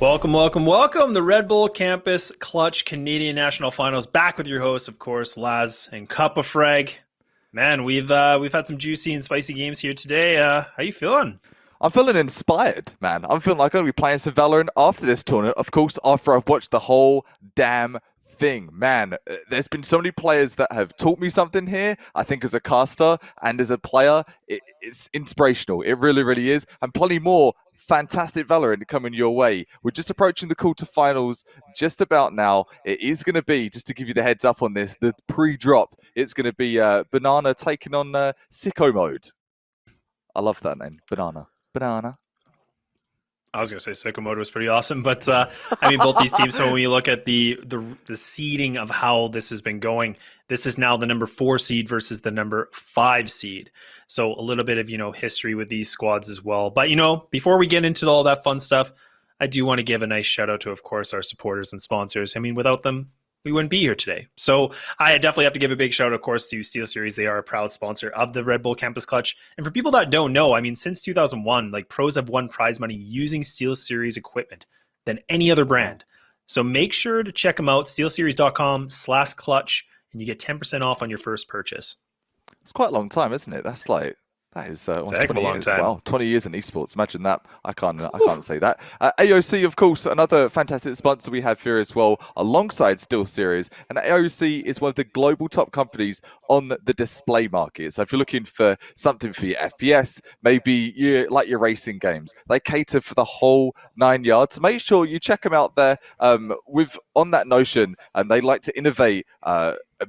Welcome, welcome, welcome. The Red Bull Campus Clutch Canadian National Finals. Back with your hosts, of course, Laz and Cup of Frag. Man, we've had some juicy and spicy games here today. How you feeling? I'm feeling inspired, man. I'm feeling like I'm going to be playing some Valorant after this tournament. Of course, after I've watched the whole damn thing. Man, there's been so many players that have taught me something here. I think as a caster and as a player, it's inspirational. It really, really is. And plenty more fantastic Valorant coming your way. We're just approaching the quarterfinals just about now. It is going to be, just to give you the heads up on this, the pre-drop, it's going to be Banana taking on SICKO mode. I love that name, Banana. Banana. I was going to say SICKO mode was pretty awesome, but I mean, both these teams. So when you look at the seeding of how this has been going, this is now the number 4 seed versus the number 5 seed. So a little bit of, history with these squads as well. But, before we get into all that fun stuff, I do want to give a nice shout out to, of course, our supporters and sponsors. I mean, without them, we wouldn't be here today. So I definitely have to give a big shout out, of course, to SteelSeries. They are a proud sponsor of the Red Bull Campus Clutch. And for people that don't know, I mean, since 2001, pros have won prize money using SteelSeries equipment than any other brand. So make sure to check them out, steelseries.com/clutch, and you get 10% off on your first purchase. It's quite a long time, isn't it? That is almost 20 years. Wow, 20 years in esports. Imagine that. I can't say that. AOC, of course, another fantastic sponsor we have here as well, alongside SteelSeries. And AOC is one of the global top companies on the display market. So if you're looking for something for your FPS, maybe you like your racing games, they cater for the whole 9 yards. Make sure you check them out there. On that notion, they like to innovate.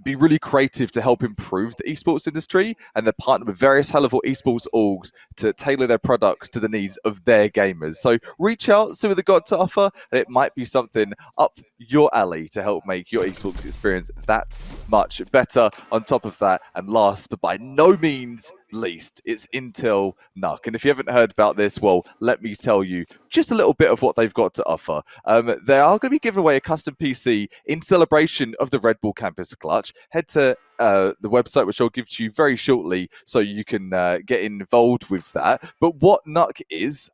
Be really creative to help improve the esports industry, and they're partnered with various high-level esports orgs to tailor their products to the needs of their gamers. So reach out, see what they've got to offer, and it might be something up your alley to help make your esports experience that much better. On top of that, and last but by no means least, it's Intel NUC. And if you haven't heard about this, well, let me tell you just a little bit of what they've got to offer. They are going to be giving away a custom PC in celebration of the Red Bull Campus Clutch. Head to the website, which I'll give to you very shortly, so you can get involved with that. But what NUC is,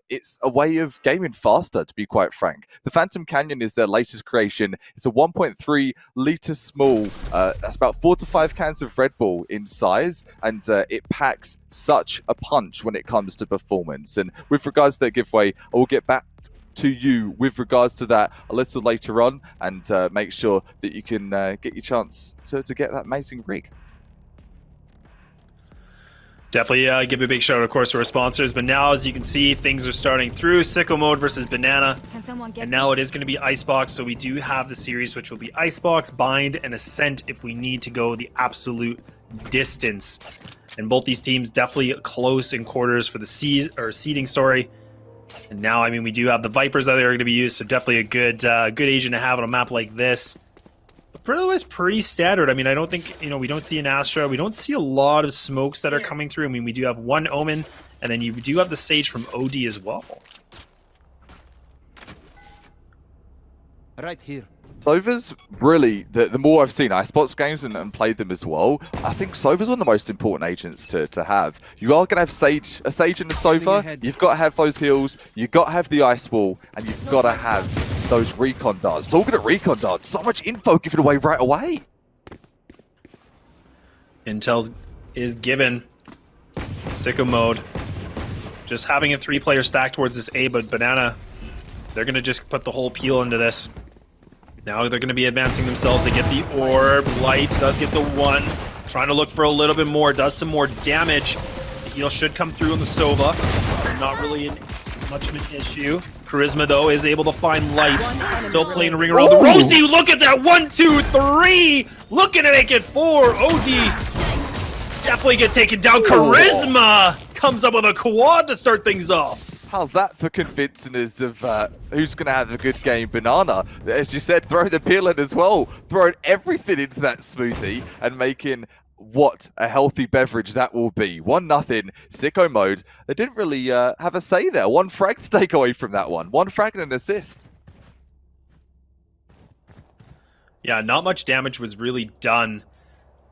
it's a way of gaming faster, to be quite frank. The Phantom Canyon is their latest creation. It's a 1.3 litre small, that's about 4 to 5 cans of Red Bull in size, and it packs such a punch when it comes to performance. And with regards to that giveaway, I will get back to you with regards to that a little later on, and make sure that you can get your chance to get that amazing rig. Definitely give a big shout out, of course, to our sponsors. But now, as you can see, things are starting through SICKO mode versus Banana. And now it is going to be Icebox. So we do have the series, which will be Icebox, Bind, and Ascent if we need to go the absolute distance. And both these teams definitely close in quarters for the seeding story. And now, I mean, we do have the Vipers that are going to be used, so definitely a good agent to have on a map like this. But otherwise, pretty standard. I mean, I don't think, we don't see an Astra. We don't see a lot of smokes that are coming through. I mean, we do have one Omen, and then you do have the Sage from OD as well. Right here. Sova's really, the more I've seen Icebox games and played them as well, I think Sova's one of the most important agents to have. You are going to have a Sage and a Sova, you've got to have those heals, you've got to have the Ice Wall, and you've got to have those recon darts. Talking of recon darts, so much info given away right away. Intel is given. SICKO mode. Just having a 3-player stack towards this A, but Banana, they're going to just put the whole peel into this. Now they're going to be advancing themselves. They get the orb. Light does get the 1. Trying to look for a little bit more. Does some more damage. The heal should come through on the Sova. Not really much of an issue. Charisma, though, is able to find Light. Still playing a ring around the Rosie. Look at that. 1, 2, 3. Looking to make it 4. OD definitely get taken down. Charisma comes up with a quad to start things off. How's that for convincing us of who's going to have a good game? Banana, as you said, throwing the peel in as well, throwing everything into that smoothie and making what a healthy beverage that will be. 1-0, SICKO mode. They didn't really have a say there. 1 frag to take away from that one. 1 frag and an assist. Yeah, not much damage was really done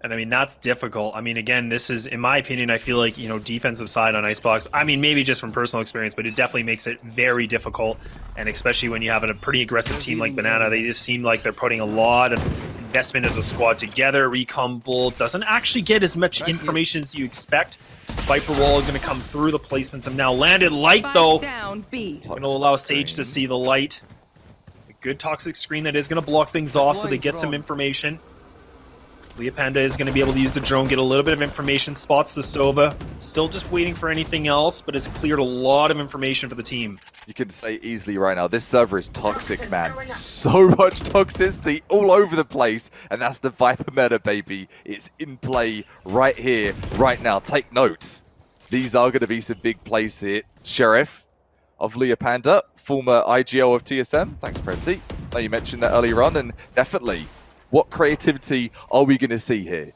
And I mean, that's difficult. I mean, again, this is, in my opinion, I feel like, you know, defensive side on Icebox, I mean, maybe just from personal experience, but it definitely makes it very difficult. And especially when you have a pretty aggressive team like Banana, they just seem like they're putting a lot of investment as a squad together. Recon Bull doesn't actually get as much information as you expect. Viper Wall is going to come through. The placements have now landed. Light, though, going to allow Sage to see the light. A good toxic screen that is going to block things off so they get some information. Leah Panda is going to be able to use the drone, get a little bit of information, spots the Sova. Still just waiting for anything else, but it's cleared a lot of information for the team. You can say easily right now, this server is toxic, man. So much toxicity all over the place, and that's the Viper meta, baby. It's in play right here, right now. Take notes. These are going to be some big plays here. Sheriff of Leah Panda, former IGL of TSM. Thanks, Pressy. I know you mentioned that earlier on, and definitely, what creativity are we going to see here?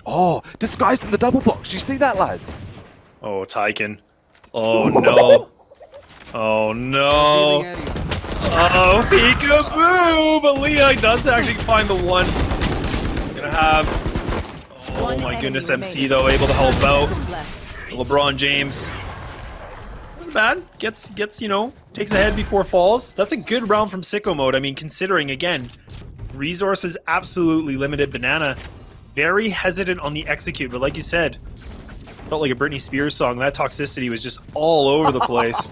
Oh, disguised in the double box. You see that, lads? Oh, Tyken. Oh, no. Oh, no. Oh, peekaboo! But Leah does actually find the one. Gonna have... Oh, my goodness, MC, though, able to help out. LeBron James. Not bad. Gets, you know, takes a head before falls. That's a good round from SICKO mode. I mean, considering, again, resources absolutely limited. Banana very hesitant on the execute, but like you said, felt like a Britney Spears song. That toxicity was just all over the place.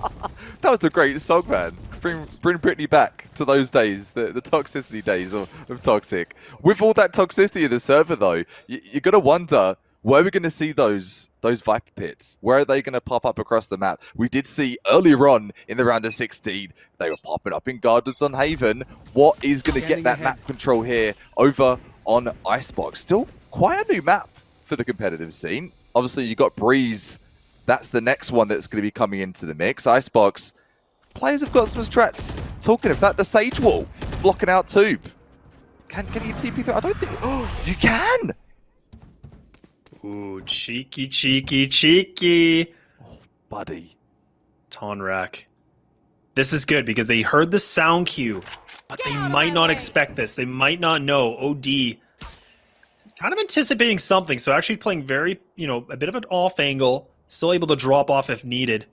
That was a great song, man. Bring Britney back to those days, the toxicity days of Toxic. With all that toxicity in the server, though, you're gonna wonder, where are we going to see those Viper pits? Where are they going to pop up across the map? We did see earlier on in the round of 16, they were popping up in Gardens on Haven. What is going to get that map control here over on Icebox? Still quite a new map for the competitive scene. Obviously, you got Breeze. That's the next one that's going to be coming into the mix. Icebox, players have got some strats. Talking of that, the Sage Wall, blocking out Tube. Can you TP through? I don't think... Oh, you can! Ooh, cheeky, cheeky, cheeky. Oh, buddy. Tonrak. This is good because they heard the sound cue, but they might not expect this. They might not know. OD kind of anticipating something, so actually playing very, you know, a bit of an off angle, still able to drop off if needed.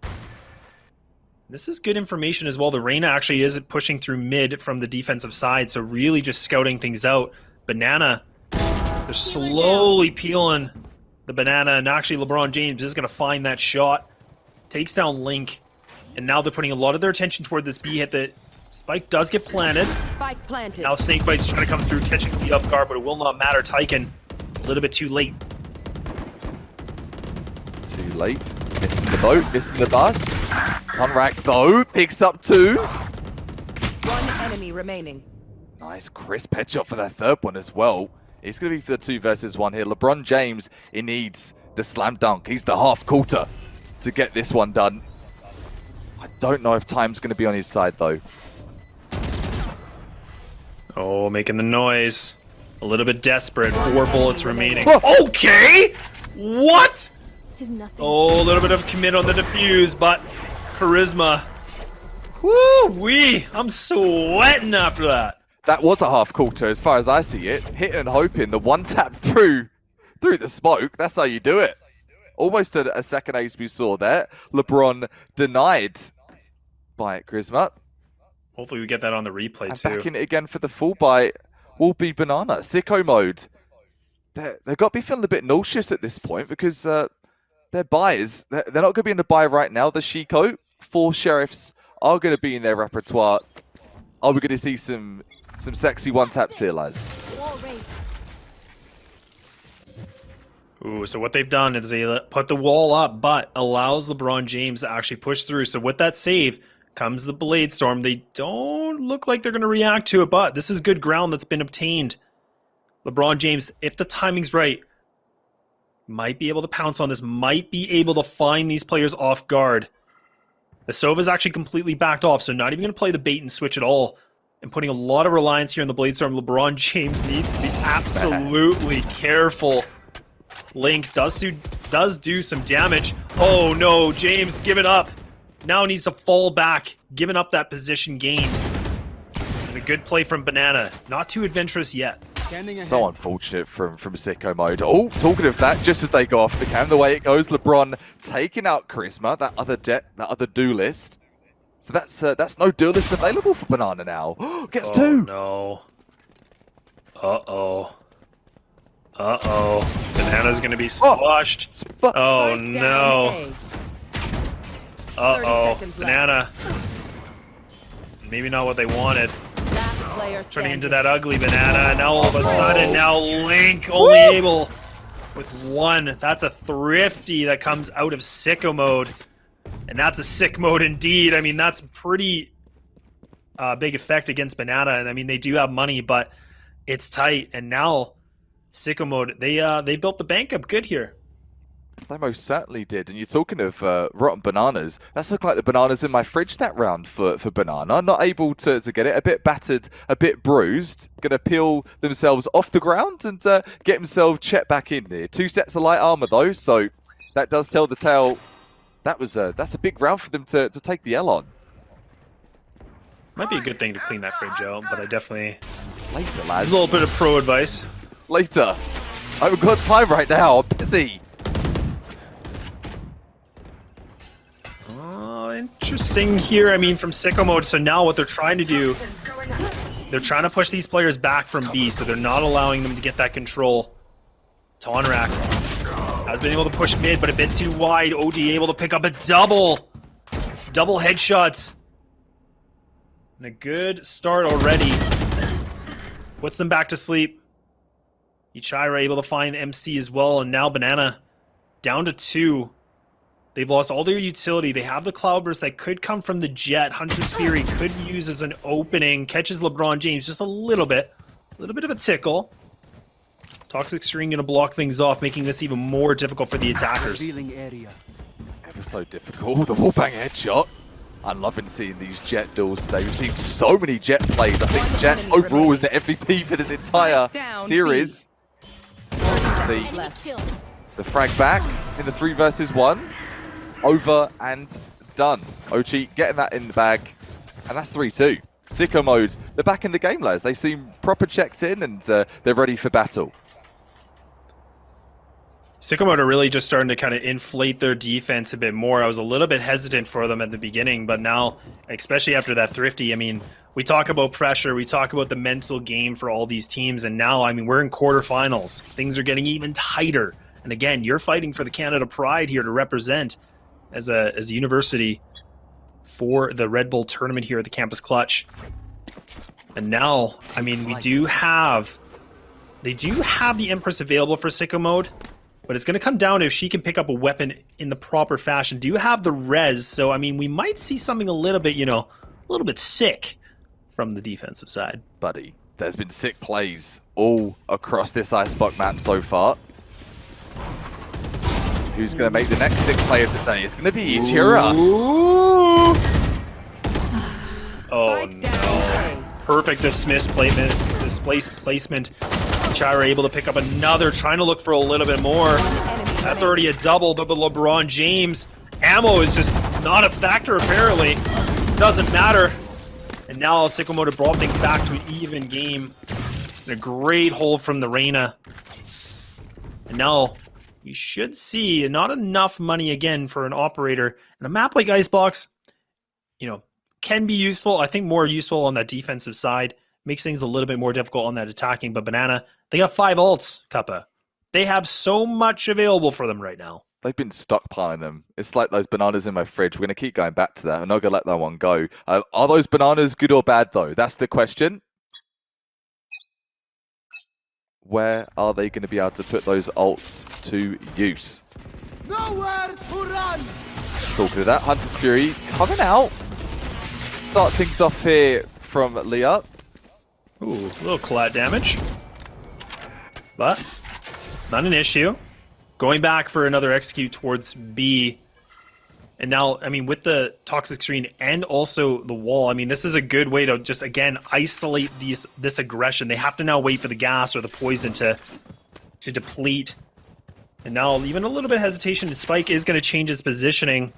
This is good information as well. The Reyna actually is pushing through mid from the defensive side, so really just scouting things out. Banana, they're slowly peeling the Banana, and actually LeBron James is going to find that shot. Takes down Link, and now they're putting a lot of their attention toward this B hit. The spike does get planted. Spike planted. Now Snakebite's trying to come through, catching the off guard, but it will not matter. Tyken, a little bit too late. Too late. Missing the boat, missing the bus. Conrack, though, picks up 2. One enemy remaining. Nice crisp headshot for that third one as well. It's going to be for the 2 versus 1 here. LeBron James, he needs the slam dunk. He's the half-quarter to get this one done. I don't know if time's going to be on his side, though. Oh, making the noise. A little bit desperate. 4 bullets remaining. Okay! What? Oh, a little bit of commit on the defuse, but charisma. Woo-wee! I'm sweating after that. That was a half-quarter as far as I see it. Hit and hoping, the one tap through the smoke. That's how you do it. Almost a second ace we saw there. LeBron denied by Charisma. Hopefully we get that on the replay and too. Back in it again for the full buy will be Banana. SICKO mode. They've got to be feeling a bit nauseous at this point because their buys, they're not going to be in the buy right now. The SICKO, 4 Sheriffs are going to be in their repertoire. Are we going to see some sexy one-taps here, lads? Ooh, so what they've done is they put the wall up, but allows LeBron James to actually push through. So with that save comes the Blade Storm. They don't look like they're going to react to it, but this is good ground that's been obtained. LeBron James, if the timing's right, might be able to pounce on this, might be able to find these players off guard. The Sova's actually completely backed off, so not even going to play the bait and switch at all. And putting a lot of reliance here on the Blade Storm. LeBron James needs to be absolutely careful. Link does do some damage. Oh no, James giving up. Now needs to fall back, giving up that position gain. And a good play from Banana. Not too adventurous yet. So unfortunate from SICKO mode. Oh, talking of that, just as they go off the cam, the way it goes, LeBron taking out Charisma, that other duelist. So that's no duelist available for Banana now. Gets two. No. Uh-oh. Banana's gonna be squashed. Oh no. Banana. Maybe not what they wanted. Turning into that ugly Banana, and now all of a sudden, now Link only able with one. That's a thrifty that comes out of SICKO mode. And that's a sick mode indeed. I mean, that's pretty big effect against Banana. And I mean, they do have money, but it's tight. And now SICKO mode, they built the bank up good here. They most certainly did. And you're talking of rotten bananas. That's looked like the bananas in my fridge that round for Banana. Not able to get it. A bit battered, a bit bruised. Going to peel themselves off the ground and get himself checked back in there. 2 sets of light armor, though. So that does tell the tale. That's a big round for them to take the L on. Might be a good thing to clean that fridge out, but I definitely... Later, lads. A little bit of pro advice. Later. I haven't got time right now. I'm busy. Interesting here, I mean, from SICKO mode. So now what they're trying to do, they're trying to push these players back from B, so they're not allowing them to get that control. Tonrak has been able to push mid, but a bit too wide. OD able to pick up a double headshots. And a good start already. Puts them back to sleep. Ichira able to find MC as well, and now Banana down to 2. They've lost all their utility. They have the Cloudburst that could come from the Jet. Hunter's Fury could use as an opening. Catches LeBron James just a little bit. A little bit of a tickle. Toxic String going to block things off, making this even more difficult for the attackers. Ever so difficult. The wallbang headshot. I'm loving seeing these Jet duels today. We've seen so many Jet plays. I think Jet overall is the MVP for this entire series. You see the frag back in the 3 versus 1. Over and done. Ochi getting that in the bag. And that's 3-2. SICKO mode, they're back in the game, lads. They seem proper checked in and they're ready for battle. SICKO mode are really just starting to kind of inflate their defense a bit more. I was a little bit hesitant for them at the beginning, but now, especially after that thrifty, I mean, we talk about pressure, we talk about the mental game for all these teams, and now, I mean, we're in quarterfinals. Things are getting even tighter. And again, you're fighting for the Canada Pride here to represent as a university for the Red Bull tournament here at the Campus Clutch. And now, I mean, they do have the Empress available for SICKO mode, but it's going to come down to if she can pick up a weapon in the proper fashion. Do you have the res? So, I mean, we might see something a little bit, a little bit sick from the defensive side. Buddy, there's been sick plays all across this Icebox map so far. Who's going to make the next sick play of the day? It's going to be Ichira. Oh no. Perfect dismiss placement. Ichira able to pick up another, trying to look for a little bit more. That's already a double, but with LeBron James, ammo is just not a factor apparently. Doesn't matter. And now SICKO mode brought things back to an even game. And a great hold from the Reyna. And now we should see not enough money again for an operator. And a map like Icebox, can be useful. I think more useful on that defensive side. Makes things a little bit more difficult on that attacking. But Banana, they got 5 ults, Kappa. They have so much available for them right now. They've been stockpiling them. It's like those bananas in my fridge. We're going to keep going back to that. I'm not going to let that one go. Are those bananas good or bad, though? That's the question. Where are they going to be able to put those ults to use? Nowhere to run! Talking of that, Hunter's Fury coming out. Start things off here from Leah. Ooh, a little collat damage. But not an issue. Going back for another execute towards B. And now, I mean, with the toxic screen and also the wall, I mean, this is a good way to just, again, isolate this aggression. They have to now wait for the gas or the poison to deplete. And now even a little bit of hesitation. Spike is going to change his positioning.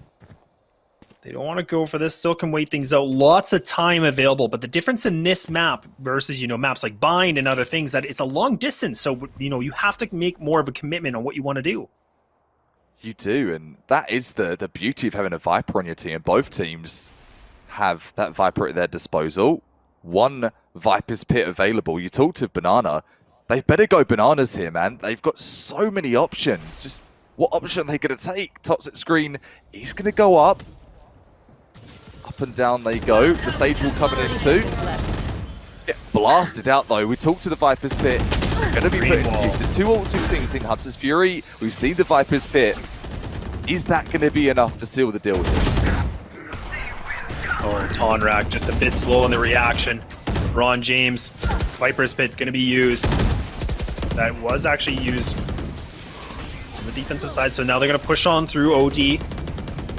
They don't want to go for this. Still can wait things out. Lots of time available. But the difference in this map versus, maps like Bind and other things, that it's a long distance. So, you have to make more of a commitment on what you want to do. You do. And that is the beauty of having a Viper on your team. Both teams have that Viper at their disposal. One Viper's Pit available. You talked to Banana. They better go bananas here, man. They've got so many options. Just what option are they going to take? Toxic screen. He's going to go up. Up and down they go. The Sage will come in too. Get blasted out though. We talked to the Viper's Pit. It's going to be put the 2 ults we've seen Hunter's Fury. We've seen the Viper's Pit. Is that going to be enough to seal the deal with him? Oh, Tonrak just a bit slow in the reaction. LeBron James, Viper's Pit's going to be used. That was actually used on the defensive side, so now they're going to push on through OD.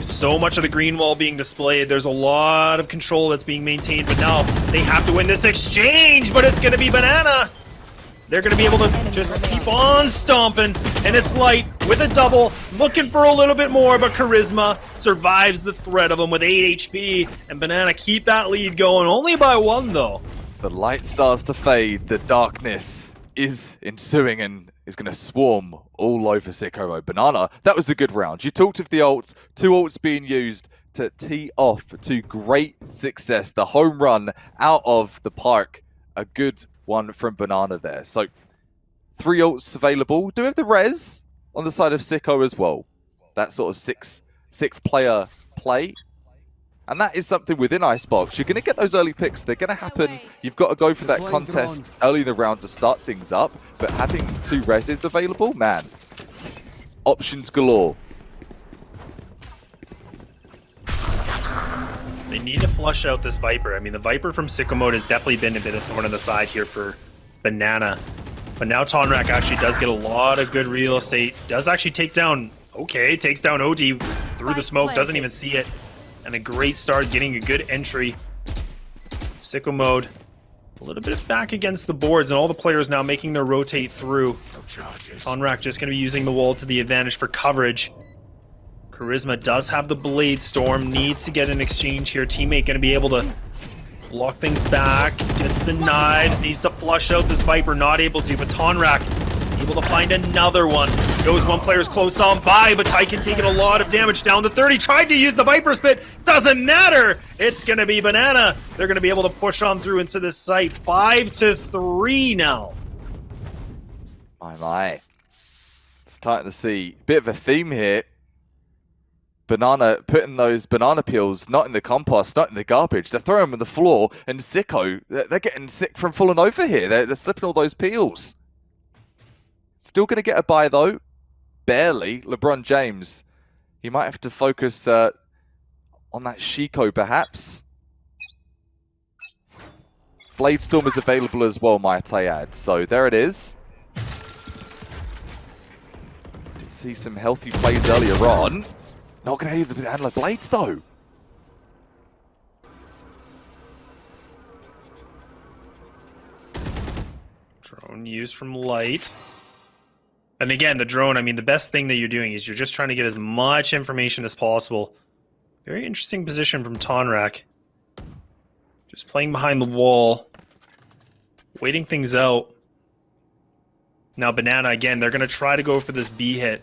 So much of the green wall being displayed. There's a lot of control that's being maintained, but now they have to win this exchange, but it's going to be Banana. They're going to be able to just keep on stomping, and it's Light with a double, looking for a little bit more, but Charisma survives the threat of them with 8 HP, and Banana keep that lead going, only by 1 though. The light starts to fade, the darkness is ensuing and is going to swarm all over SICKO. Banana, that was a good round. You talked of the ults, 2 ults being used to tee off to great success. The home run out of the park, a good one from Banana there. So 3 ults available. Do we have the res on the side of SICKO as well? That sort of sixth player play. And that is something within Icebox. You're going to get those early picks. They're going to happen. You've got to go for that contest early in the round to start things up. But having 2 reses available, man, options galore. They need to flush out this Viper. I mean, the Viper from SICKO mode has definitely been a bit of thorn on the side here for Banana. But now Tonrak actually does get a lot of good real estate. Does actually take down, takes down OD through the smoke, doesn't even see it. And a great start, getting a good entry. SICKO mode, a little bit back against the boards, and all the players now making their rotate through. Tonrak just going to be using the wall to the advantage for coverage. Charisma does have the Blade Storm, needs to get an exchange here. Teammate going to be able to block things back, gets the knives, needs to flush out this Viper, not able to, but Tonrak able to find another one. Knows one player's close on by, but Tyken taking a lot of damage down to 30. Tried to use the Viper's Pit. Doesn't matter. It's going to be Banana. They're going to be able to push on through into this site. 5-3 now. My. Starting to see a bit of a theme here. Banana putting those banana peels not in the compost, not in the garbage. They're throwing them on the floor, and SICKO, they're getting sick from falling over here. They're slipping all those peels. Still going to get a buy, though. Barely. LeBron James. He might have to focus on that SICKO, perhaps. Blade Storm is available as well, might I add. So there it is. Did see some healthy plays earlier on. Not going to able to handle Blades, though. Drone used from Light. And again, the drone, I mean, the best thing that you're doing is you're just trying to get as much information as possible. Very interesting position from Tonrak. Just playing behind the wall. Waiting things out. Now Banana, again, they're going to try to go for this B hit.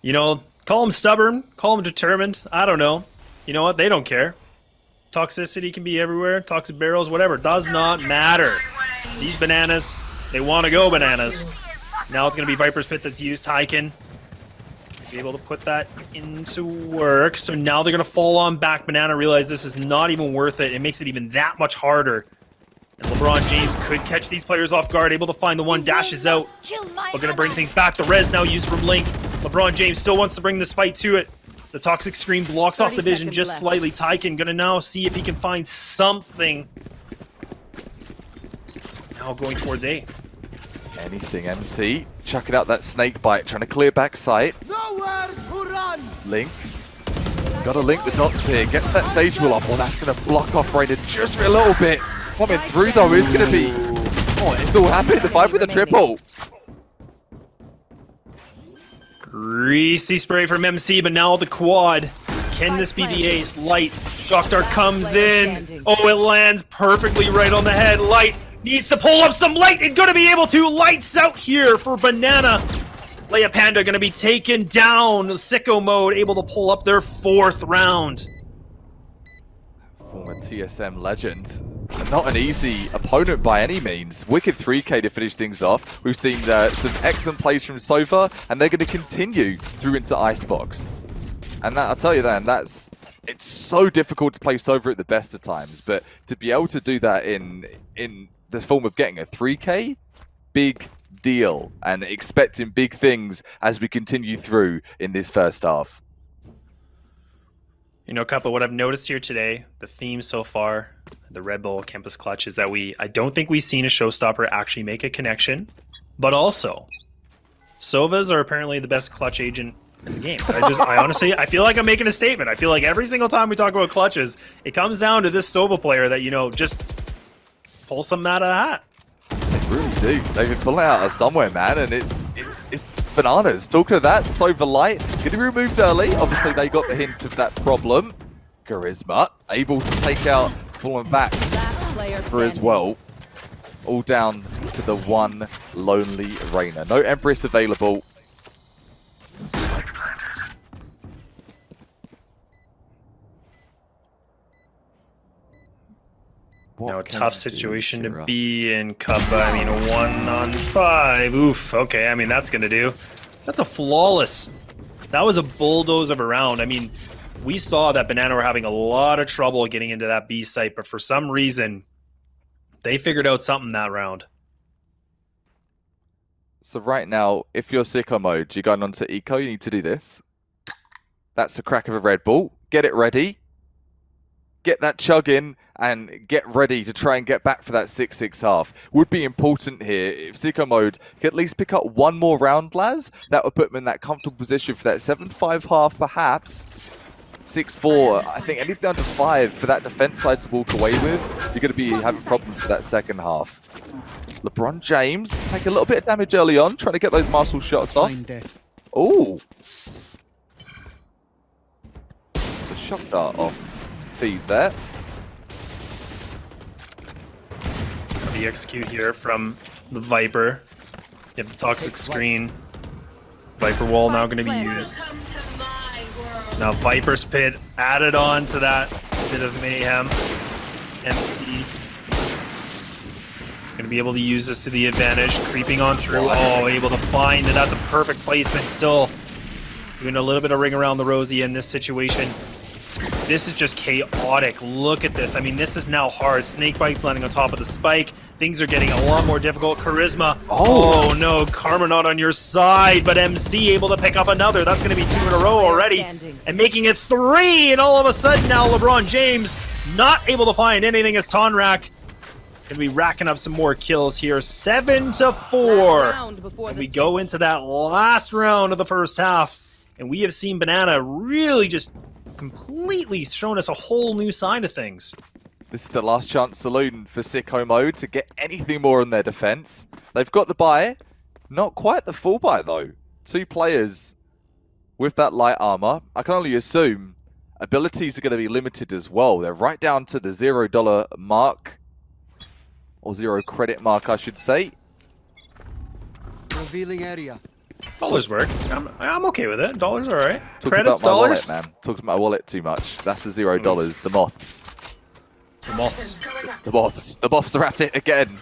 You know, call him stubborn, call him determined. I don't know. You know what? They don't care. Toxicity can be everywhere. Toxic barrels, whatever. Does not matter. These bananas, they want to go bananas. Now it's going to be Viper's Pit that's used. Tyken be able to put that into work. So now they're going to fall on back. Banana realize this is not even worth it. It makes it even that much harder. And LeBron James could catch these players off guard. Able to find the one. Dashes out. We're going to bring things back. The res now used from Link. LeBron James still wants to bring this fight to it. The Toxic Scream blocks off the vision just slightly. Tyken going to now see if he can find something. Now going towards A. Anything, MC. Chucking out that snake bite, trying to clear back sight. Nowhere to run. Link. Got to link the dots here. Gets that stage wheel off. Well, that's going to block off Raiden just for a little bit. Coming through, though, is going to be... Oh, it's all happening. The 5 with the triple. Greasy spray from MC, but now the quad Can this be the ace? Light. Shock Dart comes in. Oh, it lands perfectly right on the head. Light needs to pull up some light and going to be able to. Lights out here for Banana. Leia Panda going to be taken down. Sicko Mode able to pull up their 4th round. Former TSM legend. Not an easy opponent by any means. Wicked 3K to finish things off. We've seen some excellent plays from Sova, and they're going to continue through into Icebox. And that, I'll tell you that, it's so difficult to play Sova at the best of times, but to be able to do that in the form of getting a 3K, big deal, and expecting big things as we continue through in this first half. You know, Kappa, what I've noticed here today, the theme so far, the Red Bull Campus Clutch, is that I don't think we've seen a showstopper actually make a connection, but also, Sovas are apparently the best clutch agent in the game. I honestly, I feel like I'm making a statement. I feel like every single time we talk about clutches, it comes down to this Sova player that, you know, just pull something out of the hat. They really do. They've been pulling out of somewhere, man, and it's bananas. Talking of that, Sova Light getting removed early. Obviously, they got the hint of that problem. Charisma able to take out, pulling back for as well. All down to the one lonely Reyna. No Empress available. Now, a tough situation to be in, Kappa. I mean, a 1-on-5. Oof. Okay, I mean, that's going to do. That's a flawless. That was a bulldoze of a round. I mean, we saw that Banana were having a lot of trouble getting into that B site, but for some reason, they figured out something that round. So right now, if you're Sicko Mode, you're going on to Eco, you need to do this. That's the crack of a Red Bull. Get it ready. Get that chug in and get ready to try and get back for that 6-6 half. Would be important here. If Sicko Mode could at least pick up one more round, Laz, that would put them in that comfortable position for that 7-5 half, perhaps. 6-4. I think anything under 5 for that defense side to walk away with, you're going to be having problems for that second half. LeBron James take a little bit of damage early on, trying to get those Marshall shots off. Ooh. It's a shock dart off feed there. The execute here from the Viper. Get the toxic screen. Viper wall now going to be used. Now Viper's Pit added on to that bit of mayhem. MC going to be able to use this to the advantage. Creeping on through. Oh, able to find it. That's a perfect placement still. Doing a little bit of ring around the rosy in this situation. This is just chaotic. Look at this. I mean, this is now hard. Snakebite's landing on top of the spike. Things are getting a lot more difficult. Charisma. Oh no, Karma not on your side, but MC able to pick up another. That's going to be 2 in a row already. And making it 3, and all of a sudden now LeBron James not able to find anything as Tonrak going to be racking up some more kills here. 7-4. And we go into that last round of the first half, and we have seen Banana really just completely shown us a whole new side of things. This is the last chance saloon for Sicko Mode to get anything more in their defense. They've got the buy. Not quite the full buy, though. 2 players with that light armor. I can only assume abilities are going to be limited as well. They're right down to the $0 mark. Or 0 credit mark, I should say. Revealing area. Dollars work. I'm okay with it. Dollars are alright. Talking Credits, about my dollars. wallet, man. Talking about my wallet too much. That's the $0. The moths. The moths. The moths. The moths are at it again.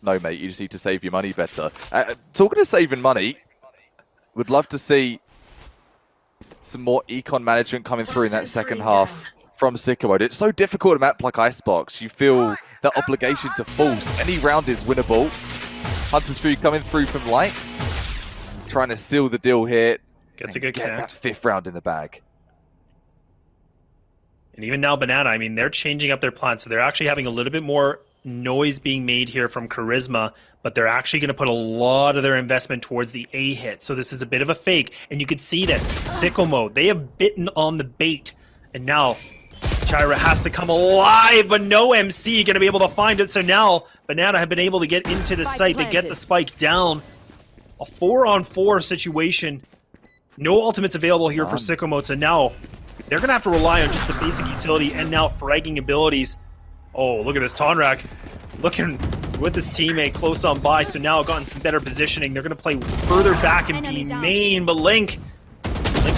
No, mate. You just need to save your money better. Talking of saving money, would love to see some more econ management coming through in that second half from Sicko Mode. It's so difficult to map like Icebox. You feel that obligation to force. Any round is winnable. Hunter's Food coming through from Lights. Trying to seal the deal here. Gets a good get connect. that 5th round in the bag. And even now Banana, I mean, they're changing up their plan. So they're actually having a little bit more noise being made here from Charisma, but they're actually going to put a lot of their investment towards the A hit. So this is a bit of a fake. And you can see this. Sicko Mode, they have bitten on the bait. And now Chira has to come alive, but no MC going to be able to find it. So now Banana have been able to get into the site to get the spike down. A 4-on-4 situation. No ultimates available here for Sicko Mode. So now they're going to have to rely on just the basic utility and now fragging abilities. Oh, look at this. Tonrak looking with his teammate close on by, so now gotten some better positioning. They're going to play further back and be main, but Link's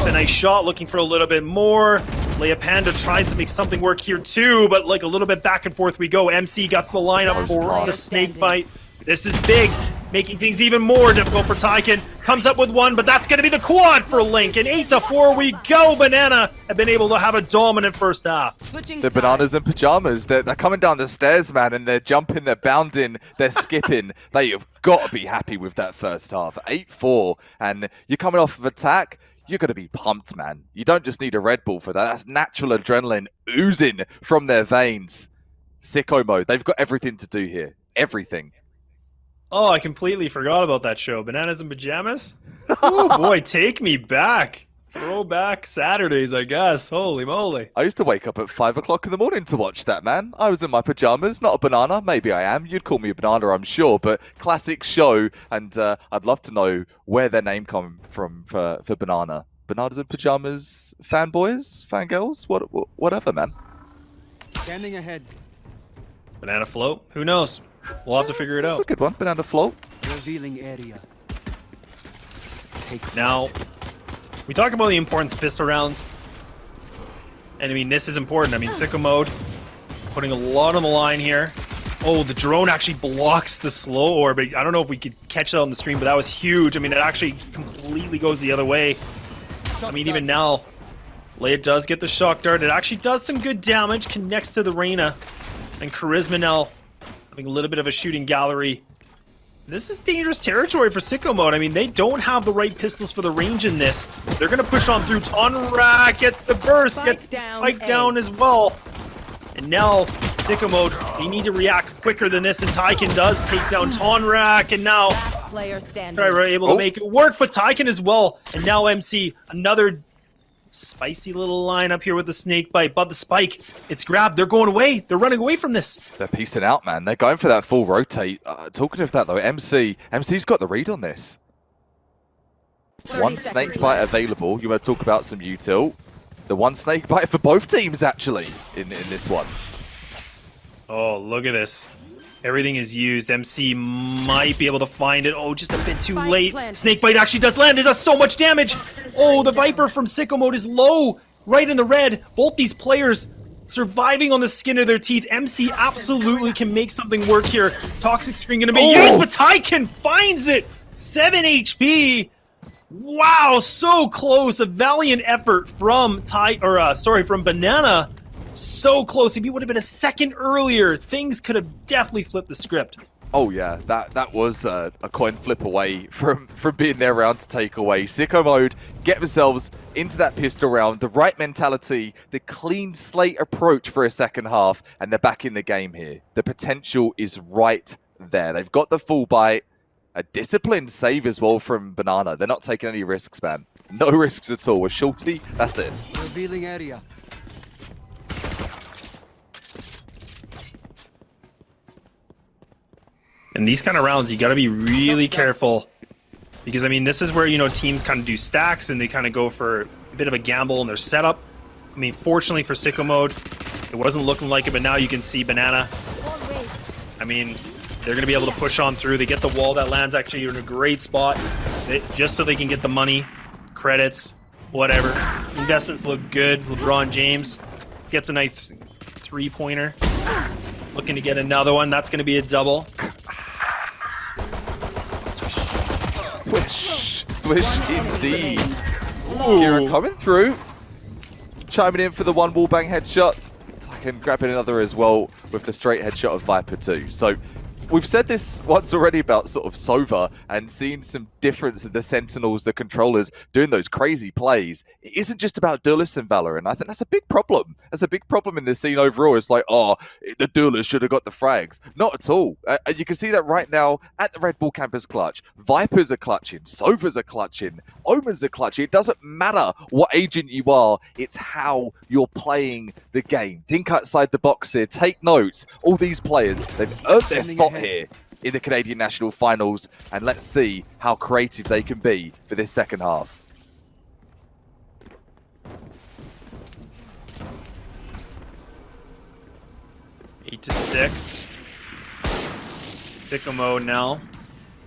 a nice shot, looking for a little bit more. Leia Panda tries to make something work here too, but like a little bit back and forth we go. MC gets the lineup for the snake bite. This is big, making things even more difficult for Tyken. Comes up with one, but that's going to be the quad for Link. And 8-4 we go. Banana have been able to have a dominant first half. The Bananas in pajamas, they're coming down the stairs, man, and they're jumping, they're bounding, they're skipping. They have got to be happy with that first half. 8-4, and you're coming off of attack. You're going to be pumped, man. You don't just need a Red Bull for that. That's natural adrenaline oozing from their veins. Sicko mode. They've got everything to do here. Everything. Oh, I completely forgot about that show. Bananas in Pajamas? Oh, boy, take me back. Throwback Saturdays, I guess. Holy moly. I used to wake up at 5 o'clock in the morning to watch that, man. I was in my pajamas, not a banana. Maybe I am. You'd call me a banana, I'm sure. But classic show, and I'd love to know where their name come from for Banana. Bananas in Pajamas fanboys? Fangirls? Whatever, man. Scanning ahead. Banana float? Who knows? We'll have to figure it out. That's a good one. Banana float. Revealing area. Now, we talk about the importance of pistol rounds. And I mean, this is important. I mean, Sicko mode, putting a lot on the line here. Oh, the drone actually blocks the slow orb. I don't know if we could catch that on the stream, but that was huge. I mean, it actually completely goes the other way. I mean, even now, Leia does get the shock dart. It actually does some good damage, connects to the Reyna. And Charisma now having a little bit of a shooting gallery. This is dangerous territory for Sicko mode. I mean, they don't have the right pistols for the range in this. They're going to push on through. Tonrak gets the burst, gets the spike down as well. And now, Sicko mode, they need to react quicker than this, and Tyken does take down Tonrak, and now they're able to make it work for Tyken as well. And now MC, another spicy little line up here with the snake bite, but the spike, it's grabbed. They're going away. They're running away from this. They're piecing out, man. They're going for that full rotate. Talking of that, though, MC's got the read on this. One snake bite available. You want to talk about some util. The one snake bite for both teams, actually, in this one. Oh, look at this. Everything is used. MC might be able to find it. Oh, just a bit too late. Snakebite actually does land. It does so much damage. Oh, the Viper from Sicko mode is low. Right in the red. Both these players surviving on the skin of their teeth. MC absolutely can make something work here. Toxic Screen going to be used, but Tyken finds it. 7 HP. Wow, so close. A valiant effort from from Banana. So close. If he would have been a second earlier, things could have definitely flipped the script. Oh yeah, that was a coin flip away from being their round to take away. Sicko mode get themselves into that pistol round, the right mentality, the clean slate approach for a second half, and they're back in the game here. The potential is right there. They've got the full bite. A disciplined save as well from Banana. They're not taking any risks, man. No risks at all. A shorty, that's it. Revealing area. In these kind of rounds, you got to be really careful. Because, I mean, this is where, you know, teams kind of do stacks and they kind of go for a bit of a gamble in their setup. I mean, fortunately for Sicko mode, it wasn't looking like it, but now you can see Banana. I mean, they're going to be able to push on through. They get the wall that lands actually in a great spot. Just so they can get the money, credits, whatever. Investments look good. LeBron James gets a nice three-pointer. Looking to get another one. That's going to be a double. Swish indeed. Kira coming through. Chiming in for the one wallbang headshot. Tyken grabbing another as well with the straight headshot of Viper 2. So we've said this once already about sort of Sova and seeing some difference of the Sentinels, the controllers doing those crazy plays. It isn't just about duelists in Valorant. I think that's a big problem. That's a big problem in the scene overall. It's like, oh, the duelists should have got the frags. Not at all. You can see that right now at the Red Bull Campus clutch. Vipers are clutching. Sovas are clutching. Omens are clutching. It doesn't matter what agent you are. It's how you're playing the game. Think outside the box here. Take notes. All these players, they've earned their spot here in the Canadian National Finals, and let's see how creative they can be for this second half. 8-6. SICKO mode now.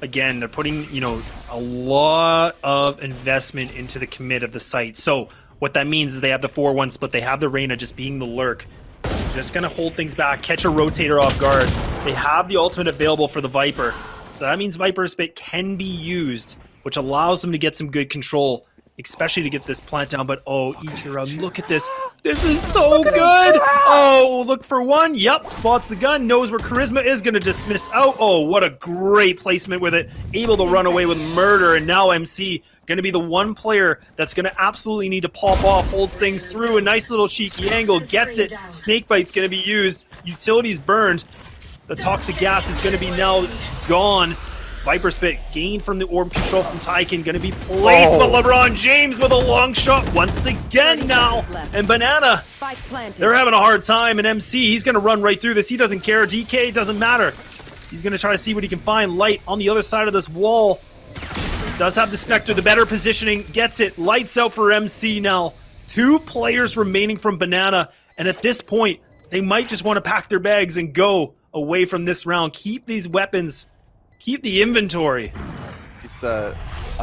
Again, they're putting, you know, a lot of investment into the commit of the site. So what that means is they have the 4-1 split. They have the Reyna just being the lurk. Just going to hold things back, catch a rotator off guard. They have the ultimate available for the Viper. So that means Viper Spit can be used, which allows them to get some good control, especially to get this plant down. But oh, Ichiro, look at this. This is so good. Oh, look for one. Yep, spots the gun, knows where Charisma is, going to dismiss out. Oh, what a great placement with it. Able to run away with murder, and now MC going to be the one player that's going to absolutely need to pop off, holds things through, a nice little cheeky angle, gets it. Snakebite's going to be used. Utilities burned. The toxic gas is going to be now gone. Viper Spit gained from the orb control from Tykin, going to be placed, but LeBron James with a long shot once again now. And Banana, they're having a hard time, and MC, he's going to run right through this. He doesn't care. DK, doesn't matter. He's going to try to see what he can find. Light on the other side of this wall. Does have the Spectre, the better positioning, gets it. Lights out for MC now. 2 players remaining from Banana, and at this point, they might just want to pack their bags and go away from this round. Keep these weapons. Keep the inventory. It's I'm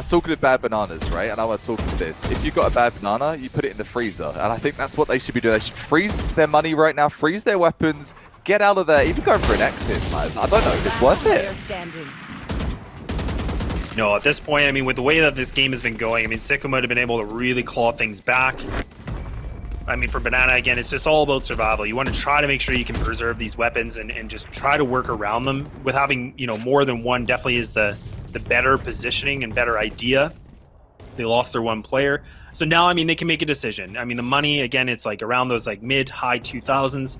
talking to bad bananas, right? And I want to talk to this. If you've got a bad banana, you put it in the freezer. And I think that's what they should be doing. They should freeze their money right now, freeze their weapons, get out of there, even go for an exit, guys. I don't know if it's worth it. No, at this point, I mean, with the way that this game has been going, I mean, SICKO might have been able to really claw things back. I mean, for Banana, again, it's just all about survival. You want to try to make sure you can preserve these weapons and just try to work around them. With having, you know, more than one definitely is the better positioning and better idea. They lost their one player. So now, I mean, they can make a decision. I mean, the money, again, it's like around those like mid-high 2000s.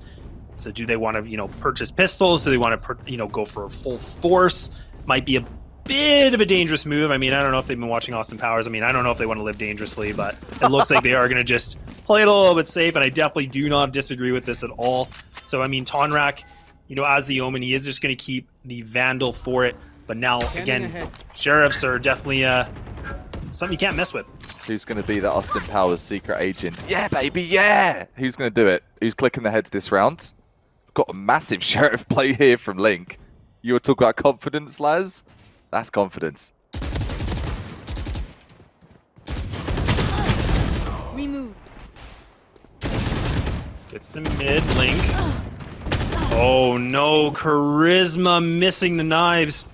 So do they want to, you know, purchase pistols? Do they want to, you know, go for a full force? Might be a bit of a dangerous move. I mean, I don't know if they've been watching Austin Powers. I mean, I don't know if they want to live dangerously, but it looks like they are going to just play it a little bit safe, and I definitely do not disagree with this at all. So, I mean, Tonrak, you know, as the Omen, he is just going to keep the Vandal for it. But now, again, Sheriffs are definitely something you can't mess with. Who's going to be the Austin Powers secret agent? Yeah, baby, yeah! Who's going to do it? Who's clicking the heads this round? Got a massive Sheriff play here from Link. You were talking about confidence, Laz? That's confidence. Remove. Get some mid, Link. Oh no, Charisma missing the knives.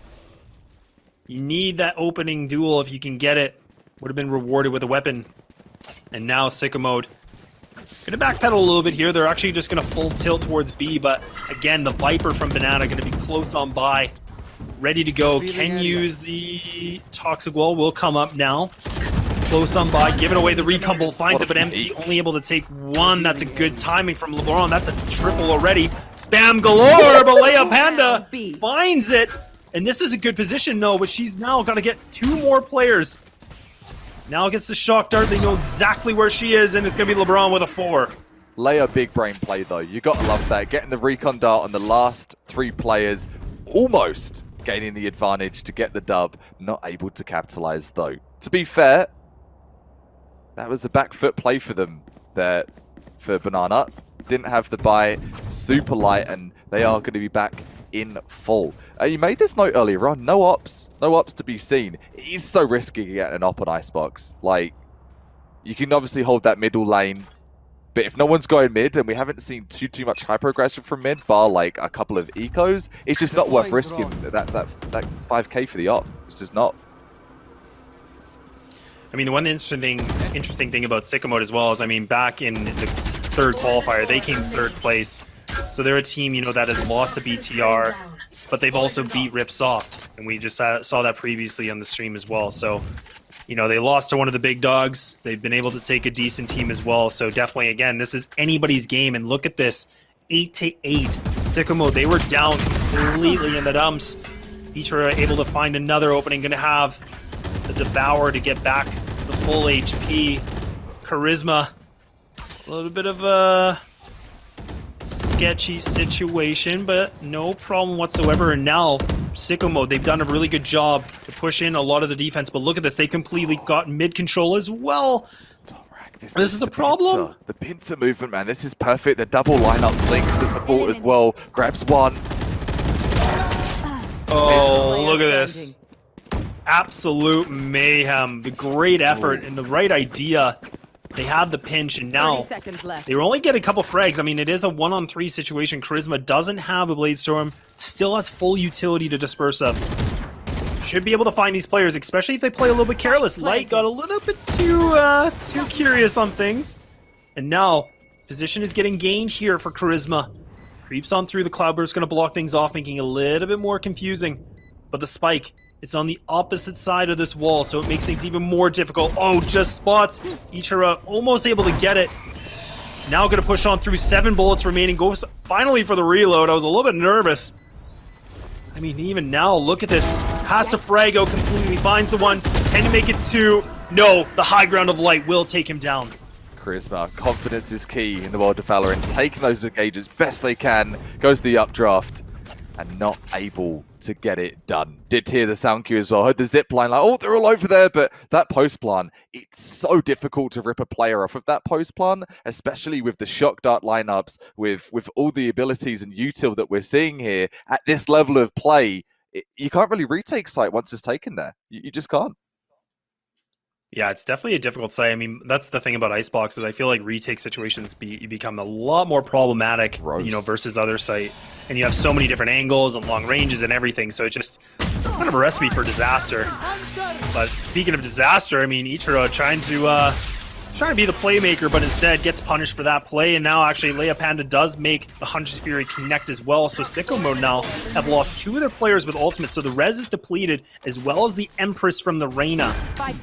You need that opening duel if you can get it. Would have been rewarded with a weapon. And now SICKO mode. Gonna backpedal a little bit here. They're actually just gonna full tilt towards B, but again, the Viper from Banana gonna be close on by. Ready to go. Can use the Toxic Wall. Will come up now. Close on by. Giving away the recon bolt. Finds it, but MC only able to take one. That's a good timing from LeBron. That's a triple already. Spam galore, but Leia Panda finds it. And this is a good position, though, but she's now got to get 2 more players. Now gets the shock dart. They know exactly where she is, and it's going to be LeBron with a 4. Leia big brain play, though. You got to love that. Getting the recon dart on the last 3 players. Almost gaining the advantage to get the dub. Not able to capitalize, though. To be fair, that was a back foot play for them there for Banana. Didn't have the buy, super light, and they are going to be back in full. You made this note earlier on. No ops to be seen. It is so risky getting an op on Icebox. Like, you can obviously hold that middle lane, but if no one's going mid, and we haven't seen too much hyper aggression from mid, bar like a couple of ecos, it's just not worth risking that 5k for the op. It's just not. I mean, the one interesting thing about SICKO mode as well is, I mean, back in the 3rd qualifier, they came 3rd place. So they're a team, you know, that has lost to BTR, but they've also beat Ripsoft, and we just saw that previously on the stream as well. So, you know, they lost to one of the big dogs. They've been able to take a decent team as well. So definitely, again, this is anybody's game. And look at this, 8-8. SICKO mode, they were down completely in the dumps. Each were able to find another opening. Going to have the Devour to get back the full HP. Charisma, a little bit of a sketchy situation, but no problem whatsoever. And now SICKO mode, they've done a really good job to push in a lot of the defense, but look at this, they completely got mid control as well. This is a problem. The pincer movement, man. This is perfect. The double lineup link for support as well. Grabs one. Oh, look at this. Absolute mayhem. The great effort and the right idea. They have the pinch, and now they were only getting a couple frags. I mean, it is a 1-on-3 situation. Charisma doesn't have a Blade Storm. Still has full utility to disperse them. Should be able to find these players, especially if they play a little bit careless. Light got a little bit too curious on things. And now, position is getting gained here for Charisma. Creeps on through. The Cloudburst going to block things off, making it a little bit more confusing. But the spike, it's on the opposite side of this wall, so it makes things even more difficult. Oh, just spots. Ichira almost able to get it. Now going to push on through. 7 bullets remaining. Goes finally for the reload. I was a little bit nervous. I mean, even now, look at this. Has to Frago completely. Finds the one. Can you make it 2? No, the high ground of Light will take him down. Charisma, confidence is key in the world of Valorant. Taking those engages best they can. Goes the updraft. And not able to get it done. Did hear the sound cue as well. Heard the zip line like, oh, they're all over there. But that post plan, it's so difficult to rip a player off of that post plan, especially with the shock dart lineups, with all the abilities and util that we're seeing here at this level of play. You can't really retake site once it's taken there. You just can't. Yeah, it's definitely a difficult site. I mean, that's the thing about Icebox is I feel like retake situations become a lot more problematic, versus other site. And you have so many different angles and long ranges and everything, so it's just kind of a recipe for disaster. But speaking of disaster, I mean, Ichiro trying to be the playmaker, but instead gets punished for that play. And now actually Leia Panda does make the Hunter's Fury connect as well. So SICKO mode now have lost 2 of their players with ultimates. So the res is depleted, as well as the Empress from the Reyna.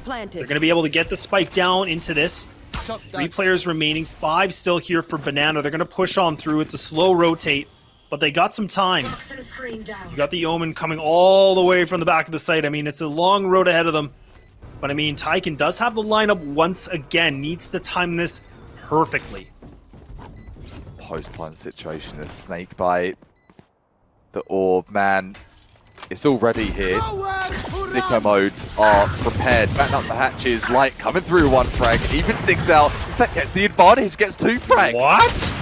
They're going to be able to get the spike down into this. 3 players remaining, 5 still here for Banana. They're going to push on through. It's a slow rotate, but they got some time. You got the Omen coming all the way from the back of the site. I mean, it's a long road ahead of them. But I mean, Tyken does have the lineup once again. Needs to time this perfectly. Post-plan situation, the snake bite, the orb, man. It's all ready here. SICKO modes are prepared. Batting up the hatches. Light coming through 1 frag. Evens things out. In fact, gets the advantage. Gets 2 frags. What?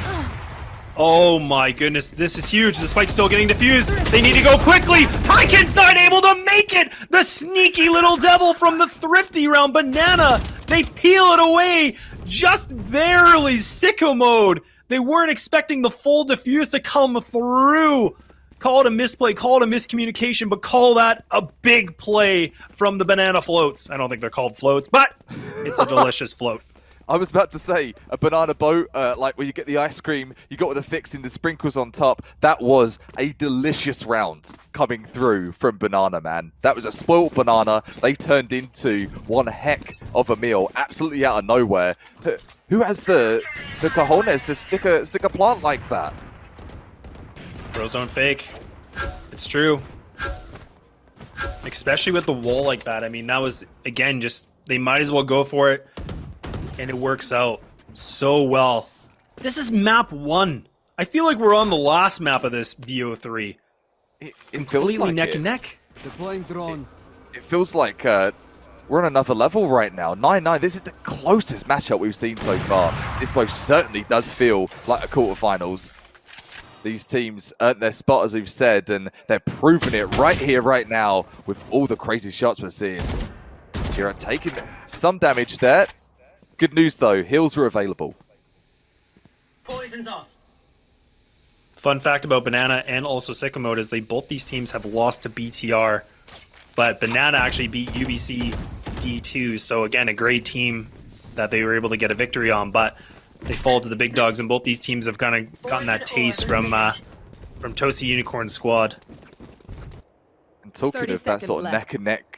Oh my goodness, this is huge. The spike's still getting diffused. They need to go quickly. Tyken's not able to make it. The sneaky little devil from the thrifty round. Banana, they peel it away. Just barely. SICKO mode. They weren't expecting the full diffuse to come through. Call it a misplay, call it a miscommunication, but call that a big play from the banana floats. I don't think they're called floats, but it's a delicious float. I was about to say, a banana boat, like where you get the ice cream, you got with the fixing, the sprinkles on top. That was a delicious round coming through from Banana, man. That was a spoiled banana. They turned into one heck of a meal, absolutely out of nowhere. Who has the cojones to stick a plant like that? Pros don't fake. It's true. Especially with the wall like that. I mean, that was, again, just, they might as well go for it. And it works out so well. This is map 1. I feel like we're on the last map of this BO3. It completely like neck and neck. Deploying drone. It feels like we're on another level right now. 9-9, this is the closest matchup we've seen so far. This most certainly does feel like a quarterfinals. These teams earned their spot, as we've said, and they're proving it right here, right now, with all the crazy shots we're seeing. Jira taking some damage there. Good news, though. Heals are available. Poison's off. Fun fact about Banana and also SICKO mode is both these teams have lost to BTR, but Banana actually beat UBC D2. So again, a great team that they were able to get a victory on, but they fall to the big dogs, and both these teams have kind of gotten that taste from Toasty Unicorn squad. And talking of that sort of neck and neck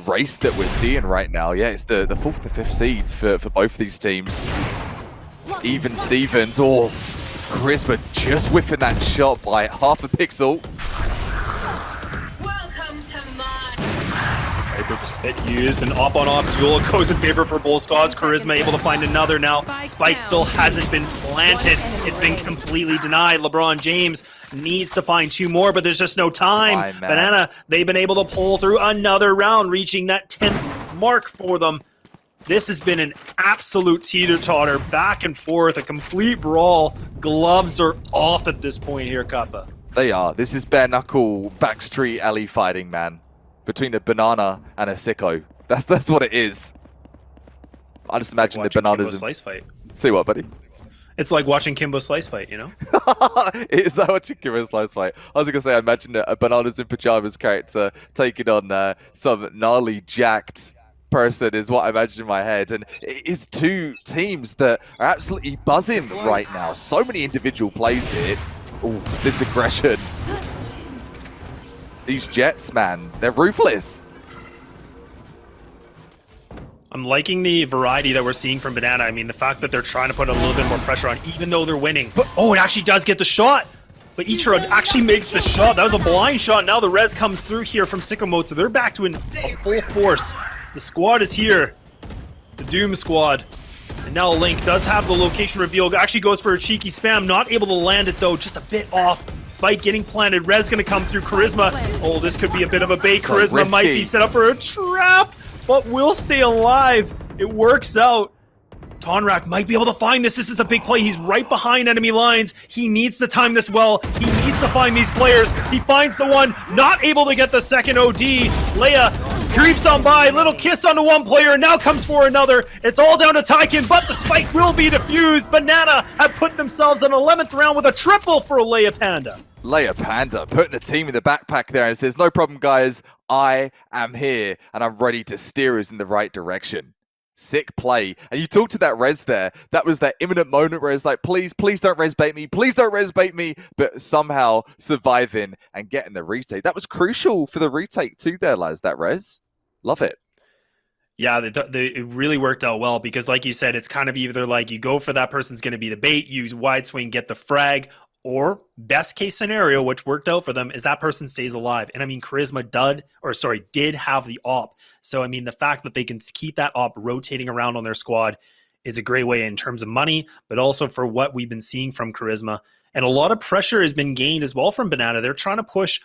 race that we're seeing right now, yeah, it's the 4th and 5th seeds for both these teams. Even Stevens, or Charisma just whiffing that shot by half a pixel. Welcome to Mars. Paper spit used, and off-on-off duel goes in favor for both squads. Charisma able to find another now. Spike still hasn't been planted. It's been completely denied. LeBron James needs to find 2 more, but there's just no time. Banana, they've been able to pull through another round, reaching that 10th mark for them. This has been an absolute teeter-totter, back and forth, a complete brawl. Gloves are off at this point here, Kappa. They are. This is bare knuckle backstreet alley fighting, man. Between a banana and a sicko. That's what it is. I just imagine the bananas. Kimbo Slice fight. See what, buddy? It's like watching Kimbo Slice fight, you know? Is that what Kimbo Slice fight? I was going to say, I imagine a bananas in pajamas character taking on some gnarly jacked person is what I imagine in my head. And it is two teams that are absolutely buzzing right now. So many individual plays here. Ooh, this aggression. These Jets, man, they're ruthless. I'm liking the variety that we're seeing from Banana. I mean, the fact that they're trying to put a little bit more pressure on, even though they're winning. But, oh, it actually does get the shot. But Ichiro actually makes the shot. That was a blind shot. Now the res comes through here from SICKO Mode, so they're back to a full force. The squad is here. The Doom squad. And now Link does have the location reveal. Actually goes for a cheeky spam. Not able to land it, though. Just a bit off. Spike getting planted. Res going to come through. Charisma. Oh, this could be a bit of a bait. So Charisma risky. might be set up for a trap, but will stay alive. It works out. Tonrak might be able to find this. This is a big play. He's right behind enemy lines. He needs to time this well. He needs to find these players. He finds the one. Not able to get the second OD. Leia creeps on by. Little kiss onto one player. Now comes for another. It's all down to Taiken, but the spike will be defused. Banana have put themselves in 11th round with a triple for Leia Panda. Leia Panda putting the team in the backpack there and says, no problem, guys. I am here and I'm ready to steer us in the right direction. Sick play. And you talked to that res there. That was that imminent moment where it's like, please don't res bait me. Please don't res bait me. But somehow surviving and getting the retake. That was crucial for the retake too there, lads, that res. Love it. Yeah, it really worked out well because like you said, it's kind of either like you go for that person's going to be the bait, you wide swing, get the frag, or best case scenario, which worked out for them, is that person stays alive. And I mean, Charisma did have the op. So I mean, the fact that they can keep that op rotating around on their squad is a great way in terms of money, but also for what we've been seeing from Charisma. And a lot of pressure has been gained as well from Banana. They're trying to push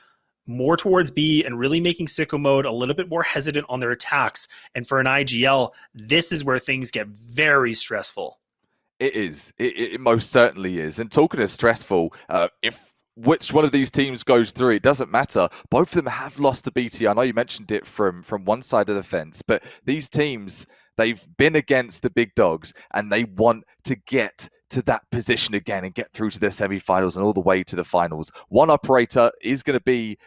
more towards B and really making SICKO Mode a little bit more hesitant on their attacks. And for an IGL, this is where things get very stressful. It is. It most certainly is. And talking of stressful, if which one of these teams goes through, it doesn't matter. Both of them have lost to BT. I know you mentioned it from one side of the fence, but these teams, they've been against the big dogs and they want to get to that position again and get through to their semi-finals and all the way to the finals. One operator is going to be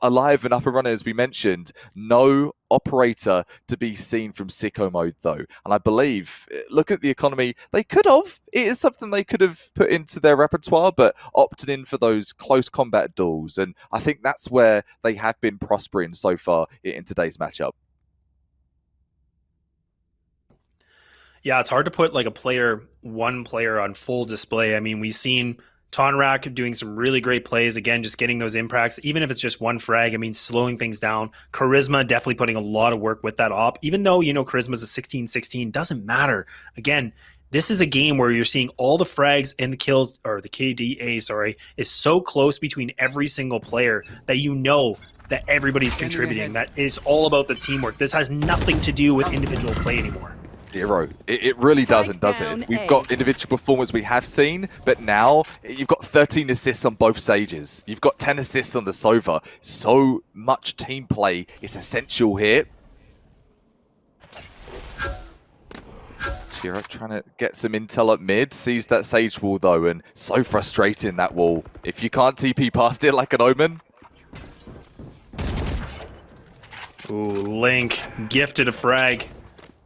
alive and up and running, as we mentioned. No operator to be seen from SICKO Mode, though. And I believe, look at the economy, they could have. It is something they could have put into their repertoire, but opted in for those close combat duels. And I think that's where they have been prospering so far in today's matchup. Yeah, it's hard to put like one player on full display. I mean, we've seen Tonrak doing some really great plays. Again, just getting those impacts, even if it's just one frag, I mean, slowing things down. Charisma definitely putting a lot of work with that op. Even though, you know, Charisma's a 16-16, doesn't matter. Again, this is a game where you're seeing all the frags and the kills, or the KDA, is so close between every single player that you know that everybody's contributing. That is all about the teamwork. This has nothing to do with individual play anymore. Zero. It really doesn't, does it? We've got individual performance we have seen, but now you've got 13 assists on both Sages. You've got 10 assists on the Sova. So much team play is essential here. Shiro trying to get some intel up mid, sees that Sage wall though, and so frustrating that wall. If you can't TP past it like an Omen. Ooh, Link gifted a frag.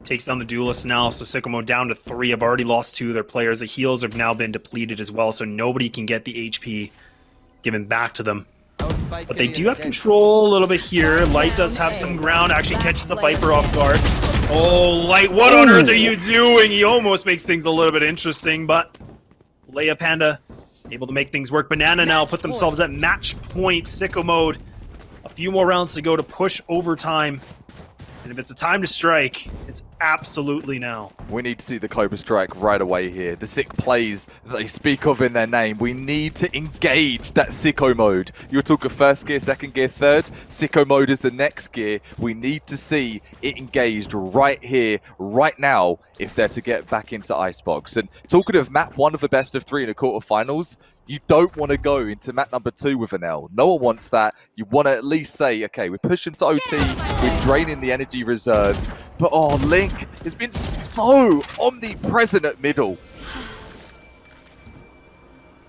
Takes down the duelist now, so SICKO Mode down to 3. Have already lost 2 of their players. The heals have now been depleted as well, so nobody can get the HP given back to them. But they do have control a little bit here. Light does have some ground, actually catches the Viper off guard. Oh, Light, what on earth are you doing? He almost makes things a little bit interesting, but Leia Panda able to make things work. Banana now put themselves at match point. SICKO Mode, a few more rounds to go to push overtime. And if it's a time to strike, it's absolutely now. We need to see the Cobra strike right away here. The sick plays that they speak of in their name. We need to engage that sicko mode. You were talking first gear, second gear, third. Sicko mode is the next gear. We need to see it engaged right here, right now, if they're to get back into Icebox. And talking of map 1 of the best of 3 in the quarterfinals, you don't want to go into map number 2 with an L. No one wants that. You want to at least say, okay, we're pushing to OT, we're draining the energy reserves. But oh, Link has been so omnipresent at middle.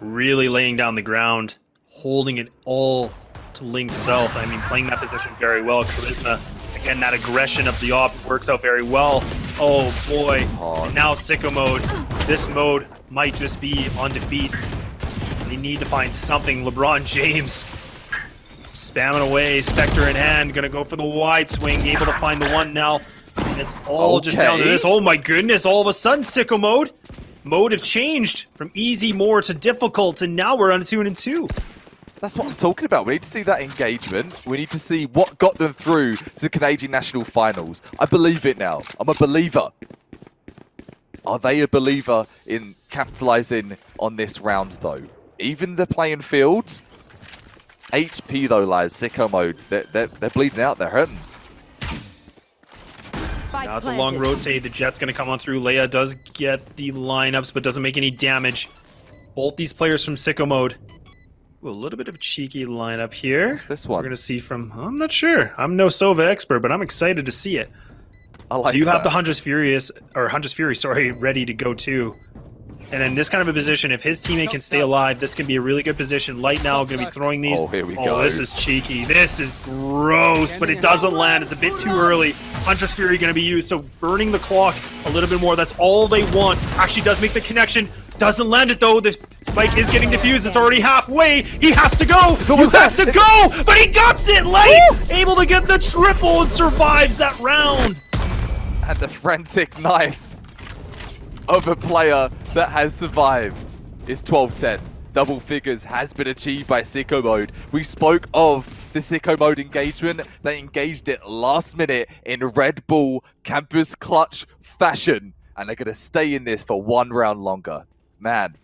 Really laying down the ground, holding it all to Link's self. I mean, playing that position very well. Charisma, again, that aggression of the op works out very well. Oh boy, and now sicko mode. This mode might just be on defeat. They need to find something. LeBron James spamming away, Spectre in hand, gonna go for the wide swing, able to find the one now. And it's all just down to this. Oh my goodness, all of a sudden sicko mode have changed from easy more to difficult, and now we're on 2-2. That's what I'm talking about. We need to see that engagement. We need to see what got them through to the Canadian National Finals. I believe it now. I'm a believer. Are they a believer in capitalizing on this round though? Even the playing field, HP though, lies sicko mode. They're bleeding out. They're hurting. So now it's a long rotate. The Jet's going to come on through. Leia does get the lineups, but doesn't make any damage. Both these players from sicko mode. Ooh, a little bit of a cheeky lineup here. What's this one? We're going to see from... I'm not sure. I'm no Sova expert, but I'm excited to see it. I like Do you that. have the Huntress Fury, sorry, ready to go too? And in this kind of a position, if his teammate can stay alive, this can be a really good position. Light now going to be throwing these. Oh, here we go. Oh, this is cheeky. This is gross, but it doesn't land. It's a bit too early. Huntress Fury going to be used, so burning the clock a little bit more. That's all they want. Actually does make the connection. Doesn't land it though. The spike is getting diffused. It's already halfway. He has to go. So was that to go, but he guts it. Light able to get the triple and survives that round. And the frantic knife of a player that has survived is 12-10. Double figures has been achieved by sicko mode. We spoke of the sicko mode engagement. They engaged it last minute in Red Bull campus clutch fashion, and they're going to stay in this for 1 round longer. Man,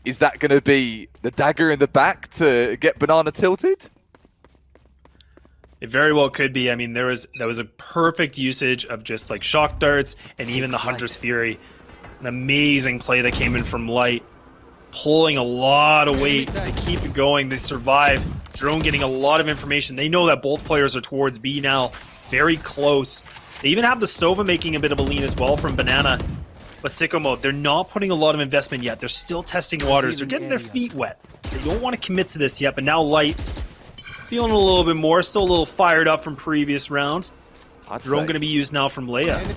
is that going to be the dagger in the back to get Banana tilted? It very well could be. I mean, that was a perfect usage of just like shock darts and even the Huntress Fury. An amazing play that came in from Light, pulling a lot of weight to keep it going. They survive. Drone getting a lot of information. They know that both players are towards B now, very close. They even have the Sova making a bit of a lean as well from Banana. But sicko mode, they're not putting a lot of investment yet. They're still testing waters. They're getting their feet wet. They don't want to commit to this yet, but now Light feeling a little bit more, still a little fired up from previous rounds. Drone going to be used now from Leia.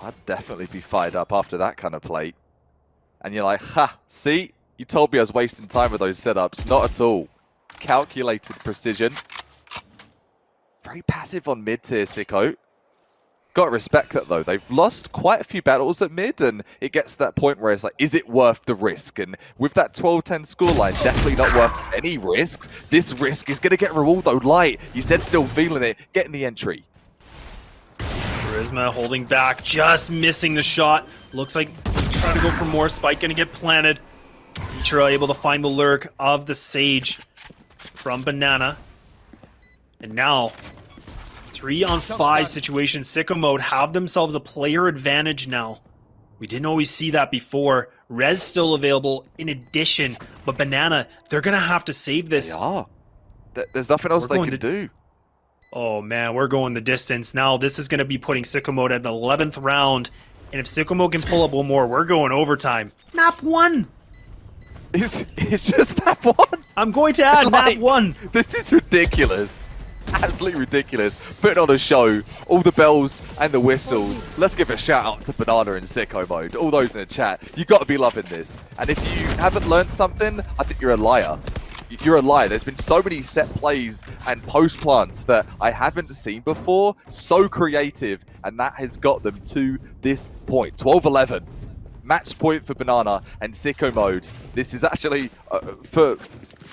I'd definitely be fired up after that kind of play. And you're like, ha, see? You told me I was wasting time with those setups. Not at all. Calculated precision. Very passive on mid-tier, sicko. Gotta respect that though. They've lost quite a few battles at mid, and it gets to that point where it's like, is it worth the risk? And with that 12-10 scoreline, definitely not worth any risks. This risk is gonna get rewarded though. Light, you said still feeling it, getting the entry. Charisma holding back, just missing the shot. Looks like he's trying to go for more. Spike gonna get planted. Ichiro able to find the lurk of the Sage from Banana. And now 3-on-5 situation. Sicko mode have themselves a player advantage now. We didn't always see that before. Rez still available in addition, but Banana, they're gonna have to save this. They are. There's nothing else they can do. Oh man, we're going the distance. Now this is gonna be putting sicko mode at the 11th round, and if sicko mode can pull up one more, we're going overtime. Map 1. It's just map 1. I'm going to add map 1. This is ridiculous. Absolutely ridiculous. Putting on a show, all the bells and the whistles. Let's give a shout out to Banana and sicko mode. All those in the chat, you got to be loving this. And if you haven't learned something, I think you're a liar. You're a liar. There's been so many set plays and post plants that I haven't seen before. So creative, and that has got them to this point. 12-11. Match point for Banana and sicko mode. This is actually for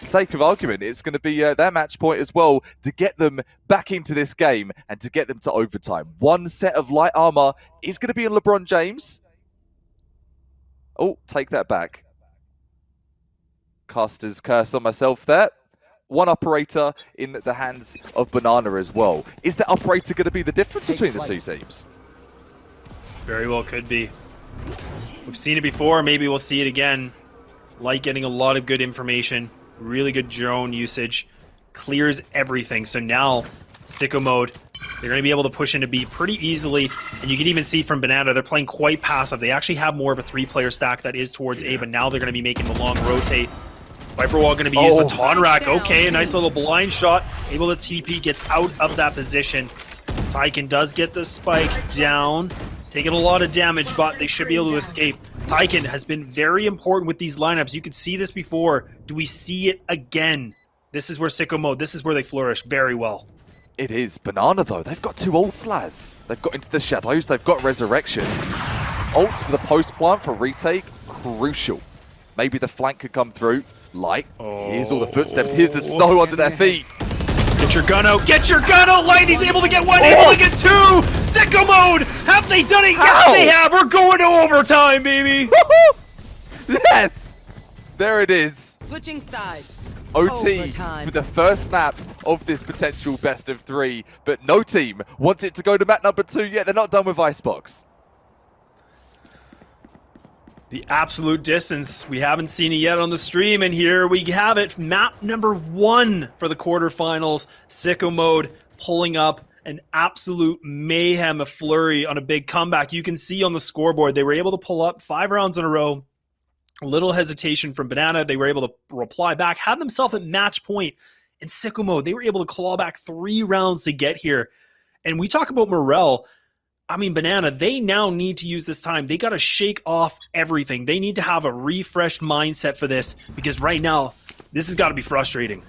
sake of argument, it's going to be their match point as well to get them back into this game and to get them to overtime. One set of light armor is going to be in LeBron James. Oh, take that back. Caster's curse on myself there. One operator in the hands of Banana as well. Is that operator going to be the difference between the two teams? Very well could be. We've seen it before. Maybe we'll see it again. Light getting a lot of good information. Really good drone usage. Clears everything. So now, SICKO mode, they're going to be able to push into B pretty easily. And you can even see from Banana, they're playing quite passive. They actually have more of a 3-player stack that is towards A, but now they're going to be making the long rotate. Viper Wall going to be used with Tonrak. Okay, a nice little blind shot. Able to TP, gets out of that position. Tyken does get the spike down. Taking a lot of damage, but they should be able to escape. Tyken has been very important with these lineups. You could see this before. Do we see it again? This is where SICKO mode, this is where they flourish very well. It is. Banana, though, they've got 2 ults, Laz. They've got Into the Shadows, they've got Resurrection. Ults for the post-plant for retake, crucial. Maybe the flank could come through. Light, here's all the footsteps, here's the snow under their feet. Get your gun out, get your gun out! Light, he's able to get 1, able to get 2! SICKO mode! Have they done it? Yes, they have! We're going to overtime, baby! Yes! There it is. Switching sides. OT Overtime. for the first map of this potential best of 3, but no team wants it to go to map number 2 yet. They're not done with Icebox. The absolute distance. We haven't seen it yet on the stream, and here we have it. Map number 1 for the quarterfinals. SICKO mode pulling up an absolute mayhem, a flurry on a big comeback. You can see on the scoreboard, they were able to pull up 5 rounds in a row. A little hesitation from Banana. They were able to reply back, had themselves at match point. In SICKO mode, they were able to claw back 3 rounds to get here. And we talk about Morel. I mean, Banana, they now need to use this time. They got to shake off everything. They need to have a refreshed mindset for this, because right now, this has got to be frustrating.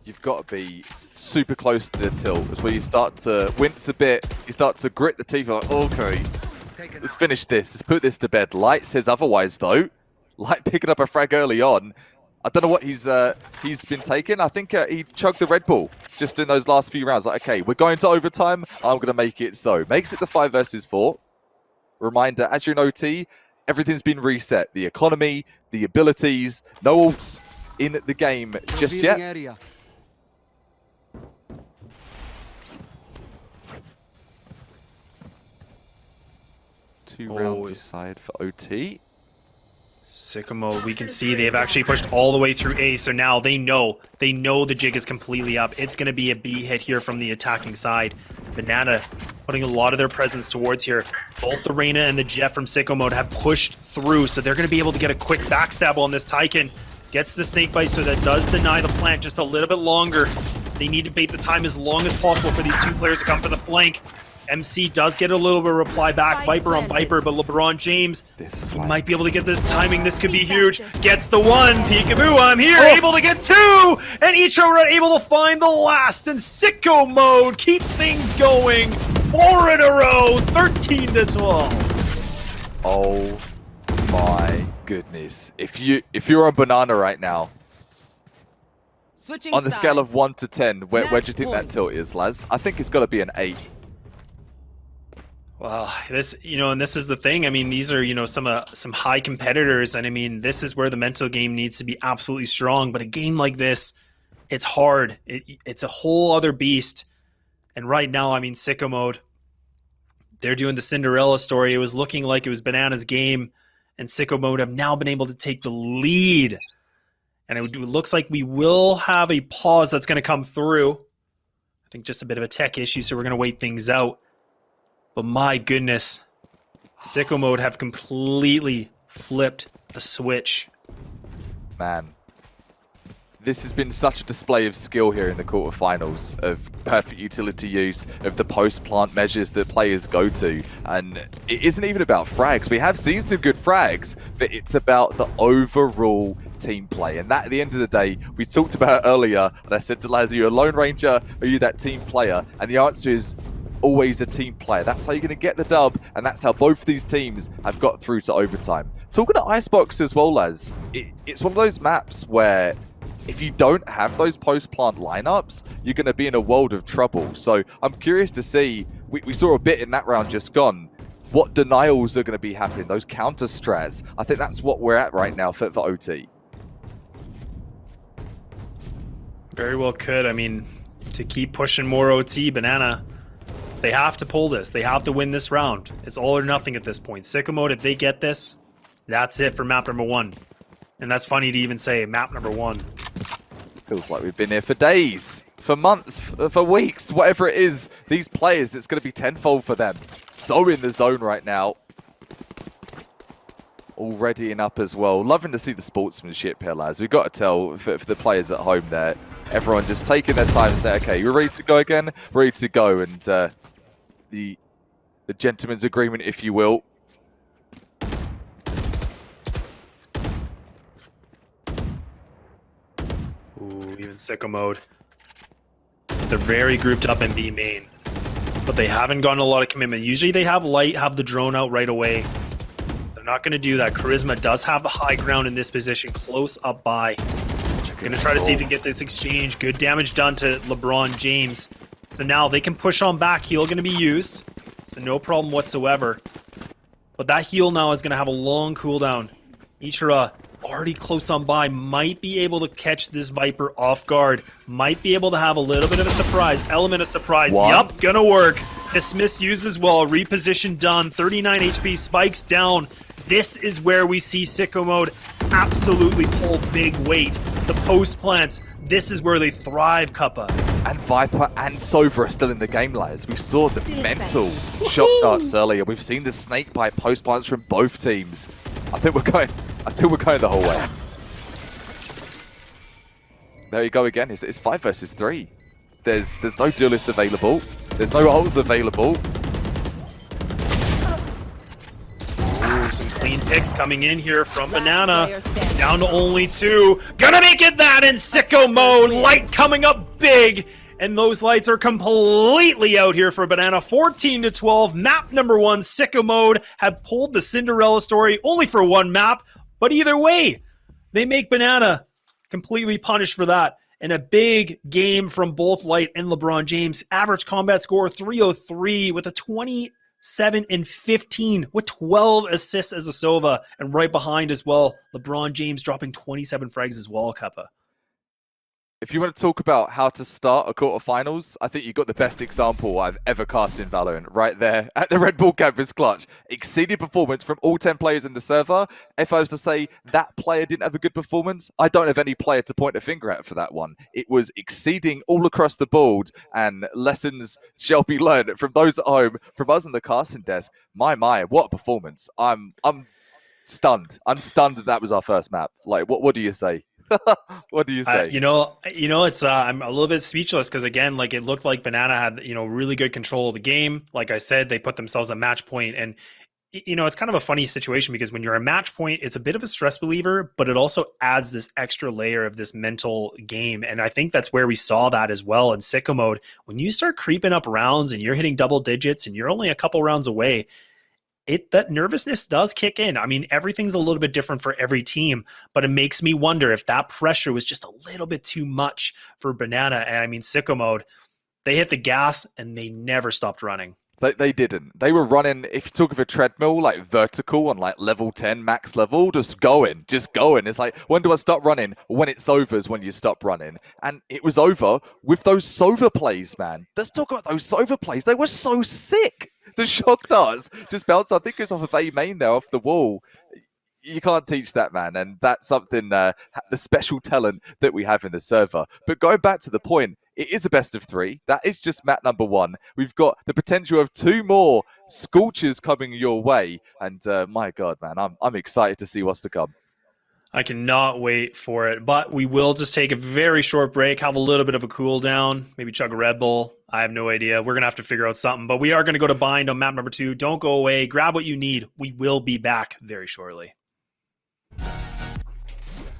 You've got to be super close to the tilt. It's where you start to wince a bit. You start to grit the teeth like, okay, let's finish this. Let's put this to bed. Light says otherwise, though. Light picking up a frag early on. I don't know what he's been taking. I think he chugged the Red Bull just in those last few rounds. Like, okay, we're going to overtime. I'm going to make it so. Makes it the 5 versus 4. Reminder, as you're an OT, everything's been reset. The economy, the abilities, no ults in the game just yet. Area. Two rounds aside for OT. SICKO mode, we can see they've actually pushed all the way through A, so now they know the jig is completely up. It's going to be a B hit here from the attacking side. Banana putting a lot of their presence towards here. Both the Reyna and the Jet from SICKO mode have pushed through, so they're going to be able to get a quick backstab on this. Tyken gets the snake bite, so that does deny the plant just a little bit longer. They need to bait the time as long as possible for these 2 players to come to the flank. MC does get a little bit of reply back. Viper on Viper, but LeBron James, he might be able to get this timing. This could be huge. Gets the 1. Peekaboo, I'm here. Able to get 2. And Icho able to find the last. And SICKO mode, keep things going. 4 in a row, 13 to 12. Oh my goodness. If you're on Banana right now, Switching on the scale sides. of 1 to 10, where do you think that tilt is, Laz? I think it's got to be an 8. Well, this, and this is the thing. I mean, these are, some high competitors, and I mean, this is where the mental game needs to be absolutely strong. But a game like this, it's hard. It's a whole other beast. And right now, I mean, SICKO mode, they're doing the Cinderella story. It was looking like it was Banana's game, and SICKO mode have now been able to take the lead. And it looks like we will have a pause that's going to come through. I think just a bit of a tech issue, so we're going to wait things out. But my goodness, SICKO mode have completely flipped the switch. Man, this has been such a display of skill here in the quarterfinals, of perfect utility use, of the post-plant measures that players go to. And it isn't even about frags. We have seen some good frags, but it's about the overall team play. And that, at the end of the day, we talked about earlier, and I said to Laz, are you a Lone Ranger, or are you that team player? And the answer is always a team player. That's how you're going to get the dub, and that's how both these teams have got through to overtime. Talking to Icebox as well, Laz, it's one of those maps where if you don't have those post-plant lineups, you're going to be in a world of trouble. So I'm curious to see, we saw a bit in that round just gone, what denials are going to be happening, those counter strats. I think that's what we're at right now for OT. Very well could. I mean, to keep pushing more OT, Banana, they have to pull this. They have to win this round. It's all or nothing at this point. SICKO Mode, if they get this, that's it for map number 1. And that's funny to even say, map number 1. Feels like we've been here for days, for months, for weeks, whatever it is. These players, it's going to be tenfold for them. So in the zone right now. All readying up as well. Loving to see the sportsmanship here, lads. We've got to tell for the players at home there, everyone just taking their time and saying, okay, you're ready to go again? Ready to go. And the gentleman's agreement, if you will. Ooh, even SICKO Mode. They're very grouped up in B main, but they haven't gotten a lot of commitment. Usually they have Light, have the drone out right away. They're not going to do that. Charisma does have the high ground in this position, close up by. Going to try to see if they can get this exchange. Good damage done to LeBron James. So now they can push on back. Heal going to be used, so no problem whatsoever. But that heal now is going to have a long cooldown. Ichira already close on by, might be able to catch this Viper off guard, might be able to have a little bit of a surprise, element of surprise. Yup, gonna work. Dismiss used as well, reposition done, 39 HP, spikes down. This is where we see SICKO Mode absolutely pull big weight. The post plants, this is where they thrive, Kappa. And Viper and Sova are still in the game, lads. We saw the mental shock darts earlier. We've seen the snakebite post plants from both teams. I think we're going the whole way. There you go again. It's 5 versus 3. There's no duelists available. There's no ults available. Ooh, some clean picks coming in here from Banana. Down to only 2. Gonna make it that in SICKO Mode. Light coming up big. And those lights are completely out here for Banana. 14-12. Map number 1, SICKO Mode have pulled the Cinderella story only for 1 map. But either way, they make Banana completely punished for that. And a big game from both Light and LeBron James. Average combat score 303 with a 27 and 15 with 12 assists as a Sova. And right behind as well, LeBron James dropping 27 frags as well, Kappa. If you want to talk about how to start a quarterfinals, I think you got the best example I've ever cast in Valorant right there at the Red Bull Campus Clutch. Exceeded performance from all 10 players in the server. If I was to say that player didn't have a good performance, I don't have any player to point a finger at for that one. It was exceeding all across the board, and lessons shall be learned from those at home, from us on the casting desk. My, what a performance. I'm stunned. I'm stunned that was our first map. Like, what do you say? What do you say? You know, it's I'm a little bit speechless because again, like it looked like Banana had really good control of the game. Like I said, they put themselves at match point, and it's kind of a funny situation because when you're a match point, it's a bit of a stress reliever, but it also adds this extra layer of this mental game. And I think that's where we saw that as well in SICKO Mode. When you start creeping up rounds and you're hitting double digits and you're only a couple rounds away, that nervousness does kick in. I mean, everything's a little bit different for every team, but it makes me wonder if that pressure was just a little bit too much for Banana. And I mean, SICKO Mode, they hit the gas and they never stopped running. They didn't. They were running, if you talk of a treadmill, like vertical on like level 10 max level, just going. It's like, when do I stop running? When it's over is when you stop running. And it was over with those Sova plays, man. Let's talk about those Sova plays. They were so sick. The shock darts just bounced. I think it was off of A main there, off the wall. You can't teach that, man. And that's something, the special talent that we have in the server. But going back to the point, it is a best of 3. That is just map number 1. We've got the potential of 2 more scorchers coming your way. And my God, man, I'm excited to see what's to come. I cannot wait for it. But we will just take a very short break, have a little bit of a cool down, maybe chug a Red Bull. I have no idea. We're going to have to figure out something. But we are going to go to Bind on map number 2. Don't go away. Grab what you need. We will be back very shortly.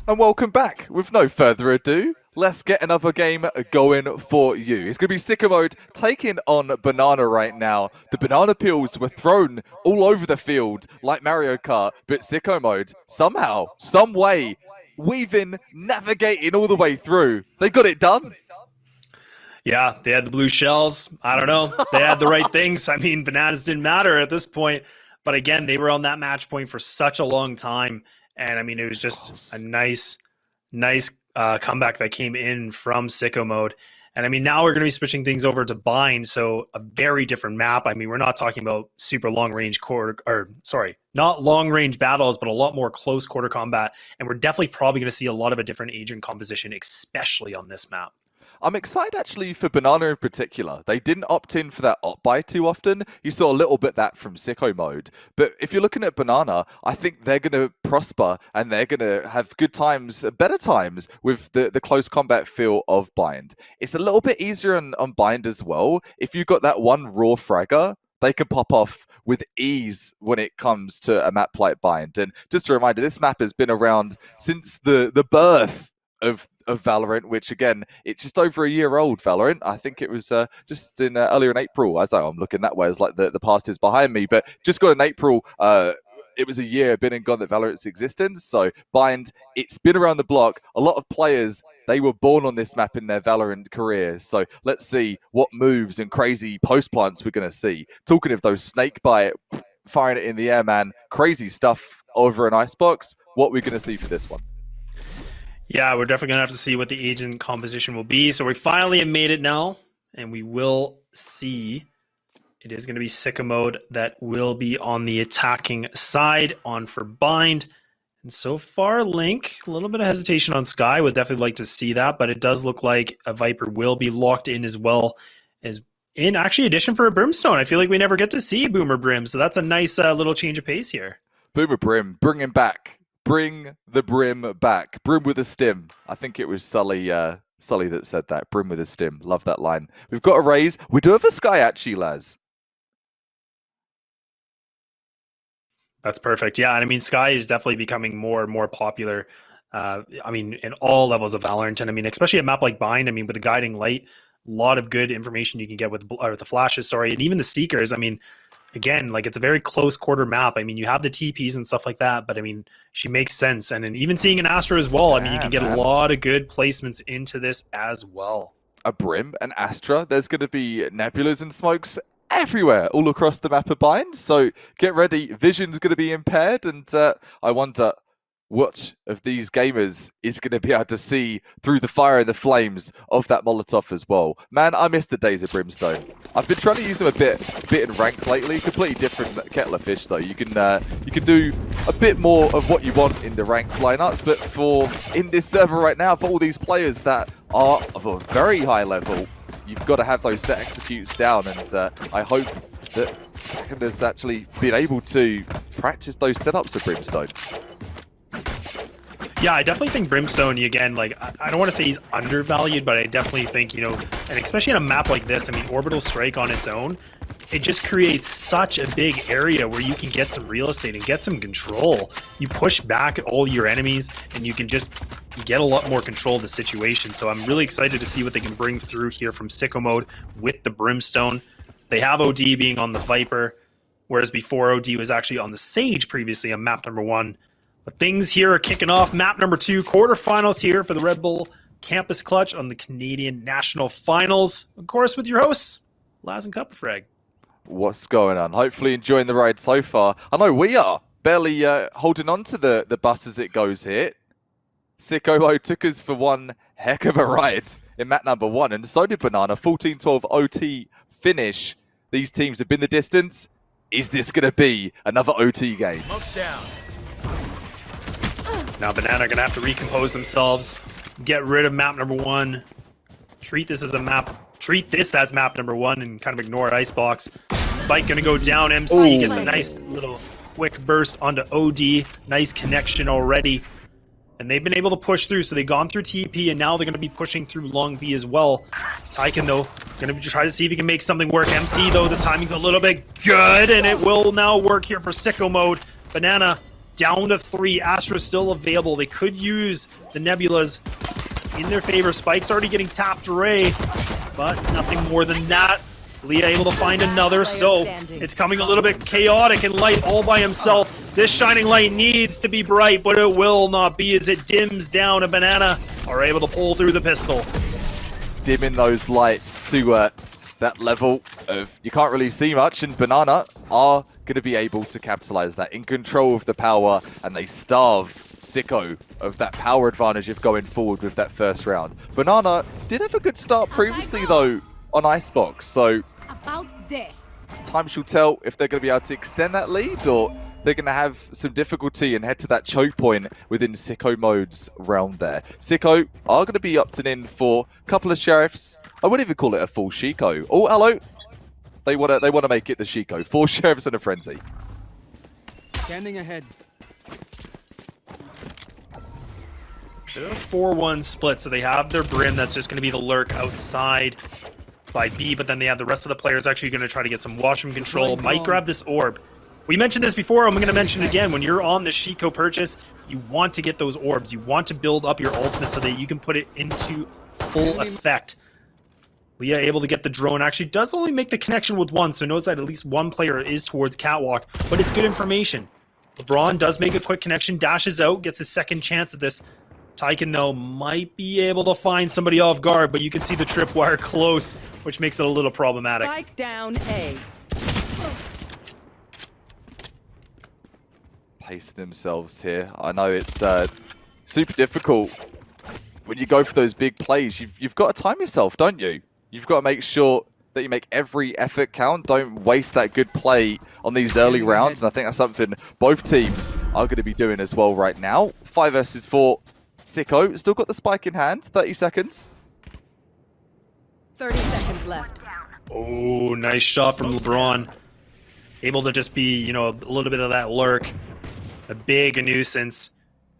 And welcome back. With no further ado, let's get another game going for you. It's going to be SICKO Mode taking on Banana right now. The banana peels were thrown all over the field like Mario Kart, but SICKO Mode, somehow, some way, weaving, navigating all the way through. They got it done. Yeah, they had the blue shells. I don't know. They had the right things. I mean, bananas didn't matter at this point. But again, they were on that match point for such a long time. And I mean, it was just a nice comeback that came in from SICKO mode. And I mean, now we're going to be switching things over to Bind. So a very different map. I mean, we're not talking about super long range not long range battles, but a lot more close quarter combat. And we're definitely probably going to see a lot of a different agent composition, especially on this map. I'm excited actually for Banana in particular. They didn't opt in for that op buy too often. You saw a little bit that from SICKO mode. But if you're looking at Banana, I think they're going to prosper and they're going to have good times, better times with the close combat feel of Bind. It's a little bit easier on Bind as well. If you've got that one raw fragger, they can pop off with ease when it comes to a map like Bind. And just a reminder, this map has been around since the birth of Valorant, which again, it's just over a year old, Valorant. I think it was just in earlier in April, as I'm looking that way, as like the past is behind me, but just got in April, it was a year been and gone that Valorant's existence. So Bind, it's been around the block. A lot of players, they were born on this map in their Valorant careers. So let's see what moves and crazy post plants we're going to see. Talking of those snake bite, firing it in the air, man, crazy stuff over an icebox. What we're going to see for this one? Yeah, we're definitely going to have to see what the agent composition will be. So we finally have made it now, and we will see. It is going to be SICKO mode that will be on the attacking side on for Bind. And so far, Link, a little bit of hesitation on Sky. Would definitely like to see that, but it does look like a Viper will be locked in as well as in actually addition for a Brimstone. I feel like we never get to see Boomer Brim, so that's a nice little change of pace here. Boomer Brim, bring him back. Bring the Brim back. Brim with a stim. I think it was Sully that said that. Brim with a stim. Love that line. We've got a raise. We do have a Sky actually, Laz. That's perfect. Yeah, and I mean, Sky is definitely becoming more and more popular. I mean, in all levels of Valorant, and I mean, especially a map like Bind. I mean, with the guiding light, a lot of good information you can get with the flashes. And even the Seekers. I mean, again, like it's a very close quarter map. I mean, you have the TPs and stuff like that, but I mean, she makes sense. And even seeing an Astra as well, I mean, you can get a lot of good placements into this as well. A Brim, an Astra. There's going to be nebulas and smokes everywhere, all across the map of Bind. So get ready. Vision's going to be impaired, and I wonder what of these gamers is going to be able to see through the fire and the flames of that Molotov as well. Man, I miss the days of Brimstone. I've been trying to use them a bit in ranks lately. Completely different kettle of fish though. You can do a bit more of what you want in the ranks lineups, but for in this server right now, for all these players that are of a very high level, you've got to have those set executes down, and I hope that Tacken has actually been able to practice those setups of Brimstone. Yeah, I definitely think Brimstone, again, like, I don't want to say he's undervalued, but I definitely think, and especially in a map like this, I mean, Orbital Strike on its own, it just creates such a big area where you can get some real estate and get some control. You push back all your enemies, and you can just get a lot more control of the situation. So I'm really excited to see what they can bring through here from SICKO mode with the Brimstone. They have OD being on the Viper, whereas before OD was actually on the Sage previously on map number 1. But things here are kicking off. Map number 2, quarterfinals here for the Red Bull Campus Clutch on the Canadian National Finals. Of course, with your hosts, Laz and Cupperfrag. What's going on? Hopefully enjoying the ride so far. I know we are barely holding on to the bus as it goes here. SICKO took us for one heck of a ride in map number 1, and so did Banana. 14-12 OT finish. These teams have been the distance. Is this going to be another OT game? Smoke's down. Now Banana are going to have to recompose themselves, get rid of map number 1, treat this as map number 1, and kind of ignore Icebox. Spike going to go down. MC gets a nice little quick burst onto OD. Nice connection already. And they've been able to push through, so they've gone through TP, and now they're going to be pushing through Long B as well. Tyken, though, going to try to see if he can make something work. MC, though, the timing's a little bit good, and it will now work here for SICKO mode. Banana down to 3. Astra's still available. They could use the Nebulas in their favor. Spike's already getting tapped Ray, but nothing more than that. Leah able to find another, so it's coming a little bit chaotic, and Light all by himself This shining light needs to be bright, but it will not be as it dims down, and Banana are able to pull through the pistol. Dimming those lights to that level of you can't really see much, and Banana are going to be able to capitalize that, in control of the power, and they starve SICKO of that power advantage of going forward with that first round. Banana did have a good start previously though on Icebox, so About there. time shall tell if they're going to be able to extend that lead or they're going to have some difficulty and head to that choke point within SICKO mode's realm there. SICKO are going to be opting in for a couple of sheriffs. I wouldn't even call it a full Shiko. Oh, hello. They want to make it the Shiko. 4 sheriffs and a frenzy. Scanning ahead. They're a 4-1 split, so they have their Brim that's just going to be the lurk outside by B, but then they have the rest of the players actually going to try to get some washroom control. Might grab this orb. We mentioned this before, I'm going to mention it again. When you're on the Shiko purchase, you want to get those orbs. You want to build up your ultimate so that you can put it into full effect. Leah able to get the drone. Actually does only make the connection with one, so knows that at least one player is towards Catwalk, but it's good information. LeBron does make a quick connection, dashes out, gets a second chance at this. Tyken, though, might be able to find somebody off guard, but you can see the tripwire close, which makes it a little problematic. Spike down A. Pacing themselves here. I know it's super difficult when you go for those big plays. You've got to time yourself, don't you? You've got to make sure that you make every effort count. Don't waste that good play on these early rounds, and I think that's something both teams are going to be doing as well right now. 5 versus 4. SICKO still got the spike in hand. 30 seconds. 30 seconds left. Oh, nice shot from LeBron. Able to just be, you know, a little bit of that lurk. A big nuisance.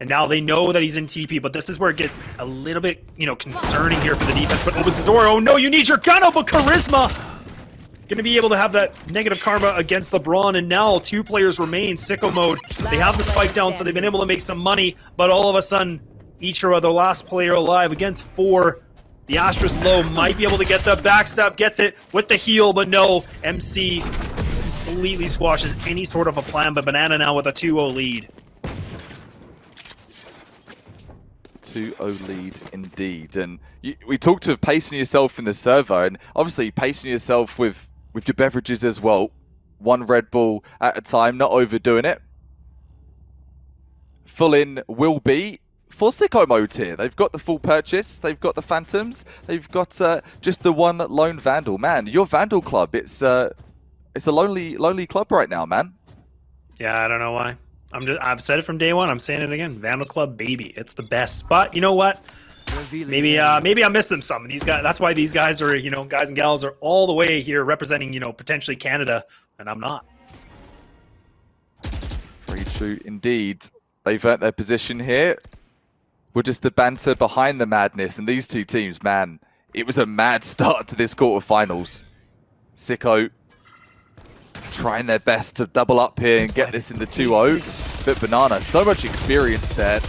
And now they know that he's in TP, but this is where it gets a little bit, you know, concerning here for the defense. But opens the door. Oh no, you need your gun up, but Charisma going to be able to have that negative karma against LeBron. And now 2 players remain. SICKO mode. They have the spike down, so they've been able to make some money. But all of a sudden, Ichiro, the last player alive against 4. The Astra's low, might be able to get the backstab, gets it with the heal, but no. MC completely squashes any sort of a plan, but Banana now with a 2-0 lead. 2-0 lead indeed. And we talked of pacing yourself in the server, and obviously pacing yourself with your beverages as well. 1 Red Bull at a time, not overdoing it. Full in will be for SICKO mode here. They've got the full purchase, they've got the Phantoms, they've got just the 1 lone Vandal. Man, your Vandal club, it's a lonely club right now, man. Yeah, I don't know why. I've said it from day one. I'm saying it again. Vandal Club, baby, it's the best. But you know what? Maybe I missed them some. These guys. That's why these guys are, you know, guys and gals are all the way here representing, you know, potentially Canada, and I'm not. Very true indeed. They've earned their position here. We're just the banter behind the madness, and these 2 teams, man, it was a mad start to this quarterfinals. SICKO trying their best to double up here and get this in the 2-0. But Banana, so much experience there.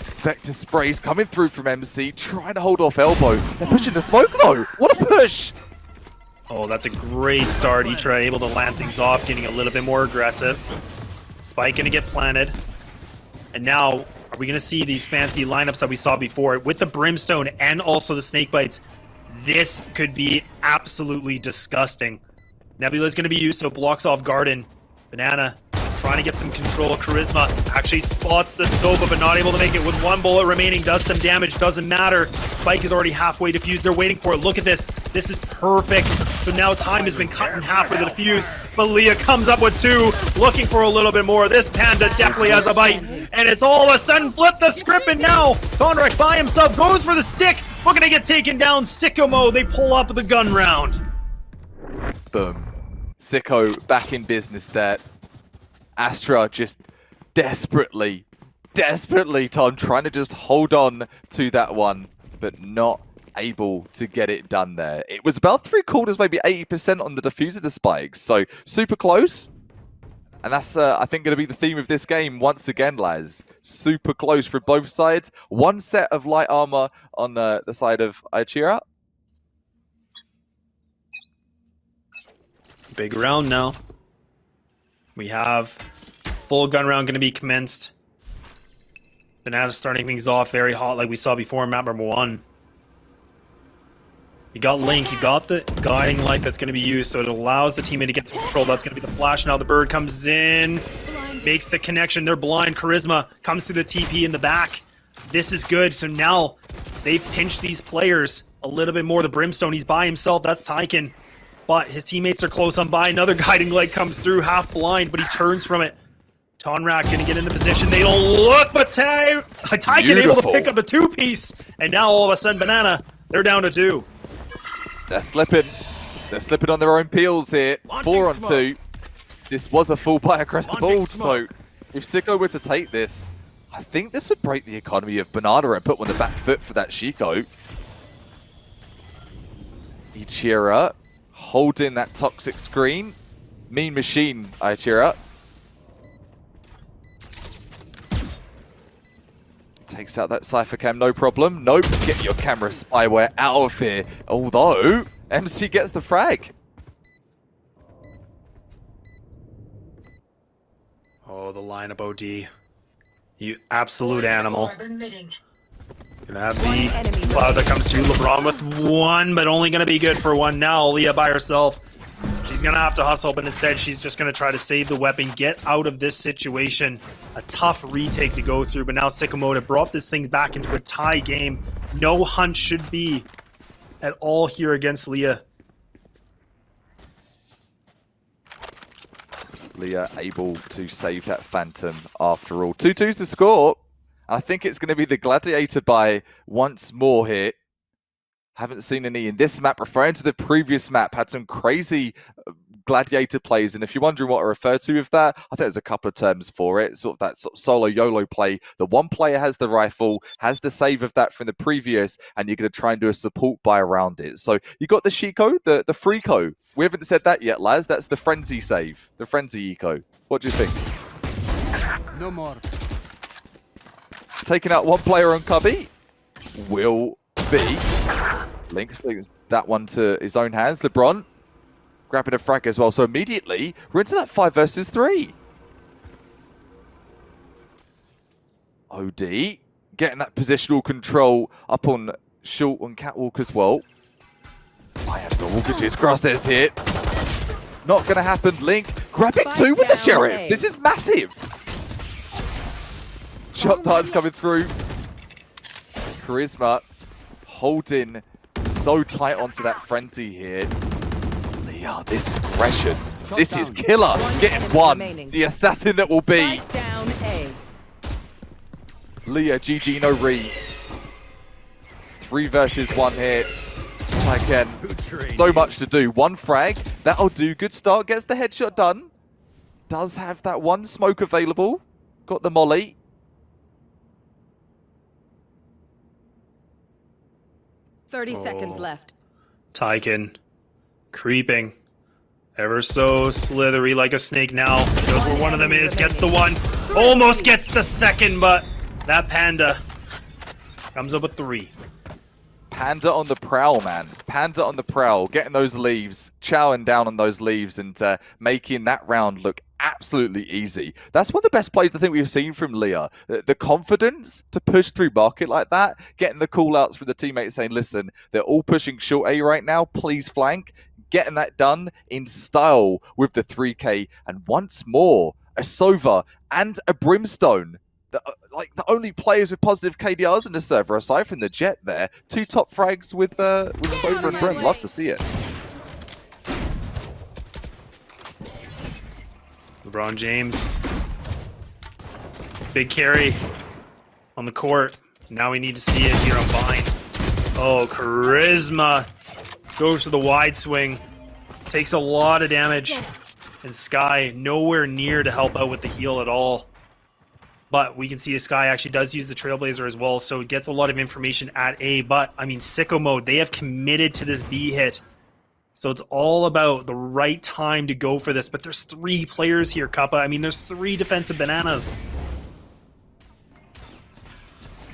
Spectre sprays coming through from MC, trying to hold off elbow. They're pushing the smoke though. What a push! Oh, that's a great start. Itra able to land things off, getting a little bit more aggressive. Spike gonna get planted. And now, are we gonna see these fancy lineups that we saw before with the Brimstone and also the Snake Bites? This could be absolutely disgusting. Nebula's going to be used, so it blocks off Garden. Banana trying to get some control. Charisma actually spots the scope, but not able to make it with 1 bullet remaining. Does some damage, doesn't matter. Spike is already halfway defused. They're waiting for it. Look at this. This is perfect. So now time has been cut in half for the defuse, but Leah comes up with 2, looking for a little bit more. This Panda definitely has a bite, and it's all of a sudden flipped the script, and now Thonrek by himself goes for the stick. We're going to get taken down. SICKO mode. They pull up the gun round. Boom. SICKO back in business there. Astra just desperately, Tom, trying to just hold on to that one, but not able to get it done there. It was about 3/4, maybe 80% on the diffuser to spikes, so super close. And that's, I think, going to be the theme of this game once again, Laz. Super close for both sides. 1 set of light armor on the side of Ichiro. Big round now. We have full gun round going to be commenced. Banana starting things off very hot like we saw before in map number 1. You got Link, you got the guiding light that's going to be used, so it allows the teammate to get some control. That's going to be the flash. Now the bird comes in, makes the connection. They're blind. Charisma comes through the TP in the back. This is good. So now they've pinched these players a little bit more. The Brimstone, he's by himself. That's Tyken. But his teammates are close on by. Another guiding light comes through, half blind, but he turns from it. Tonrak going to get into position. They don't look, but Tyken able to pick up the 2-piece. And now all of a sudden, Banana, they're down to 2. They're slipping. They're slipping on their own peels here. 4 on 2. This was a full buy across the board. So if SICKO were to take this, I think this would break the economy of Banana and put on the back foot for that SICKO. Ichira holding that toxic screen. Mean machine, Ichira. Takes out that Cypher cam, no problem. Nope, get your camera spyware out of here. Although, MC gets the frag. Oh, the lineup OD. You absolute animal. Gonna have the cloud that comes through. LeBron with 1, but only gonna be good for 1 now. Leah by herself. She's gonna have to hustle, but instead she's just gonna try to save the weapon, get out of this situation. A tough retake to go through, but now SICKO brought this thing back into a tie game. No hunt should be at all here against Leah. Leah able to save that Phantom after all. 2-2's the score. I think it's going to be the Gladiator buy once more here. Haven't seen any in this map. Referring to the previous map, had some crazy Gladiator plays. And if you're wondering what I refer to with that, I think there's a couple of terms for it. Sort of that sort of solo YOLO play. The one player has the rifle, has the save of that from the previous, and you're going to try and do a support buy around it. So you got the SICKO, the Freako. We haven't said that yet, Laz. That's the Frenzy save, the Frenzy eco. What do you think? No more. Taking out one player on Cubby will be Lynx takes that one to his own hands. LeBron grabbing a frag as well. So immediately we're into that 5 versus 3. OD getting that positional control up on Short on Catwalk as well. I have some walk into his crosshairs here. Not going to happen. Link grabbing 2 with the Sheriff. This is massive. Shot darts coming through. Charisma holding so tight onto that frenzy here. Leah, this aggression. This is killer. Getting 1. The assassin that will be. Leah, GG, no re. 3 versus 1 here. Again, so much to do. 1 frag. That'll do. Good start. Gets the headshot done. Does have that 1 smoke available. Got the molly. Seconds left. Tyken creeping ever so slithery like a snake now. Knows where one of them is. Gets the 1. Almost gets the 2nd, but that Panda comes up with 3. Panda on the prowl, man. Panda on the prowl. Getting those leaves. Chowing down on those leaves and making that round look absolutely easy. That's one of the best plays I think we've seen from Leah. The confidence to push through market like that. Getting the call-outs from the teammates saying, listen, they're all pushing short A right now. Please flank. Getting that done in style with the 3K. And once more, a Sova and a Brimstone. Like the only players with positive KDRs in the server, aside from the Jet there. 2 top frags with Sova and Brim. Love to see it. LeBron James. Big carry on the court. Now we need to see it here on Bind. Oh, Charisma goes for the wide swing. Takes a lot of damage. And Sky nowhere near to help out with the heal at all. But we can see Sky actually does use the Trailblazer as well, so it gets a lot of information at A. But, I mean, SICKO mode, they have committed to this B hit. So it's all about the right time to go for this. But there's 3 players here, Kappa. I mean, there's 3 defensive bananas.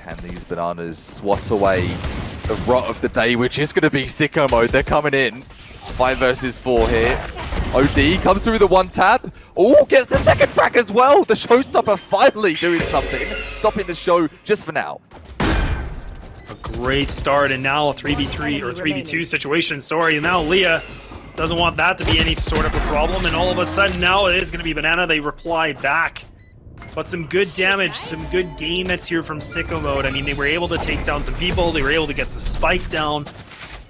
Can these bananas swat away the rot of the day, which is going to be SICKO mode? They're coming in. 5 versus 4 here. OD comes through the one tap. Oh, gets the second frag as well. The showstopper finally doing something, stopping the show just for now. A great start, and now a 3v3 or 3v2 situation. Sorry, and now Leah doesn't want that to be any sort of a problem, and all of a sudden now it is going to be Banana. They reply back. But some good damage, some good game that's here from Sicko Mode. I mean, they were able to take down some people. They were able to get the spike down.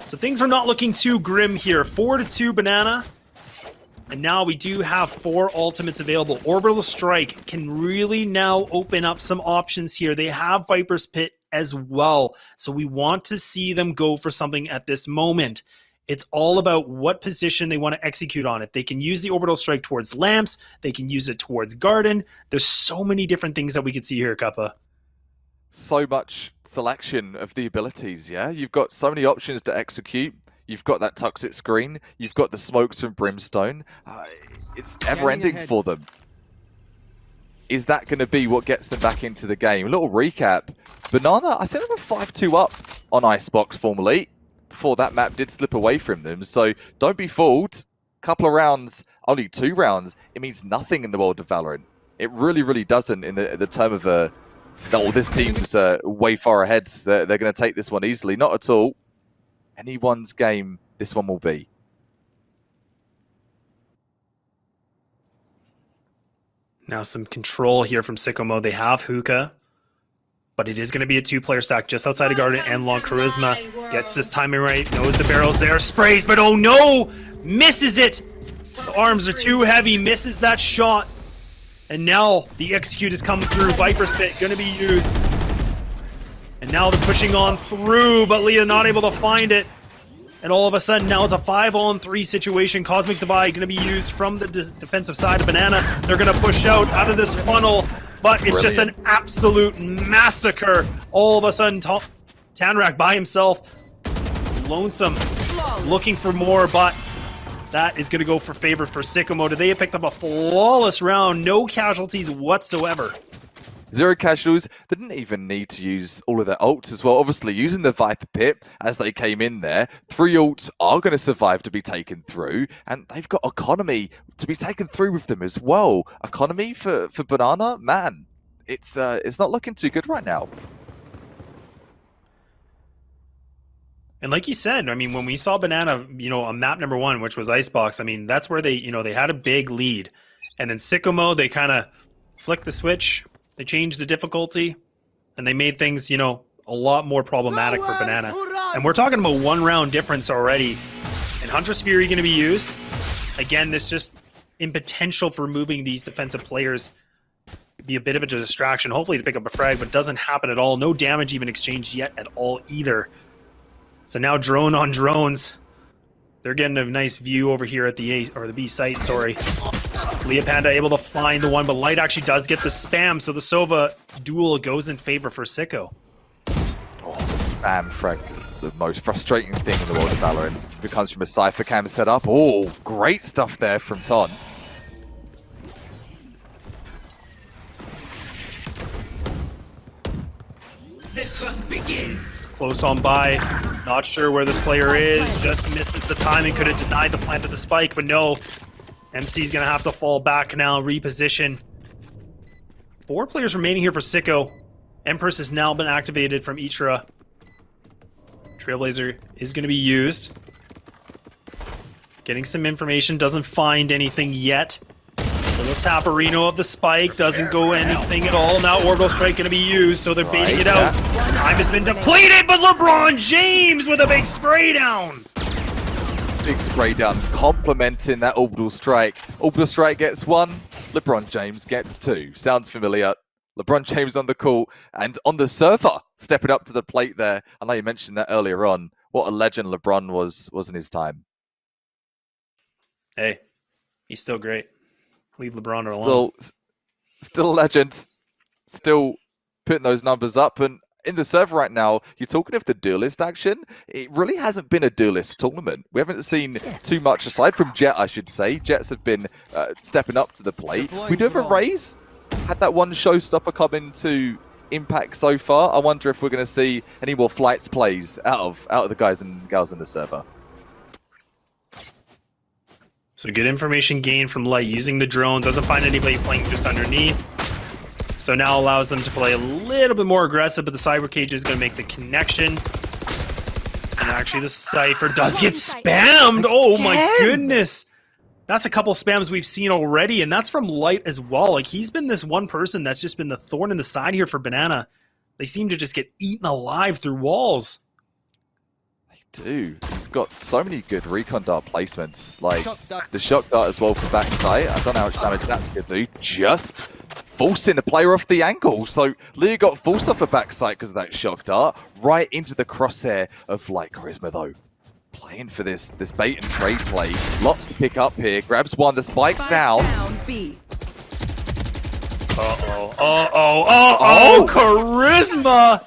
So things are not looking too grim here. 4-2 Banana. And now we do have 4 ultimates available. Orbital Strike can really now open up some options here. They have Viper's Pit as well. So we want to see them go for something at this moment. It's all about what position they want to execute on. If they can use the Orbital Strike towards lamps, they can use it towards garden. There's so many different things that we could see here, Kappa. So much selection of the abilities, yeah? You've got so many options to execute. You've got that toxic screen. You've got the smokes from Brimstone. It's never-ending for them. Is that going to be what gets them back into the game? A little recap. Banana, I think they were 5-2 up on Icebox formerly, before that map did slip away from them. So don't be fooled. Couple of rounds, only 2 rounds, it means nothing in the world of Valorant. It really, really doesn't in the term of oh, this team's way far ahead. They're going to take this one easily. Not at all. Anyone's game, this one will be. Now some control here from Sicko Mode. They have Hookah, but it is going to be a 2-player stack just outside of Garden, and Long Charisma gets this timing right, knows the barrel's there, sprays, but oh no! Misses it! The arms are too heavy, misses that shot. And now the execute is coming through. Viper's Pit going to be used. And now they're pushing on through, but Leah not able to find it. And all of a sudden, now it's a 5-on-3 situation. Cosmic Divide going to be used from the defensive side of Banana. They're going to push out of this funnel, but it's just an absolute massacre. All of a sudden, Tanrak by himself, lonesome, looking for more, but that is going to go for favor for Sicko Mode. They have picked up a flawless round, no casualties whatsoever. 0 casuals. They didn't even need to use all of their ults as well. Obviously, using the Viper Pit as they came in there, 3 ults are going to survive to be taken through, and they've got economy to be taken through with them as well. Economy for Banana, man, it's not looking too good right now. And like you said, I mean, when we saw Banana, on map number 1, which was Icebox, I mean, that's where they had a big lead. And then Sicko Mode, they kind of flicked the switch. They changed the difficulty, and they made things, a lot more problematic for Banana. And we're talking about 1 round difference already. And Hunter's Fury going to be used. Again, this just in potential for moving these defensive players be a bit of a distraction, hopefully to pick up a frag, but doesn't happen at all. No damage even exchanged yet at all either. So now drone on drones. They're getting a nice view over here at the A or the B site, sorry. Leah Panda able to find the one, but Light actually does get the spam, so the Sova duel goes in favor for Sicko. Oh, the spam frag, the most frustrating thing in the world of Valorant. If it comes from a Cypher cam setup. Oh, great stuff there from Ton. The hunt begins. Close on by, not sure where this player is, just misses the timing, could have denied the plant of the spike, but no. MC's gonna have to fall back now, reposition. 4 players remaining here for Sicko. Empress has now been activated from Itra. Trailblazer is gonna be used. Getting some information, doesn't find anything yet. Little Taparino of the spike, doesn't go anything at all. Now Orbital Strike gonna be used, so they're baiting it out. Time has been depleted, but LeBron James with a big spray down. Big spray down, complementing that Orbital Strike. Orbital Strike gets 1, LeBron James gets 2. Sounds familiar. LeBron James on the call, and on the server, stepping up to the plate there. I know you mentioned that earlier on. What a legend LeBron was in his time. Hey, he's still great. Leave LeBron alone. Still a legend. Still putting those numbers up. And in the server right now, you're talking of the duelist action. It really hasn't been a duelist tournament. We haven't seen too much, aside from Jet, I should say. Jets have been stepping up to the plate. We do have a Raze. Had that one showstopper come into impact so far. I wonder if we're going to see any more flights plays out of the guys and gals in the server. So good information gained from Light using the drone. Doesn't find anybody playing just underneath. So now allows them to play a little bit more aggressive, but the Cyber Cage is going to make the connection. And actually the Cypher does get spammed. Oh my goodness. That's a couple spams we've seen already, and that's from Light as well. Like, he's been this one person that's just been the thorn in the side here for Banana. They seem to just get eaten alive through walls. Dude, he's got so many good recon dart placements. Like the shock dart as well for backside. I don't know how much damage that's going to do. Just forcing the player off the angle. So Leah got forced off a backside because of that shock dart. Right into the crosshair of like Charisma though. Playing for this bait and trade play. Lots to pick up here. Grabs one. The spike's down. B. Charisma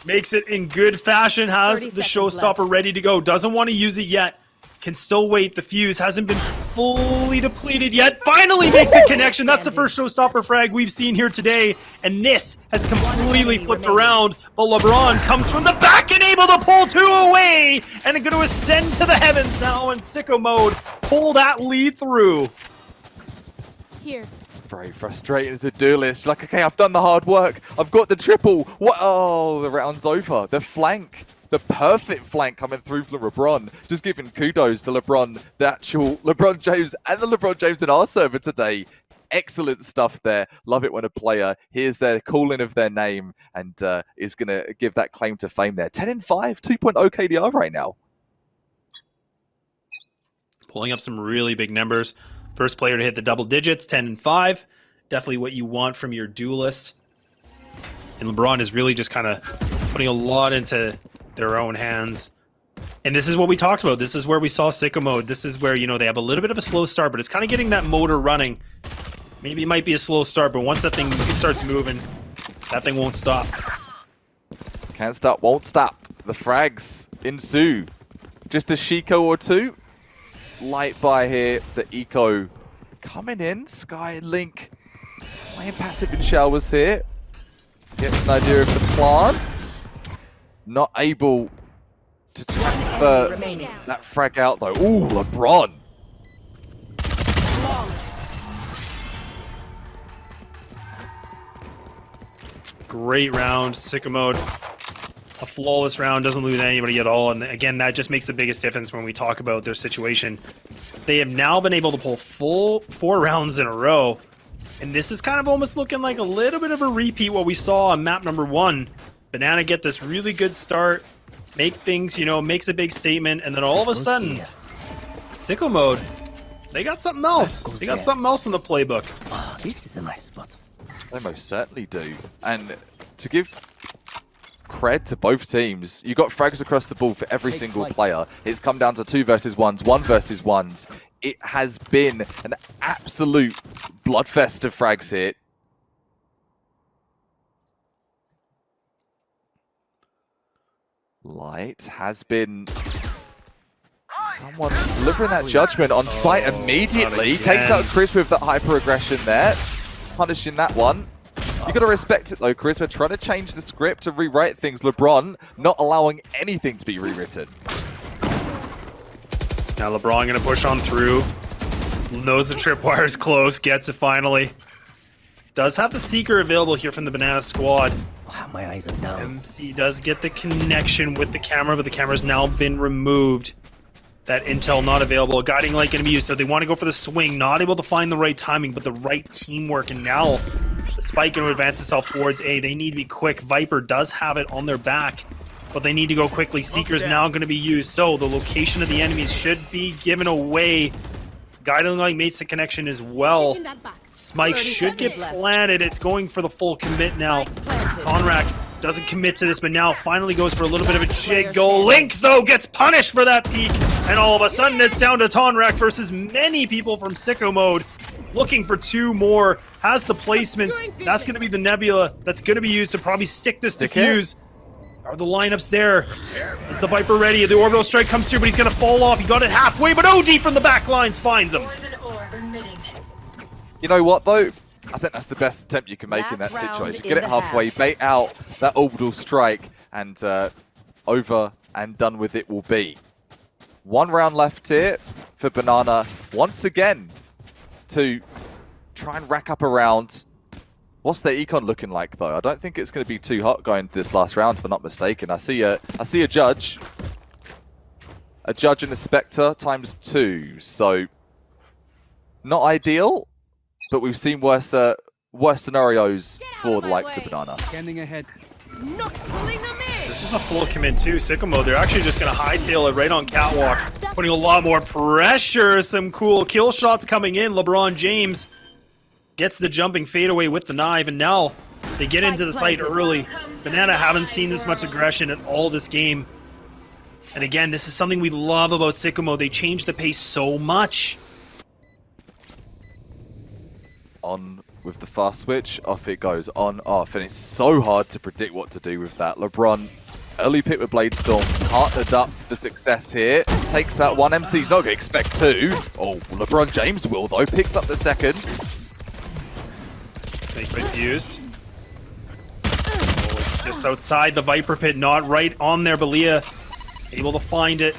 makes it in good fashion. Has the showstopper ready to go. Doesn't want to use it yet. Can still wait. The fuse hasn't been fully depleted yet. Finally makes a connection. That's the first showstopper frag we've seen here today. And this has completely flipped around. But LeBron comes from the back and able to pull 2 away. And going to ascend to the heavens now in sicko mode. Pull that lead through. Here. Very frustrating as a duelist. Like, okay, I've done the hard work. I've got the triple. What? Oh, the round's over. The flank. The perfect flank coming through from LeBron. Just giving kudos to LeBron, the actual LeBron James and the LeBron James in our server today. Excellent stuff there. Love it when a player hears their calling of their name and is going to give that claim to fame there. 10-5, 2.0 KDR right now. Pulling up some really big numbers. First player to hit the double digits, 10-5. Definitely what you want from your duelist. And LeBron is really just kind of putting a lot into their own hands. And this is what we talked about. This is where we saw sicko mode. This is where, you know, they have a little bit of a slow start, but it's kind of getting that motor running. Maybe it might be a slow start, but once that thing starts moving, that thing won't stop. Can't stop, won't stop. The frags ensue. Just a SICKO or two. Light by here. The eco coming in. Sky Link playing passive in showers here. Gets an idea of the plants. Not able to transfer that frag out though. Ooh, LeBron. Great round, sicko mode. A flawless round, doesn't lose anybody at all. And again, that just makes the biggest difference when we talk about their situation. They have now been able to pull full 4 rounds in a row. And this is kind of almost looking like a little bit of a repeat what we saw on map number 1. Banana get this really good start, make things, you know, makes a big statement, and then all of a sudden, sicko mode, they got something else. They got something else in the playbook. Oh, this is a nice spot. They most certainly do. And to give cred to both teams, you got frags across the ball for every single player. It's come down to 2 versus 1s, 1 versus 1s. It has been an absolute bloodfest of frags here. Light has been someone delivering that judgment on site immediately. Takes out Chris with that hyper aggression there. Punishing that one. You got to respect it though, Chris. We're trying to change the script to rewrite things. LeBron not allowing anything to be rewritten. Now LeBron going to push on through. Knows the tripwire is close. Gets it finally. Does have the Seeker available here from the Banana squad. Wow, my eyes are down. MC does get the connection with the camera, but the camera's now been removed. That intel not available. Guiding light going to be used, so they want to go for the swing. Not able to find the right timing, but the right teamwork. And now the spike going to advance itself towards A. They need to be quick. Viper does have it on their back, but they need to go quickly. Seeker's now going to be used, so the location of the enemies should be given away. Guiding light makes the connection as well. Smike should get planted. It's going for the full commit now. Conrack doesn't commit to this, but now finally goes for a little bit of a jig goal. Link, though, gets punished for that peek. And all of a sudden, it's down to Tonrak versus many people from sicko mode. Looking for 2 more. Has the placements. That's going to be the Nebula that's going to be used to probably stick this defuse. Are the lineups there? Is the Viper ready? The orbital strike comes through, but he's going to fall off. He got it halfway, but OD from the back lines finds him. You know what, though? I think that's the best attempt you can make in that situation. Get it halfway, bait out that orbital strike, and over and done with it will be. 1 round left here for Banana once again to try and rack up a round. What's their econ looking like though? I don't think it's going to be too hot going to this last round, if I'm not mistaken. I see a judge. A judge and a Spectre ×2. So not ideal, but we've seen worse scenarios for the likes of Banana. Scanning ahead. Not pulling them in. This is a full commit too. SICKO mode, they're actually just going to hightail it right on catwalk, putting a lot more pressure. Some cool kill shots coming in. LeBron James gets the jumping fadeaway with the knife, and now they get into the site early. Banana haven't seen this much aggression at all this game. And again, this is something we love about SICKO mode. They change the pace so much. On with the fast switch, off it goes, on, off, and it's so hard to predict what to do with that. LeBron, early pick with Bladestorm, partnered up for success here, takes out one. MC's not going to expect two. Oh, LeBron James will though, picks up the second. Snake bit's used. Oh, just outside the Viper pit, not right on there. Balia able to find it.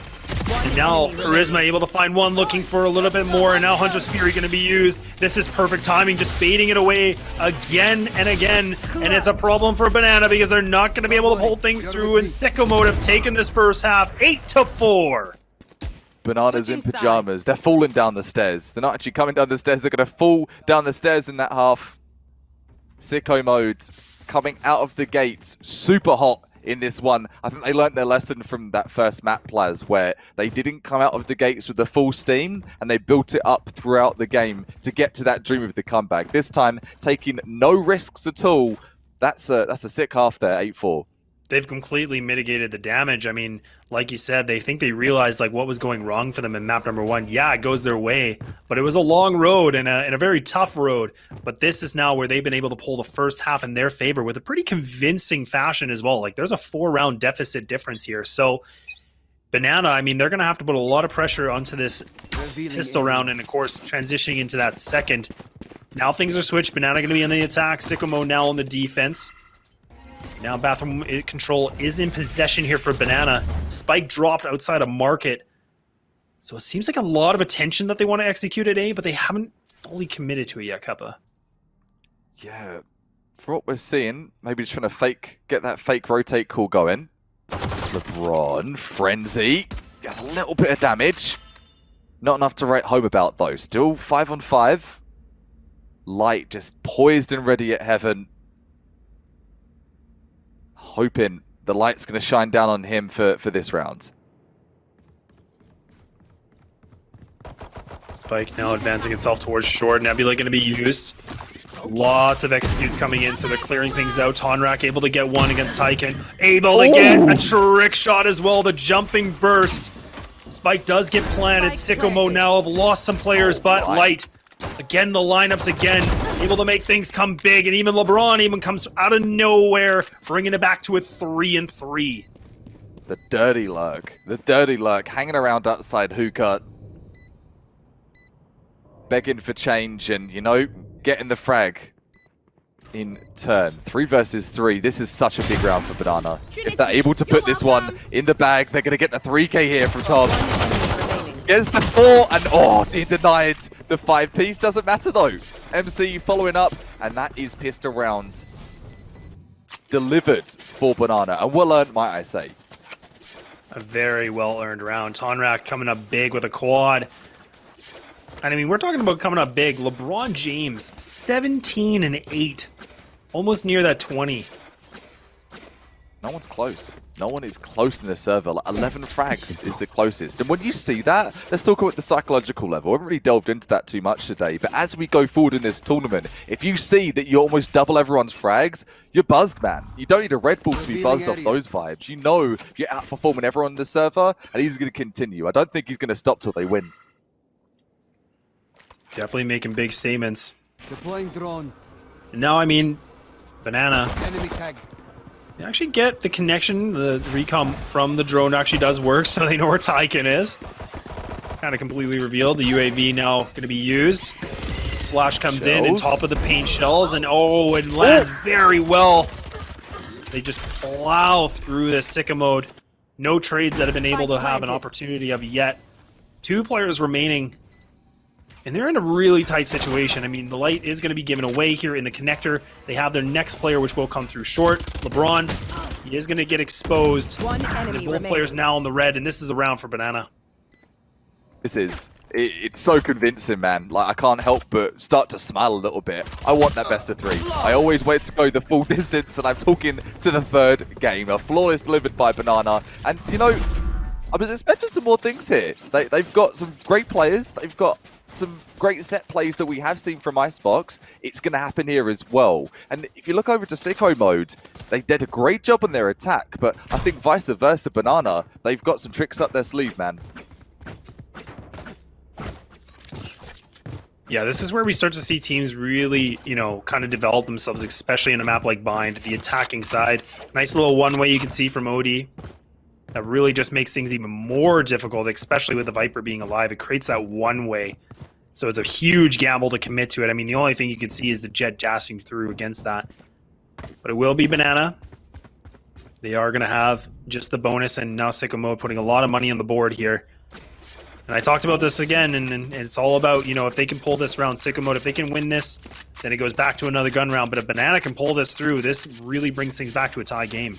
And now Charisma able to find one, looking for a little bit more, and now Hunter's Fury going to be used. This is perfect timing, just baiting it away again and again, and it's a problem for Banana because they're not going to be able to pull things through, and SICKO mode have taken this first half 8-4. Banana's in pajamas. They're falling down the stairs. They're not actually coming down the stairs. They're going to fall down the stairs in that half. SICKO mode coming out of the gates super hot in this one. I think they learned their lesson from that first map, Plaz, where they didn't come out of the gates with the full steam and they built it up throughout the game to get to that dream of the comeback. This time, taking no risks at all. That's a sick half there, 8-4. They've completely mitigated the damage. I mean, like you said, they think they realized like what was going wrong for them in map number 1. Yeah, it goes their way, but it was a long road and a very tough road. But this is now where they've been able to pull the first half in their favor with a pretty convincing fashion as well. Like there's a 4-round deficit difference here. So Banana, I mean, they're going to have to put a lot of pressure onto this pistol round and of course transitioning into that second. Now things are switched. Banana going to be on the attack. SICKO mode now on the defense. Now Bathroom Control is in possession here for Banana. Spike dropped outside of Market. So it seems like a lot of attention that they want to execute at A, but they haven't fully committed to it yet, Kappa. Yeah, for what we're seeing, maybe just trying to get that fake rotate call going. LeBron, Frenzy, gets a little bit of damage. Not enough to write home about though. Still 5-on-5. Light just poised and ready at heaven. Hoping the light's going to shine down on him for this round. Spike now advancing itself towards short. Nebula going to be used. Lots of executes coming in, so they're clearing things out. Tonrak able to get one against Tyken. Able to get a trick shot as well. The jumping burst. Spike does get planted. SICKO mode now have lost some players, but Light. Again, the lineups again, able to make things come big, and even LeBron even comes out of nowhere, bringing it back to a 3-3. The dirty lurk, hanging around outside Hookah, begging for change and, you know, getting the frag in turn. 3 versus 3, this is such a big round for Banana. If they're able to put this one in the bag, they're going to get the 3K here from Tom. Gets the 4, and oh, he denied the 5-piece. Doesn't matter though. MC following up, and that is pistol rounds delivered for Banana. And well earned, might I say. A very well earned round. Tonrak coming up big with a quad. And I mean, we're talking about coming up big. LeBron James, 17-8. Almost near that 20. No one's close. No one is close in the server. Like 11 frags is the closest. And when you see that, let's talk about the psychological level. I haven't really delved into that too much today, but as we go forward in this tournament, if you see that you almost double everyone's frags, you're buzzed, man. You don't need a Red Bull to be buzzed off those vibes. You know you're outperforming everyone in the server, and he's going to continue. I don't think he's going to stop till they win. Definitely making big statements. Deploying drone. Now, I mean, Banana. Enemy tag. They actually get the connection. The recon from the drone actually does work, so they know where Tyken is. Kind of completely revealed. The UAV now going to be used. Flash comes in and top of the paint shells, and oh, it lands very well. They just plow through this SICKO mode. No trades that have been able to have an opportunity of yet. 2 players remaining, and they're in a really tight situation. I mean, the light is going to be given away here in the connector. They have their next player, which will come through short. LeBron, he is going to get exposed. One enemy Both players now in the red, and this is a round for Banana. This is. It's so convincing, man. Like, I can't help but start to smile a little bit. I want that best of 3. I always wait to go the full distance, and I'm talking to the 3rd game. A flawless delivered by Banana. And, you know, I was expecting some more things here. They've got some great players. They've got some great set plays that we have seen from Icebox. It's going to happen here as well. And if you look over to SICKO mode, they did a great job on their attack. But I think vice versa, Banana, they've got some tricks up their sleeve, man. Yeah, this is where we start to see teams really, you know, kind of develop themselves, especially in a map like Bind. The attacking side, nice little one-way you can see from OD. That really just makes things even more difficult, especially with the Viper being alive. It creates that one-way. So it's a huge gamble to commit to it. I mean, the only thing you can see is the Jet dashing through against that. But it will be Banana. They are going to have just the bonus, and now SICKO mode putting a lot of money on the board here. And I talked about this again, and it's all about, you know, if they can pull this round, SICKO mode, if they can win this, then it goes back to another gun round. But if Banana can pull this through, this really brings things back to a tie game.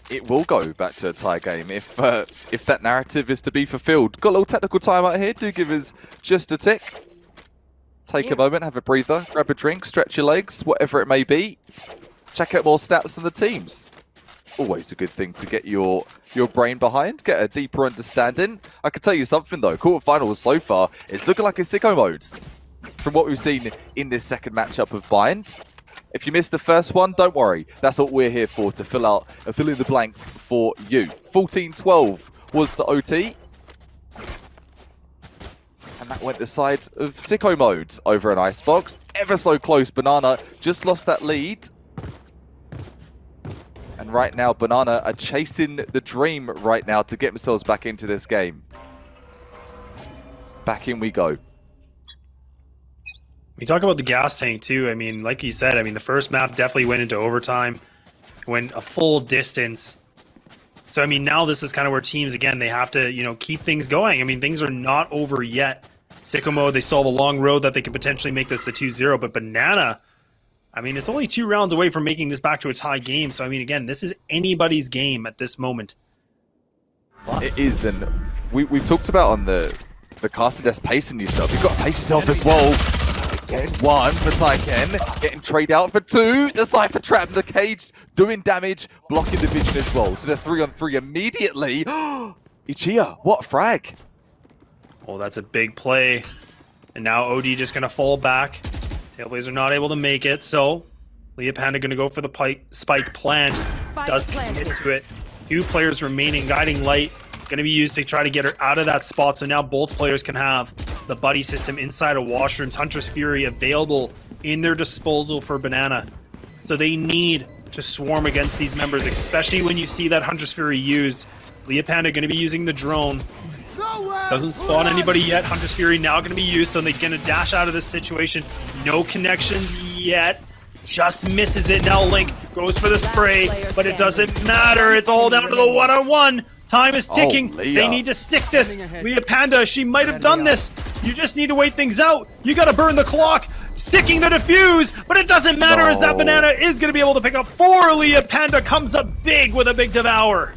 It will go back to a tie game if that narrative is to be fulfilled. Got a little technical time out here. Do give us just a tick. Take a moment, have a breather, grab a drink, stretch your legs, whatever it may be. Check out more stats on the teams. Always a good thing to get your brain behind, get a deeper understanding. I can tell you something though, quarterfinals so far, it's looking like a SICKO modes from what we've seen in this second matchup of Bind. If you missed the first one, don't worry. That's what we're here for, to fill in the blanks for you. 14-12 was the OT. And that went the side of SICKO modes over an Icebox. Ever so close, Banana just lost that lead. And right now, Banana are chasing the dream right now to get themselves back into this game. Back in we go. We talk about the gas tank too. I mean, like you said, I mean, the first map definitely went into overtime, went a full distance. So, I mean, now this is kind of where teams, again, they have to, you know, keep things going. I mean, things are not over yet. SICKO mode, they still have a long road that they could potentially make this a 2-0, but Banana, I mean, it's only 2 rounds away from making this back to a tie game. So, I mean, again, this is anybody's game at this moment. It is, and we've talked about on the casting desk pacing yourself. You've got to pace yourself as well. Getting 1 for Taiken, getting trade out for 2. The Cypher trap in the cage, doing damage, blocking the vision as well. To the 3-on-3 immediately. Ichia, what a frag. Oh, that's a big play. And now OD just going to fall back. Tailblazers are not able to make it, so Leah Panda going to go for the spike plant. Does commit to it. 2 players remaining. Guiding Light going to be used to try to get her out of that spot, so now both players can have the buddy system inside of washrooms. Huntress Fury available in their disposal for Banana. So they need to swarm against these members, especially when you see that Huntress Fury used. Leah Panda going to be using the drone. Doesn't spawn anybody yet. Huntress Fury now going to be used, so they're going to dash out of this situation. No connections yet. Just misses it. Now Link goes for the spray, but it doesn't matter. It's all down to the one-on-one. Time is ticking. They need to stick this. Leah Panda, she might have done this. You just need to wait things out. You got to burn the clock. Sticking the defuse, but it doesn't matter as that Banana is going to be able to pick up 4. Leah Panda comes up big with a big devour.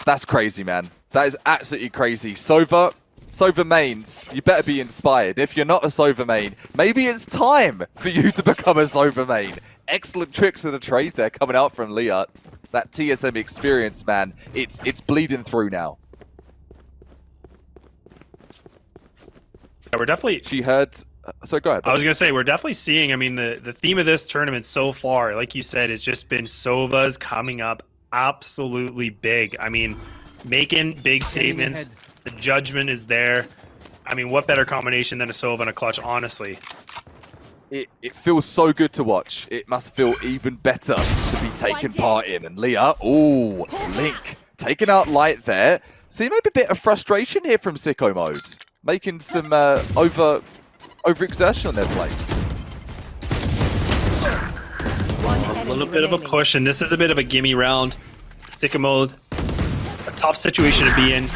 That's crazy, man. That is absolutely crazy. Sova mains, you better be inspired. If you're not a Sova main, maybe it's time for you to become a Sova main. Excellent tricks of the trade there coming out from Leah. That TSM experience, man, it's bleeding through now. Yeah, we're definitely... She heard... So go ahead. I was going to say, we're definitely seeing, I mean, the theme of this tournament so far, like you said, has just been Sovas coming up absolutely big. I mean, making big statements. The judgment is there. I mean, what better combination than a Sova and a clutch, honestly? It feels so good to watch. It must feel even better to be taking part in. And Leah, ooh, Link taking out Light there. See, maybe a bit of frustration here from SICKO mode, making some overexertion on their plays. A little bit of a push, and this is a bit of a gimme round. SICKO mode, a tough situation to be in.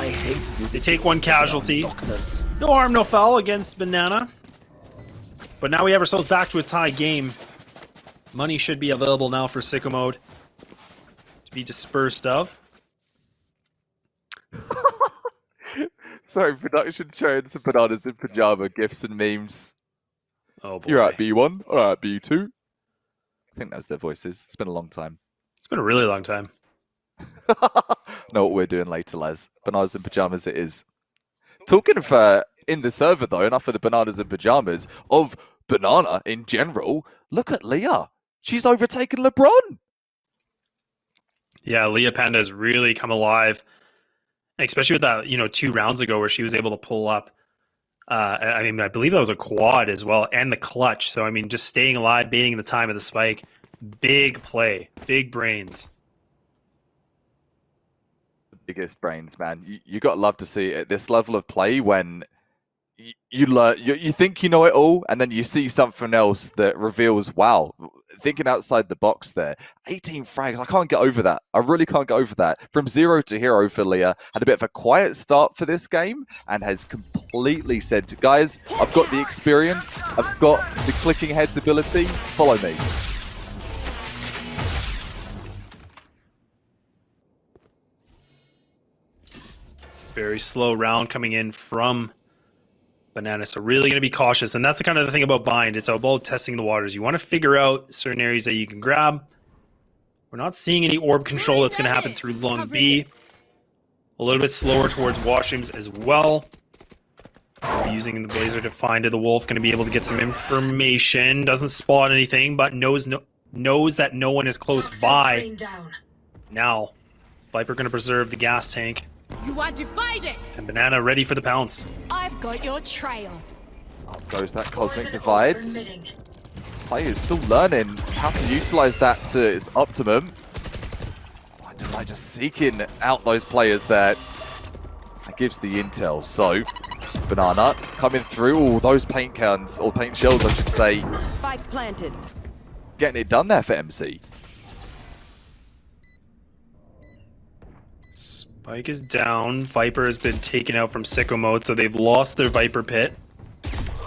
I hate They take one casualty. doctors. No harm, no foul against Banana. But now we have ourselves back to a tie game. Money should be available now for Sicko Mode to be dispersed of. Sorry, production showing some bananas in pajama gifs and memes. Oh boy. You're at B1, all right, B2. I think that was their voices. It's been a long time. It's been a really long time. Know what we're doing later, Les. Bananas in pajamas it is. Talking of in the server, though, enough of the bananas in pajamas, of Banana in general, look at Leah. She's overtaken LeBron. Yeah, Leah Panda has really come alive. Especially with that, 2 rounds ago where she was able to pull up. I believe that was a quad as well, and the clutch. So, just staying alive, baiting the time of the spike. Big play. Big brains. The biggest brains, man. You got to love to see at this level of play when you learn, you think you know it all, and then you see something else that reveals, wow, thinking outside the box there. 18 frags, I can't get over that. I really can't get over that. From 0 to hero for Leah, had a bit of a quiet start for this game, and has completely said, guys, I've got the experience, I've got the clicking heads ability, follow me. Very slow round coming in from Banana, so really going to be cautious, and that's the kind of the thing about Bind. It's about testing the waters. You want to figure out certain areas that you can grab. We're not seeing any orb control that's going to happen through Long B. A little bit slower towards washrooms as well. Using the Blazer to find the Wolf, going to be able to get some information. Doesn't spot anything, but knows that no one is close by. Now, Viper going to preserve the gas tank. You are divided. And Banana ready for the pounce. I've got your trail. Goes that Cosmic Divide. Players still learning how to utilize that to its optimum. I just seeking out those players there. That gives the intel. So, Banana coming through all those paint cans, or paint shells, I should say. Spike planted. Getting it done there for MC. Spike is down. Viper has been taken out from Sicko Mode, so they've lost their Viper pit.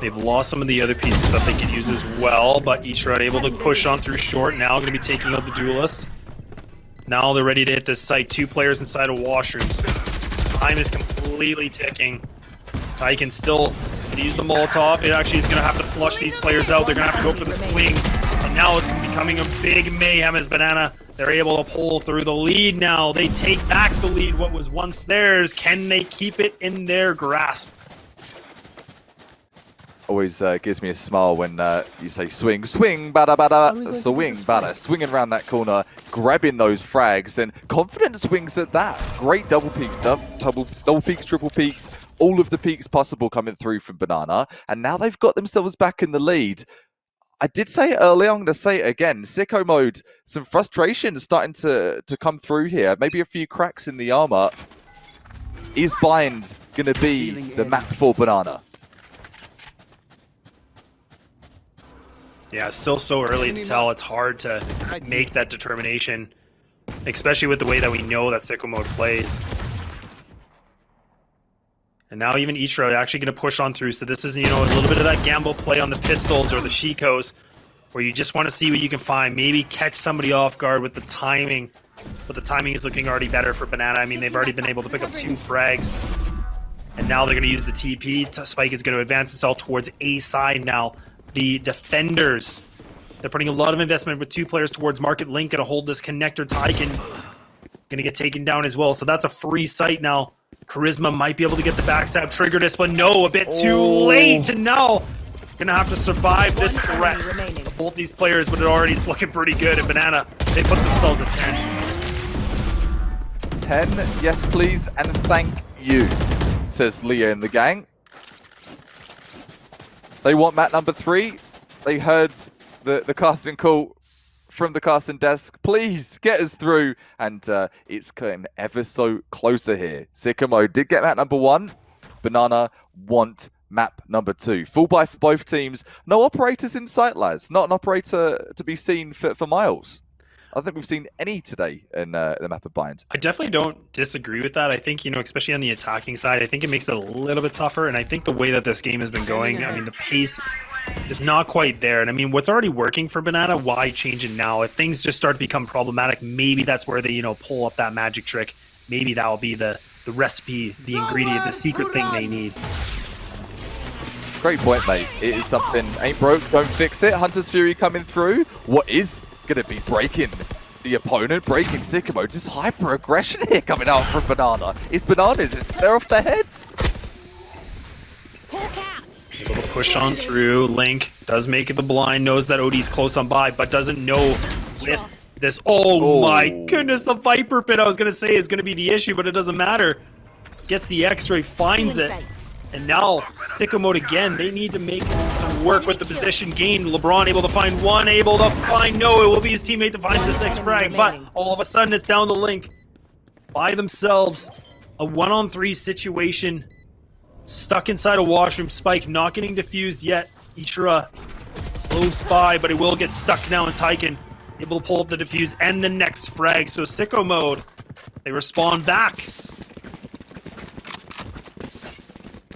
They've lost some of the other pieces that they could use as well, but Ishra able to push on through short. Now going to be taking out the Duelist. Now they're ready to hit this site. 2 players inside of washrooms. Time is completely ticking. I can still use the Molotov. It actually is going to have to flush these players out. They're going to have to go for the swing. And now it's becoming a big mayhem as Banana. They're able to pull through the lead now. They take back the lead, what was once theirs. Can they keep it in their grasp? Always gives me a smile when you say swing, swing, bada, bada, swing, bada. Swinging around that corner, grabbing those frags, and confident swings at that. Great double peaks, double peaks, triple peaks, all of the peaks possible coming through from Banana. And now they've got themselves back in the lead. I did say it earlier, I'm going to say it again. Sicko Mode, some frustration starting to come through here. Maybe a few cracks in the armor. Is Bind going to be the map for Banana? Yeah, still so early to tell. It's hard to make that determination, especially with the way that we know that Sicko Mode plays. And now even Ishra actually going to push on through. So this is, a little bit of that gamble play on the pistols or the Shikos, where you just want to see what you can find. Maybe catch somebody off guard with the timing. But the timing is looking already better for Banana. They've already been able to pick up 2 frags. And now they're going to use the TP. Spike is going to advance itself towards A side now. The defenders, they're putting a lot of investment with 2 players towards Market Link. Going to hold this connector. Tyken going to get taken down as well. So that's a free site now. Charisma might be able to get the backstab trigger this, but no, a bit too late. And now going to have to survive this threat. Both these players, but it already is looking pretty good. And Banana, they put themselves at 10. 10, yes please, and thank you, says Leah in the gang. They want map number 3. They heard the casting call from the casting desk. Please get us through. And it's getting ever so closer here. Sicko Mode did get map number 1. Banana want map number 2. Full buy for both teams. No operators in sight, lads. Not an operator to be seen for miles. I don't think we've seen any today in the map of Bind. I definitely don't disagree with that. I think, especially on the attacking side, I think it makes it a little bit tougher. And I think the way that this game has been going, I mean, the pace is not quite there. And I mean, what's already working for Banana, why change it now? If things just start to become problematic, maybe that's where they, pull up that magic trick. Maybe that will be the recipe, the ingredient, the secret thing they need. Great point, mate. It is something, ain't broke, don't fix it. Hunter's Fury coming through. What is going to be breaking the opponent, breaking SICKO mode? Just hyper-aggression here coming out from Banana. It's Bananas, they're off their heads. Able to push on through. Link does make it the blind, knows that OD's close on by, but doesn't know with this. Oh my goodness, the Viper pit I was going to say is going to be the issue, but it doesn't matter. Gets the X-ray, finds it. And now, SICKO mode again, they need to make some work with the position gain. LeBron able to find one, able to find no. It will be his teammate to find the next frag, but all of a sudden it's down the Link. By themselves, a 1-on-3 situation. Stuck inside a washroom. Spike not getting defused yet. Ishura close by, but it will get stuck now in Tyken. Able to pull up the defuse and the next frag. So SICKO mode, they respond back.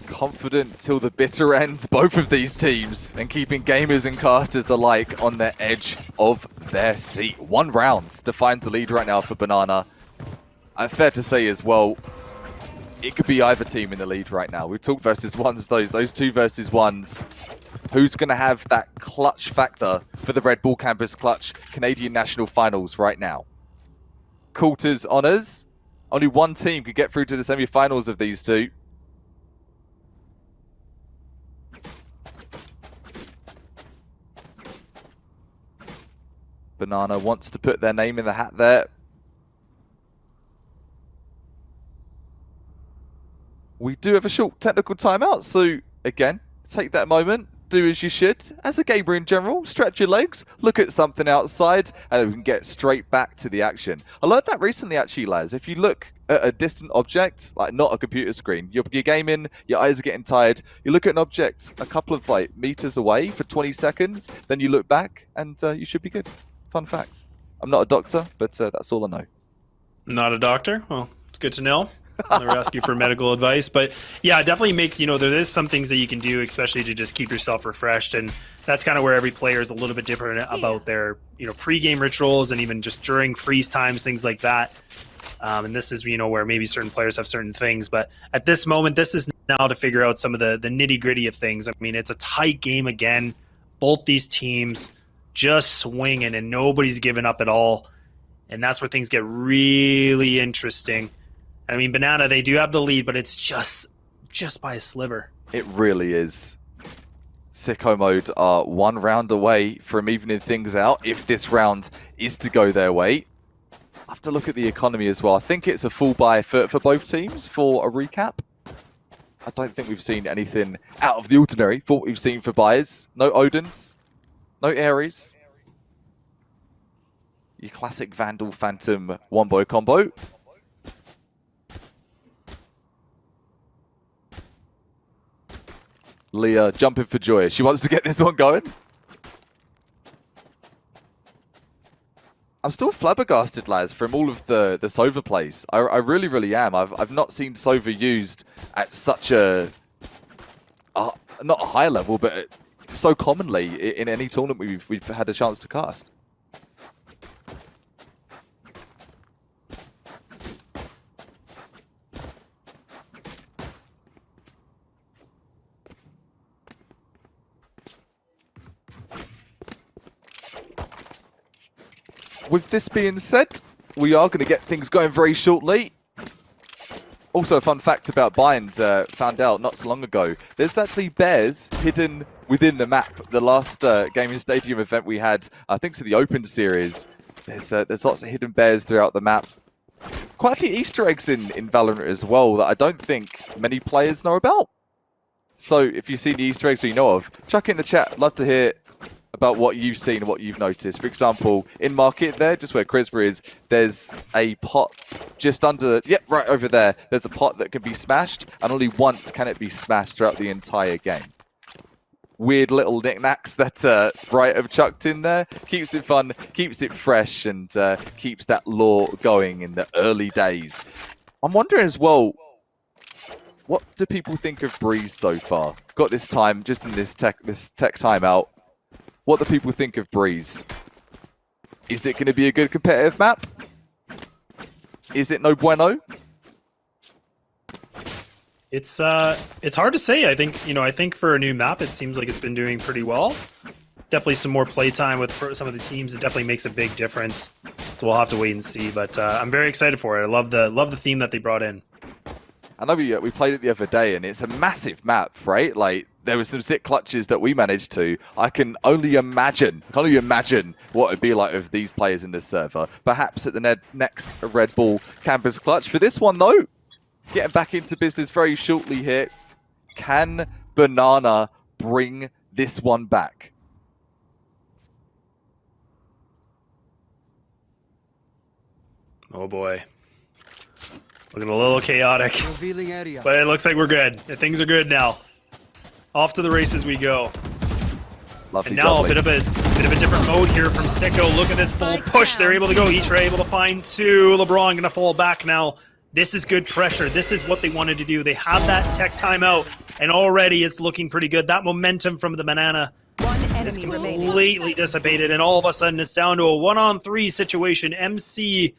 Confident till the bitter end, both of these teams, and keeping gamers and casters alike on the edge of their seat. 1 round to find the lead right now for Banana. Fair to say as well, it could be either team in the lead right now. We talked versus ones, those 2 versus 1s. Who's going to have that clutch factor for the Red Bull Campus Clutch Canadian National Finals right now? Coulter's honours. Only 1 team could get through to the semi-finals of these 2. Banana wants to put their name in the hat there. We do have a short technical timeout, so again, take that moment, do as you should. As a gamer in general, stretch your legs, look at something outside, and then we can get straight back to the action. I learned that recently actually, lads. If you look at a distant object, like not a computer screen, you're gaming, your eyes are getting tired, you look at an object a couple of meters away for 20 seconds, then you look back, and you should be good. Fun fact. I'm not a doctor, but that's all I know. Not a doctor? Well, it's good to know. I'll never ask you for medical advice, but yeah, it definitely makes, there is some things that you can do, especially to just keep yourself refreshed, and that's kind of where every player is a little bit different about their, pre-game rituals, and even just during freeze times, things like that. And this is, where maybe certain players have certain things, but at this moment, this is now to figure out some of the nitty-gritty of things. I mean, it's a tight game again. Both these teams just swinging, and nobody's giving up at all, and that's where things get really interesting. I mean, Banana, they do have the lead, but it's just by a sliver. It really is. SICKO mode are 1 round away from evening things out, if this round is to go their way. I have to look at the economy as well. I think it's a full buy for both teams for a recap. I don't think we've seen anything out of the ordinary for what we've seen for buyers. No Odins. No Ares. Your classic Vandal Phantom one-boy combo. Leah jumping for joy. She wants to get this one going. I'm still flabbergasted, lads, from all of the Sova plays. I really, really am. I've not seen Sova used at such a... not a high level, but so commonly in any tournament we've had a chance to cast. With this being said, we are going to get things going very shortly. Also, a fun fact about Bind, found out not so long ago, there's actually bears hidden within the map. The last Gaming Stadium event we had, I think to the Open Series, there's lots of hidden bears throughout the map. Quite a few Easter eggs in Valorant as well that I don't think many players know about. So if you see the Easter eggs that you know of, chuck it in the chat. Love to hear about what you've seen and what you've noticed. For example, in Market there, just where Crisper is, there's a pot just under, right over there. There's a pot that can be smashed, and only once can it be smashed throughout the entire game. weird little knickknacks that Bright have chucked in there. Keeps it fun, keeps it fresh, and keeps that lore going in the early days. I'm wondering as well, what do people think of Breeze so far? Got this time, just in this tech timeout. What do people think of Breeze? Is it going to be a good competitive map? Is it no bueno? It's hard to say. I think for a new map, it seems like it's been doing pretty well. Definitely some more playtime with some of the teams. It definitely makes a big difference. So we'll have to wait and see. But I'm very excited for it. I love the theme that they brought in. I know we played it the other day, and it's a massive map, right? Like, there were some sick clutches that we managed to. I can only imagine what it'd be like with these players in this server. Perhaps at the next Red Bull Campus Clutch. For this one, though, getting back into business very shortly here. Can Banana bring this one back? Oh boy. Looking a little chaotic. Revealing area. But it looks like we're good. Things are good now. Off to the races we go. Lovely, and now lovely. a bit of a different mode here from SICKO. Look at this full push. They're able to go. Each are able to find two. LeBron gonna fall back now. This is good pressure. This is what they wanted to do. They have that tech timeout, and already it's looking pretty good. That momentum from the Banana is completely dissipated, and all of a sudden it's down to a 1-on-3 situation. MC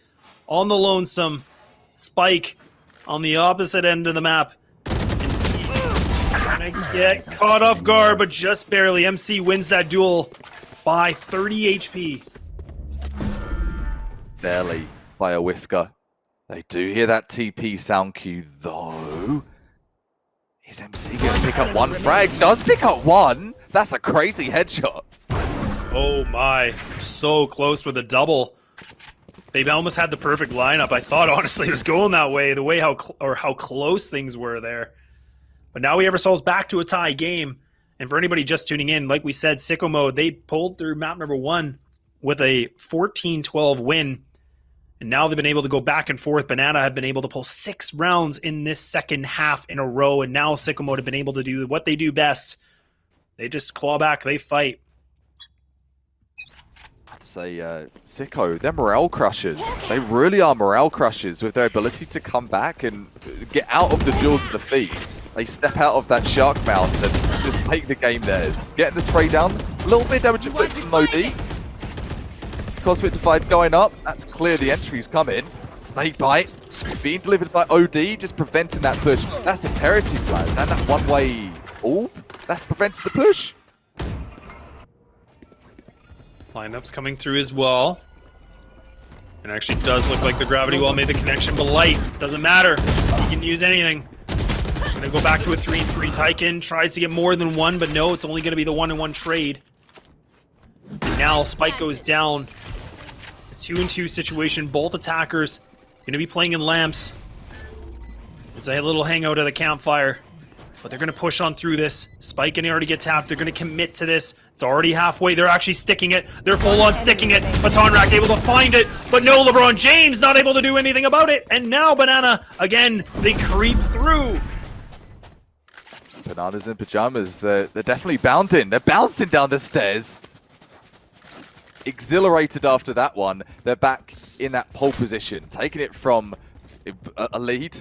on the lonesome. Spike on the opposite end of the map. Gonna get caught off guard, but just barely. MC wins that duel by 30 HP. Barely by a whisker. They do hear that TP sound cue, though. Is MC going to pick up one frag? Does pick up one? That's a crazy headshot. Oh my, so close with a double. They almost had the perfect lineup. I thought, honestly, it was going that way, the way how close things were there. But now we have ourselves back to a tie game. And for anybody just tuning in, like we said, SICKO mode, they pulled through map number 1 with a 14-12 win. And now they've been able to go back and forth. Banana have been able to pull 6 rounds in this second half in a row. And now SICKO mode have been able to do what they do best. They just claw back, they fight. I'd say SICKO, they're morale crushers. They really are morale crushers with their ability to come back and get out of the jaws of defeat. They step out of that shark mouth and just take the game theirs. Getting the spray down, a little bit of damage inflicted on OD. Cosmic Divide going up, that's clear, the entry's coming. Snake Bite being delivered by OD, just preventing that push. That's imperative, lads, and that one-way orb, that's preventing the push. Lineups coming through as well. It actually does look like the gravity well made the connection, but light doesn't matter. You can use anything. Gonna go back to a 3-3. Tykin tries to get more than one, but no, it's only gonna be the 1-on-1 trade. Now Spike goes down. A 2-and-2 situation. Both attackers gonna be playing in lamps. There's a little hangout at the campfire, but they're gonna push on through this. Spike and already get tapped. They're gonna commit to this. It's already halfway. They're actually sticking it. They're full on sticking it. Baton Rack able to find it, but no, LeBron James not able to do anything about it. And now Banana, again, they creep through. Bananas in pajamas, they're definitely bounding. They're bouncing down the stairs. Exhilarated after that one. They're back in that pole position, taking it from a lead,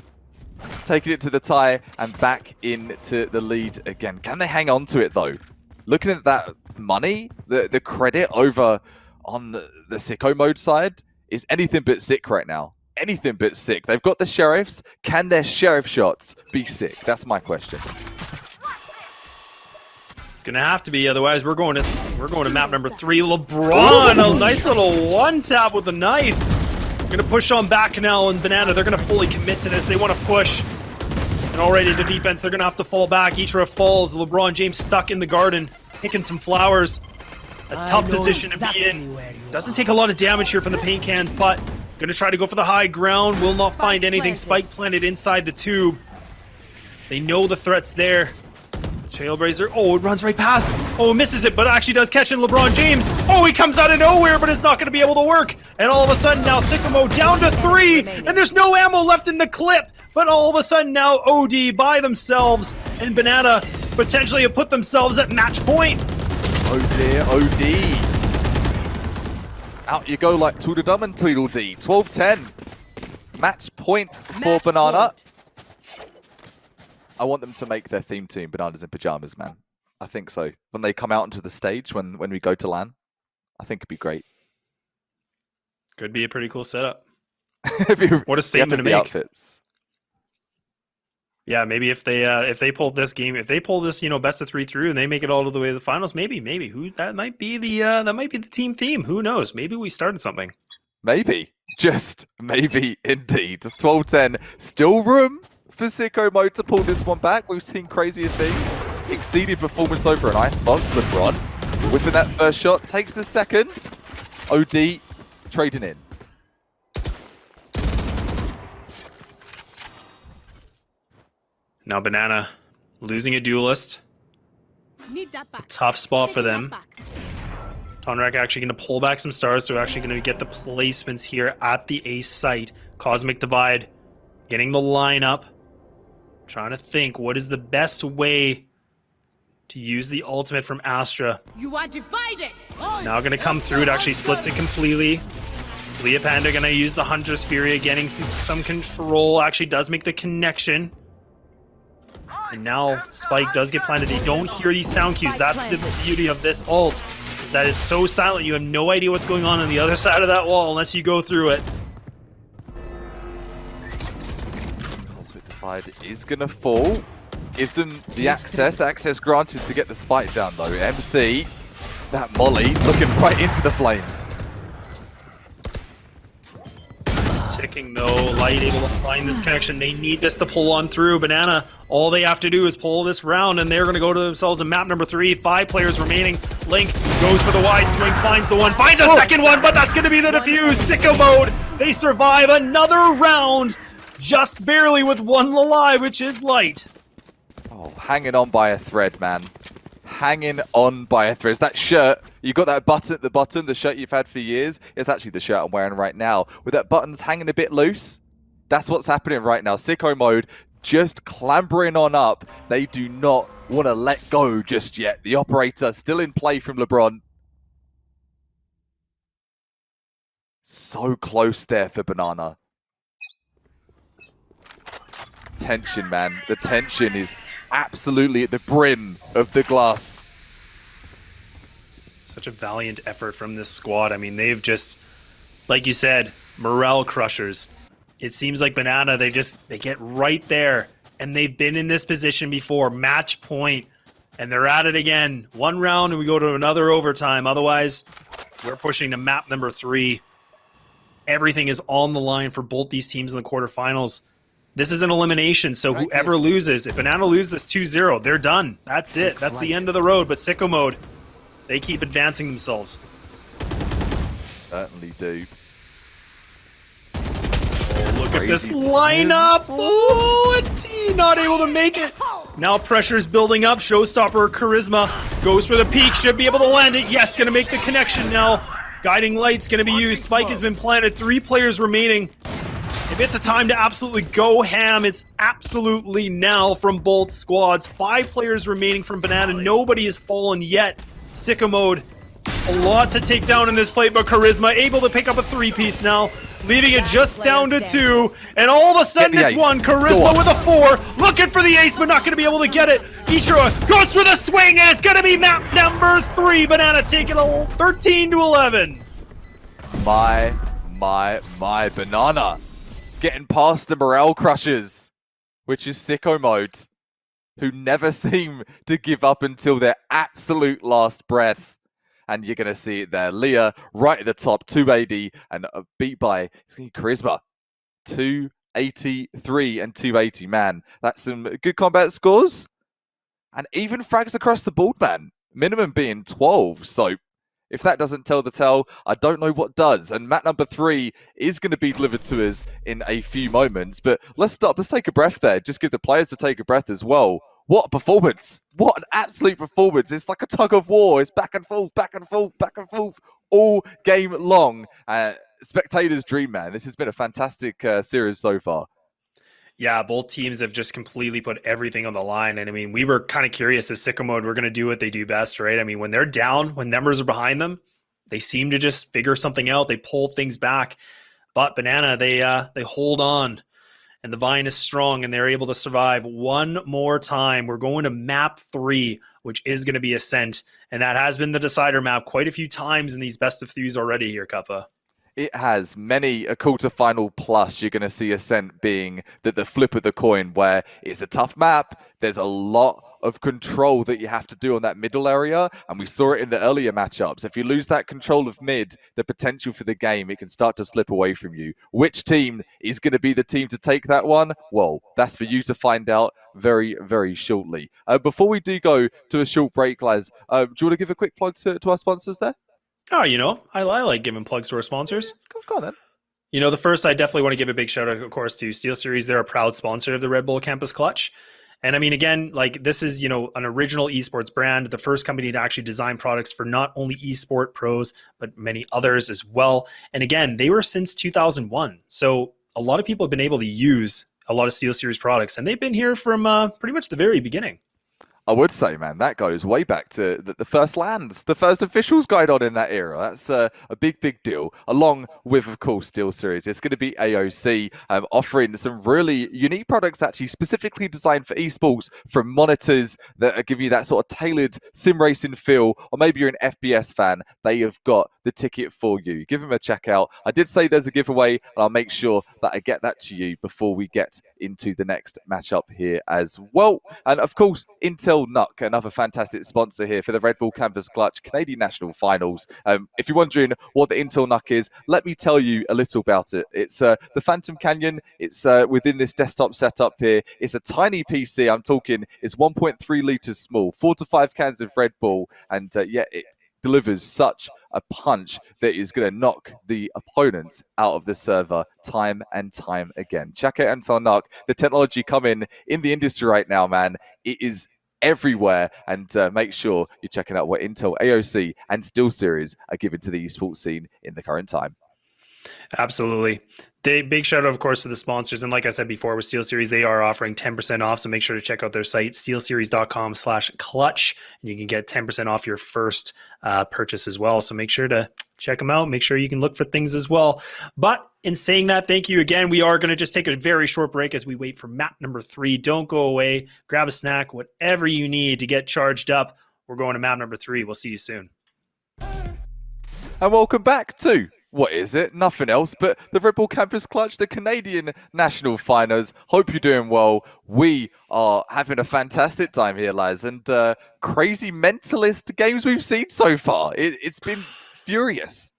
taking it to the tie, and back into the lead again. Can they hang on to it, though? Looking at that money, the credit over on the SICKO mode side is anything but sick right now. Anything but sick. They've got the sheriffs. Can their sheriff shots be sick? That's my question. It's gonna have to be, otherwise we're going to map number 3. LeBron, a nice little one tap with the knife. Gonna push on back now, and Banana, they're gonna fully commit to this. They want to push. And already the defense, they're gonna have to fall back. Ichira falls. LeBron James stuck in the garden, picking some flowers. A tough position to be in. Doesn't take a lot of damage here from the paint cans, but gonna try to go for the high ground. Will not find anything. Spike planted inside the tube. They know the threat's there. Trailblazer, oh, it runs right past. Oh, misses it, but actually does catch in LeBron James. Oh, he comes out of nowhere, but it's not going to be able to work. And all of a sudden now SICKO down to 3, and there's no ammo left in the clip. But all of a sudden now OD by themselves, and Banana potentially have put themselves at match point. Oh dear, OD. Out you go like Tweedledum and Tweedledee. 12-10. Match point for Match Banana. point. I want them to make their theme tune Bananas in Pajamas, man. I think so. When they come out onto the stage, when we go to LAN, I think it'd be great. Could be a pretty cool setup. What What a statement to make. Outfits. Yeah, maybe if they pull this game, if they pull this, best of 3 through and they make it all the way to the finals, maybe that might be the team theme. Who knows? Maybe we started something. Maybe. Just maybe indeed. 12-10. Still room for SICKO Mode to pull this one back. We've seen crazier things. Exceeded performance over an Icebox. LeBron whiffing that first shot. Takes the second. OD trading in. Now Banana losing a duelist. Need that back. Tough spot for Taking them. that back. Tonrak actually going to pull back some stars, so actually going to get the placements here at the A site. Cosmic Divide getting the lineup. Trying to think, what is the best way to use the ultimate from Astra? You are divided. Now going to come through. It actually splits it completely. Leah Panda going to use the Hunter's Fury, getting some control. Actually does make the connection. And now Spike does get planted. They don't hear these sound cues. That's the beauty of this ult. That is so silent. You have no idea what's going on the other side of that wall unless you go through it. Cosmic Divide is going to fall. Gives them the access granted to get the spike down though. MC, that Molly, looking right into the flames. Just ticking though, Light able to find this connection. They need this to pull on through. Banana, all they have to do is pull this round and they're going to go to themselves in map number 3. 5 players remaining. Link goes for the wide swing, finds the one, finds a second one, but that's going to be the defuse. SICKO Mode, they survive another round, just barely with one alive, which is Light. Oh, hanging on by a thread, man. Hanging on by a thread. It's that shirt, you got that button at the bottom, the shirt you've had for years. It's actually the shirt I'm wearing right now. With that buttons hanging a bit loose, that's what's happening right now. SICKO Mode just clambering on up. They do not want to let go just yet. The operator still in play from LeBron. So close there for Banana. Tension, man. The tension is absolutely at the brim of the glass. Such a valiant effort from this squad. I mean, they've just, like you said, morale crushers. It seems like Banana, they get right there, and they've been in this position before, match point, and they're at it again. One round, and we go to another overtime. Otherwise, we're pushing to map number 3. Everything is on the line for both these teams in the quarterfinals. This is an elimination, so whoever loses, if Banana loses this 2-0, they're done. That's it. That's the end of the road. But SICKO Mode, they keep advancing themselves. Certainly do. Look at this lineup. Oh, and D not able to make it. Now pressure's building up. Showstopper Charisma goes for the peak. Should be able to land it. Yes, going to make the connection now. Guiding Light's going to be used. Spike has been planted. 3 players remaining. If it's a time to absolutely go ham, it's absolutely now from both squads. 5 players remaining from Banana. Nobody has fallen yet. SICKO Mode, a lot to take down in this play, but Charisma able to pick up a 3-piece now, leaving it just down to 2. And all of a sudden it's 1. Charisma with a 4, looking for the ace, but not going to be able to get it. Ichiro goes for the swing, and it's going to be map number 3. Banana taking a 13-11. My Banana. Getting past the morale crushers, which is SICKO Mode, who never seem to give up until their absolute last breath. And you're going to see it there. Leah right at the top, 280, and beat by Charisma. 283 and 280, man. That's some good combat scores. And even frags across the board, man. Minimum being 12, so if that doesn't tell the tale, I don't know what does. And map number 3 is going to be delivered to us in a few moments. But let's stop. Let's take a breath there. Just give the players to take a breath as well. What a performance. What an absolute performance. It's like a tug of war. It's back and forth, back and forth, back and forth all game long. Spectators' dream, man. This has been a fantastic series so far. Yeah, both teams have just completely put everything on the line. And I mean, we were kind of curious if SICKO mode were going to do what they do best, right? I mean, when they're down, when numbers are behind them, they seem to just figure something out. They pull things back. But Banana, they hold on, and the vine is strong, and they're able to survive one more time. We're going to map 3, which is going to be Ascent, and that has been the decider map quite a few times in these best of 3s already here, Kappa. It has many a quarterfinal plus. You're going to see Ascent being the flip of the coin, where it's a tough map. There's a lot of control that you have to do on that middle area, and we saw it in the earlier matchups. If you lose that control of mid, the potential for the game, it can start to slip away from you. Which team is going to be the team to take that one? Well, that's for you to find out very, very shortly. Before we do go to a short break, Laz, do you want to give a quick plug to our sponsors there? Oh, I like giving plugs to our sponsors. Go on then. The first, I definitely want to give a big shout out, of course, to SteelSeries. They're a proud sponsor of the Red Bull Campus Clutch. And I mean, again, like this is, an original esports brand, the first company to actually design products for not only esport pros, but many others as well. And again, they were since 2001. So a lot of people have been able to use a lot of SteelSeries products, and they've been here from pretty much the very beginning. I would say, man, that goes way back to the first lands, the first officials guide on in that era. That's a big, big deal, along with, of course, SteelSeries. It's going to be AOC offering some really unique products, actually specifically designed for esports, from monitors that give you that sort of tailored sim racing feel, or maybe you're an FPS fan, they have got the ticket for you. Give them a check out. I did say there's a giveaway, and I'll make sure that I get that to you before we get into the next matchup here as well. And of course, Intel NUC, another fantastic sponsor here for the Red Bull Campus Clutch Canadian National Finals. If you're wondering what the Intel NUC is, let me tell you a little about it. It's the Phantom Canyon. It's within this desktop setup here. It's a tiny PC. I'm talking, it's 1.3 liters small, 4 to 5 cans of Red Bull, and it delivers such a punch that is going to knock the opponent out of the server time and time again. Check out Intel NUC. The technology coming in the industry right now, man, it is everywhere, and make sure you're checking out what Intel, AOC, and SteelSeries are giving to the esports scene in the current time. Absolutely. Big shout out, of course, to the sponsors. And like I said before, with SteelSeries, they are offering 10% off. So make sure to check out their site, steelseries.com/clutch, and you can get 10% off your first purchase as well. So make sure to check them out. Make sure you can look for things as well. But in saying that, thank you again. We are going to just take a very short break as we wait for map number 3. Don't go away. Grab a snack, whatever you need to get charged up. We're going to map number 3. We'll see you soon. And welcome back to, what is it? Nothing else but the Red Bull Campus Clutch, the Canadian National Finals. Hope you're doing well. We are having a fantastic time here, lads, and crazy mentalist games we've seen so far. It's been furious.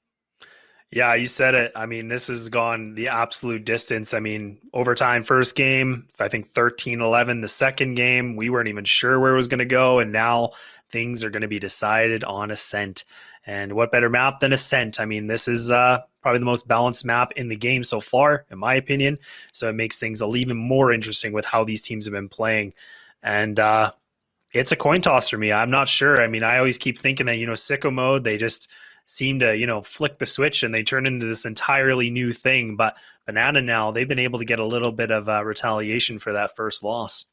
Yeah, you said it. I mean, this has gone the absolute distance. I mean, overtime first game, I think 13-11 the second game. We weren't even sure where it was going to go, and now things are going to be decided on Ascent. And what better map than Ascent? I mean, this is probably the most balanced map in the game so far, in my opinion. So it makes things even more interesting with how these teams have been playing. And it's a coin toss for me. I'm not sure. I mean, I always keep thinking that, SICKO mode, they just seem to, flick the switch and they turn into this entirely new thing. But Banana now, they've been able to get a little bit of retaliation for that first loss.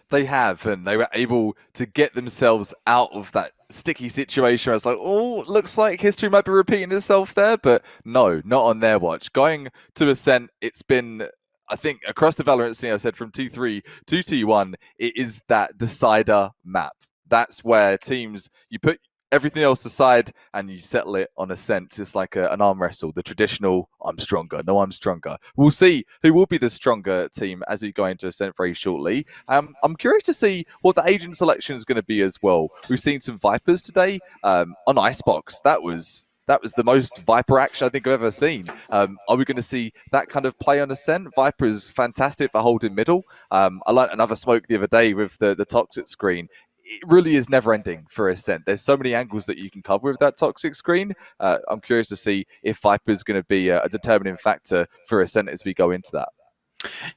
They have, and they were able to get themselves out of that sticky situation. I was like, oh, looks like history might be repeating itself there, but no, not on their watch. Going to Ascent, it's been, I think, across the Valorant scene, I said from T3 to T1, it is that decider map. That's where teams, you put everything else aside and you settle it on Ascent. It's like an arm wrestle, the traditional I'm stronger, no, I'm stronger. We'll see who will be the stronger team as we go into Ascent very shortly. I'm curious to see what the agent selection is going to be as well. We've seen some Vipers today on Icebox. That was the most Viper action I think I've ever seen. Are we going to see that kind of play on Ascent? Viper's fantastic for holding middle. I learned another smoke the other day with the toxic screen. It really is never ending for Ascent. There's so many angles that you can cover with that toxic screen. I'm curious to see if Viper is going to be a determining factor for Ascent as we go into that.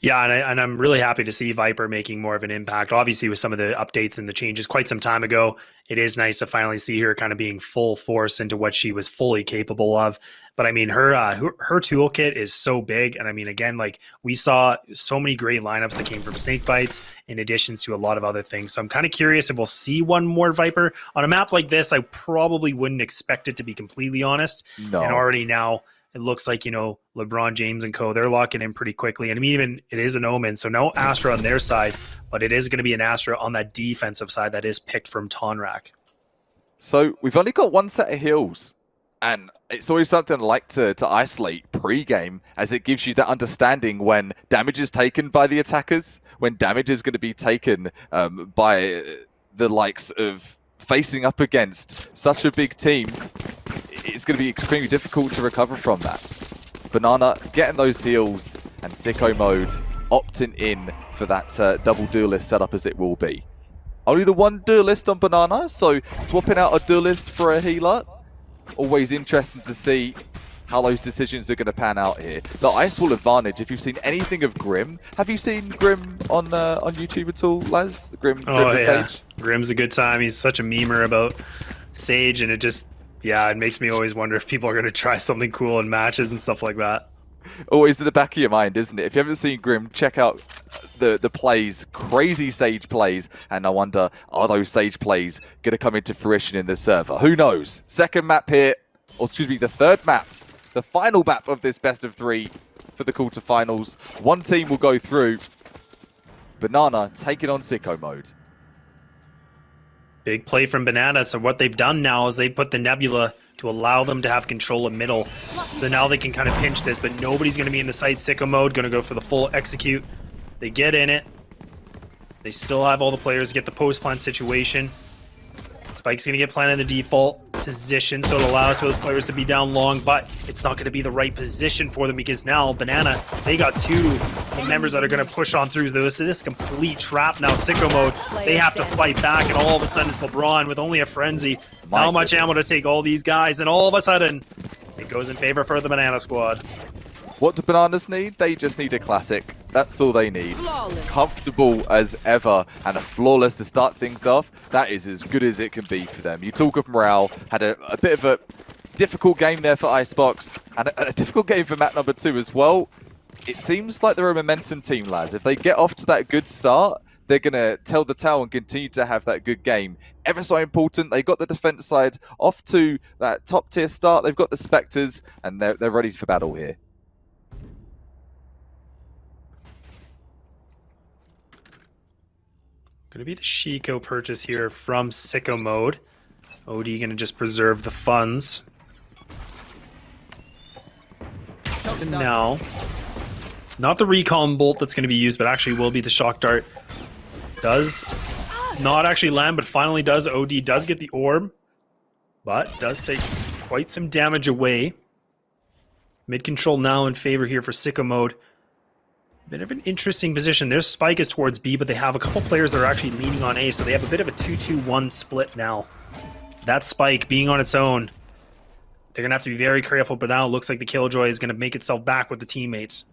Yeah, and I'm really happy to see Viper making more of an impact. Obviously, with some of the updates and the changes quite some time ago, it is nice to finally see her kind of being full force into what she was fully capable of. But I mean, her toolkit is so big, and I mean, again, like we saw so many great lineups that came from snake bites, in addition to a lot of other things. So I'm kind of curious if we'll see one more Viper on a map like this. I probably wouldn't expect it, to be completely honest. No. And already now, it looks like, LeBron James and co, they're locking in pretty quickly. And I mean, even it is an Omen, so no Astra on their side, but it is going to be an Astra on that defensive side that is picked from Tonrak. So we've only got one set of heals, and it's always something I like to isolate pre-game, as it gives you that understanding when damage is taken by the attackers, when damage is going to be taken by the likes of facing up against such a big team. It's going to be extremely difficult to recover from that. Banana getting those heals, and Sicko mode opting in for that double duelist setup as it will be. Only the one duelist on Banana, so swapping out a duelist for a healer. Always interesting to see how those decisions are going to pan out here. The Ice Wall advantage, if you've seen anything of Grim, have you seen Grim on YouTube at all, Laz? Grim the Sage? Grim's a good time. He's such a memer about Sage, and it makes me always wonder if people are going to try something cool in matches and stuff like that. Always in the back of your mind, isn't it? If you haven't seen Grim, check out the plays, crazy Sage plays, and I wonder, are those Sage plays going to come into fruition in this server? Who knows? Second map here, or excuse me, the third map, the final map of this best of 3 for the quarterfinals. One team will go through. Banana taking on Sicko mode. Big play from Banana. So what they've done now is they put the Nebula to allow them to have control of middle. So now they can kind of pinch this, but nobody's going to be in the site. Sicko mode going to go for the full execute. They get in it. They still have all the players get the post plant situation. Spike's going to get planted in the default position, so it allows those players to be down long, but it's not going to be the right position for them, because now Banana, they got 2 members that are going to push on through this complete trap. Now Sicko mode, they have to fight back, and all of a sudden it's LeBron with only a frenzy. How much ammo to take all these guys, and all of a sudden it goes in favor for the Banana squad. What do Bananas need? They just need a classic. That's all they need. Flawless. Comfortable as ever, and a flawless to start things off. That is as good as it can be for them. You talk of morale, had a bit of a difficult game there for Icebox, and a difficult game for map number 2 as well. It seems like they're a momentum team, lads. If they get off to that good start, they're going to tell the tale and continue to have that good game. Ever so important. They got the defense side off to that top tier start. They've got the Spectres, and they're ready for battle here. Going to be the SICKO purchase here from Sicko mode. OD going to just preserve the funds. And now, not the recon bolt that's going to be used, but actually will be the shock dart. Does not actually land, but finally does. OD does get the orb, but does take quite some damage away. Mid control now in favor here for Sicko mode. Bit of an interesting position. Their spike is towards B, but they have a couple players that are actually leaning on A, so they have a bit of a 2-2-1 split now. That spike being on its own, they're going to have to be very careful, but now it looks like the Killjoy is going to make itself back with the teammates.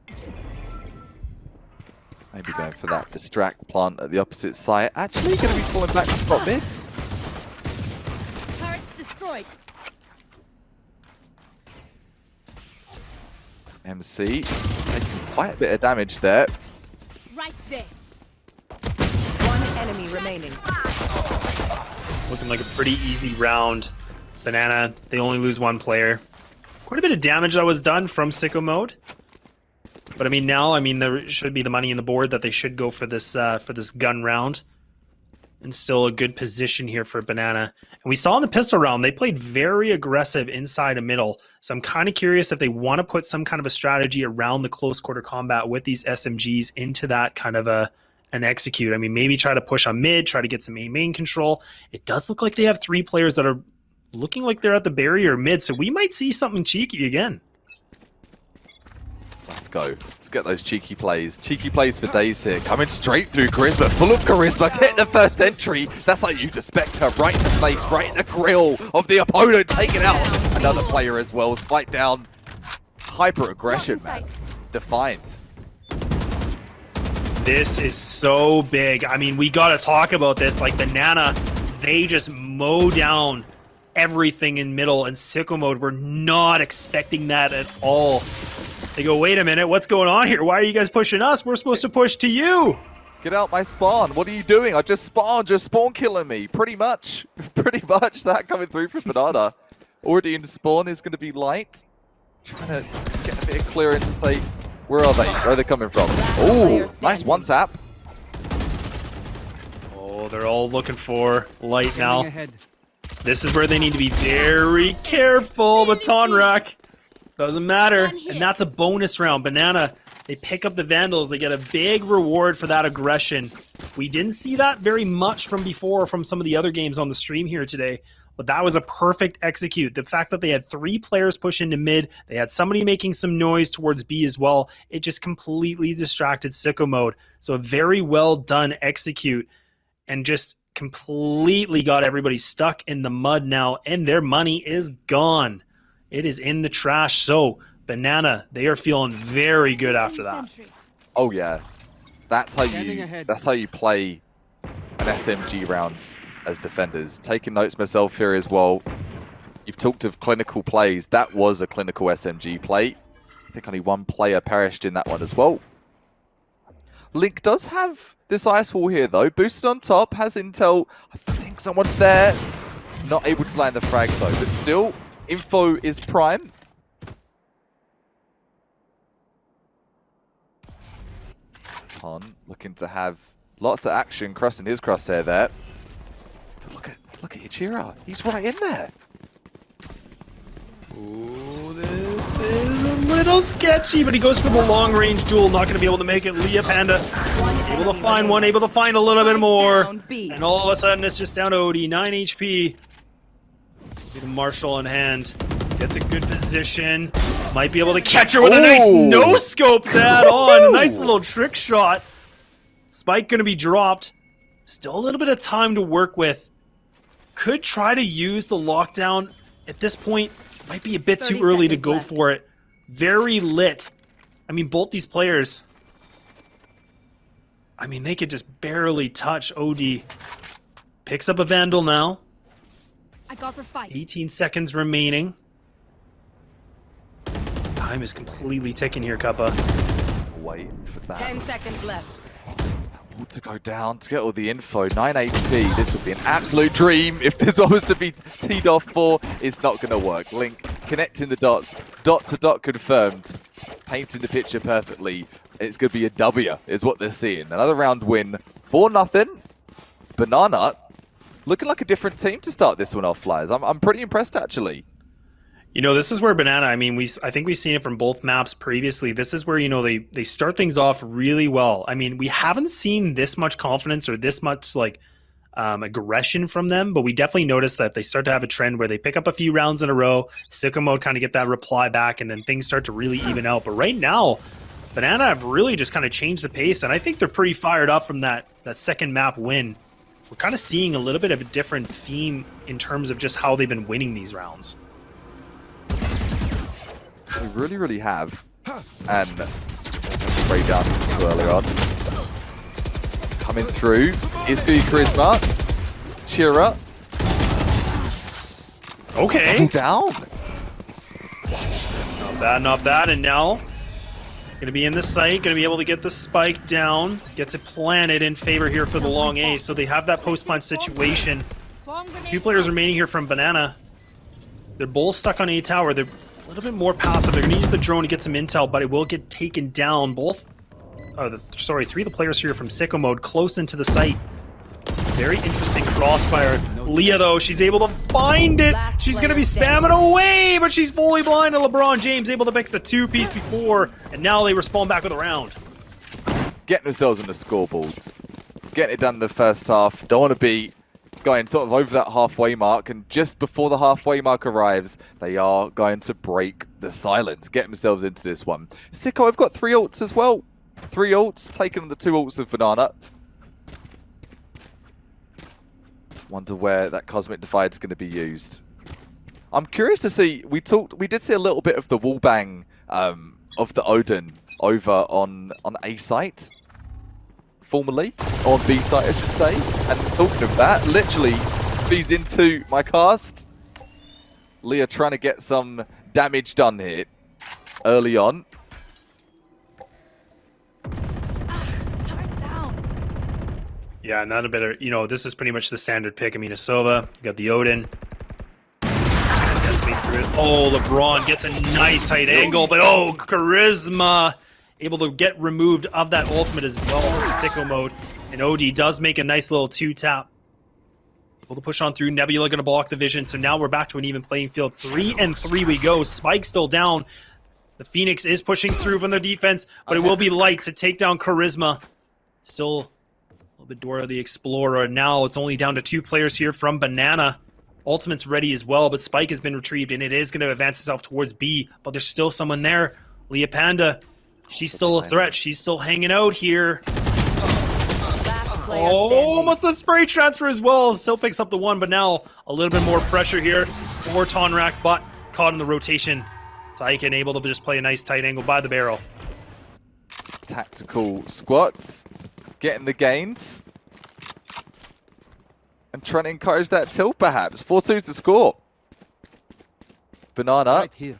Maybe going for that distract plant at the opposite side. Actually going to be falling back to top mid. Turrets destroyed. MC taking quite a bit of damage there. Right there. One enemy remaining. Looking like a pretty easy round. Banana, they only lose 1 player. Quite a bit of damage that was done from Sicko mode. But I mean, now, there should be the money in the board that they should go for this gun round. And still a good position here for Banana. And we saw in the pistol round, they played very aggressive inside a middle. So I'm kind of curious if they want to put some kind of a strategy around the close quarter combat with these SMGs into that kind of an execute. I mean, maybe try to push on mid, try to get some main control. It does look like they have 3 players that are looking like they're at the barrier mid. So we might see something cheeky again. Let's go. Let's get those cheeky plays. Cheeky plays for days here. Coming straight through Charisma. Full of Charisma. Getting the first entry. That's like you to Spectre. Right in the face. Right in the grill of the opponent. Taking out another player as well. Spike down. Hyper aggression, man. Defiant. This is so big. I mean, we got to talk about this. Like, Banana, they just mow down everything in middle, and Sicko Mode, we're not expecting that at all. They go, wait a minute, what's going on here? Why are you guys pushing us? We're supposed to push to you. Get out my spawn. What are you doing? I just spawned. Just spawn killing me. Pretty much. Pretty much that coming through from Banana. Already in spawn is going to be light. Trying to get a bit of clearance to say, where are they? Where are they coming from? Oh, nice one tap. Oh, they're all looking for light Standing now. ahead. This is where they need to be very careful. Baton rack. Doesn't matter. And that's a bonus round. Banana, they pick up the Vandals. They get a big reward for that aggression. We didn't see that very much from before from some of the other games on the stream here today. But that was a perfect execute. The fact that they had 3 players push into mid, they had somebody making some noise towards B as well, it just completely distracted Sicko Mode. So a very well done execute, and just completely got everybody stuck in the mud now, and their money is gone. It is in the trash. So Banana, they are feeling very good after that. Oh yeah, that's how Standing you ahead. play an SMG round as defenders. Taking notes myself here as well. You've talked of clinical plays. That was a clinical SMG play. I think only 1 player perished in that one as well. Link does have this ice wall here though. Boosted on top, has intel. I think someone's there. Not able to land the frag though, but still, info is prime. Ton looking to have lots of action crossing his crosshair there. Look at Ichira. He's right in there. Ooh, this is a little sketchy, but he goes for the long-range duel. Not going to be able to make it. Leah Panda able to find one, able to find a little bit more. And all of a sudden, it's just down to Odie. 9 HP. Get a Marshall in hand. Gets a good position. Might be able to catch her with a nice no-scope to add on. A nice little trick shot. Spike going to be dropped. Still a little bit of time to work with. Could try to use the lockdown. At this point, might be a bit too early to go for it. Very lit. I mean, both these players, I mean, they could just barely touch OD. Picks up a Vandal now. I got the spike. 18 seconds remaining. Time is completely ticking here, Kappa. Wait for that. 10 seconds left. To go down to get all the info. 9 HP. This would be an absolute dream if this one was to be teed off for. It's not going to work. Link connecting the dots. Dot to dot confirmed. Painting the picture perfectly. It's going to be a W is what they're seeing. Another round win. 4-0. Banana looking like a different team to start this one off, Flyers. I'm pretty impressed actually. You know, this is where Banana, I mean, I think we've seen it from both maps previously. This is where, you know, they start things off really well. I mean, we haven't seen this much confidence or this much, like, aggression from them, but we definitely noticed that they start to have a trend where they pick up a few rounds in a row, Sicko Mode kind of get that reply back, and then things start to really even out. But right now, Banana have really just kind of changed the pace, and I think they're pretty fired up from that second map win. We're kind of seeing a little bit of a different theme in terms of just how they've been winning these rounds. We really, really have. And spray down too early on. Coming through is going to be Charisma. Chira. Okay. Double down. Not bad, not bad. And now, going to be in the site, going to be able to get the spike down. Gets it planted in favor here for the long A. So they have that post-plant situation. 2 players remaining here from Banana. They're both stuck on A tower. They're a little bit more passive. They're going to use the drone to get some intel, but it will get taken down. Both, 3 of the players here from Sicko Mode close into the site. Very interesting crossfire. Leah, though, she's able to find it. She's going to be spamming away, but she's fully blind. And LeBron James able to pick the 2-piece before, and now they respawn back with a round. Getting themselves on the scoreboard. Getting it done in the first half. Don't want to be going sort of over that halfway mark, and just before the halfway mark arrives, they are going to break the silence, get themselves into this one. Sicko, I've got 3 ults as well. 3 ults, taking on the 2 ults of Banana. Wonder where that Cosmic Divide is going to be used. I'm curious to see, we did see a little bit of the wallbang of the Odin over on A site. formerly, on B side, I should say. And talking of that, literally feeds into my cast. Leah trying to get some damage done here early on. Turret down. Yeah, not a better, you know, this is pretty much the standard pick. I mean, Asova, you got the Odin. Just gonna decimate through it. Oh, LeBron gets a nice tight angle, but oh, Charisma able to get removed of that ultimate as well for Sicko mode. And OD does make a nice little 2-tap. Able to push on through. Nebula going to block the vision. So now we're back to an even playing field. 3-3 we go. Spike still down. The Phoenix is pushing through from the defense, but it will be light to take down Charisma. Still a little bit Dora the Explorer. Now it's only down to 2 players here from Banana. Ultimate's ready as well, but Spike has been retrieved, and it is going to advance itself towards B, but there's still someone there. Leah Panda, she's still a threat. She's still hanging out here. Oh, almost a spray transfer as well. Still picks up the 1, but now a little bit more pressure here for Tonrak, but caught in the rotation. Tyken able to just play a nice tight angle by the barrel. Tactical squats, getting the gains. And trying to encourage that tilt, perhaps. 4-2's the score. Banana. Right here.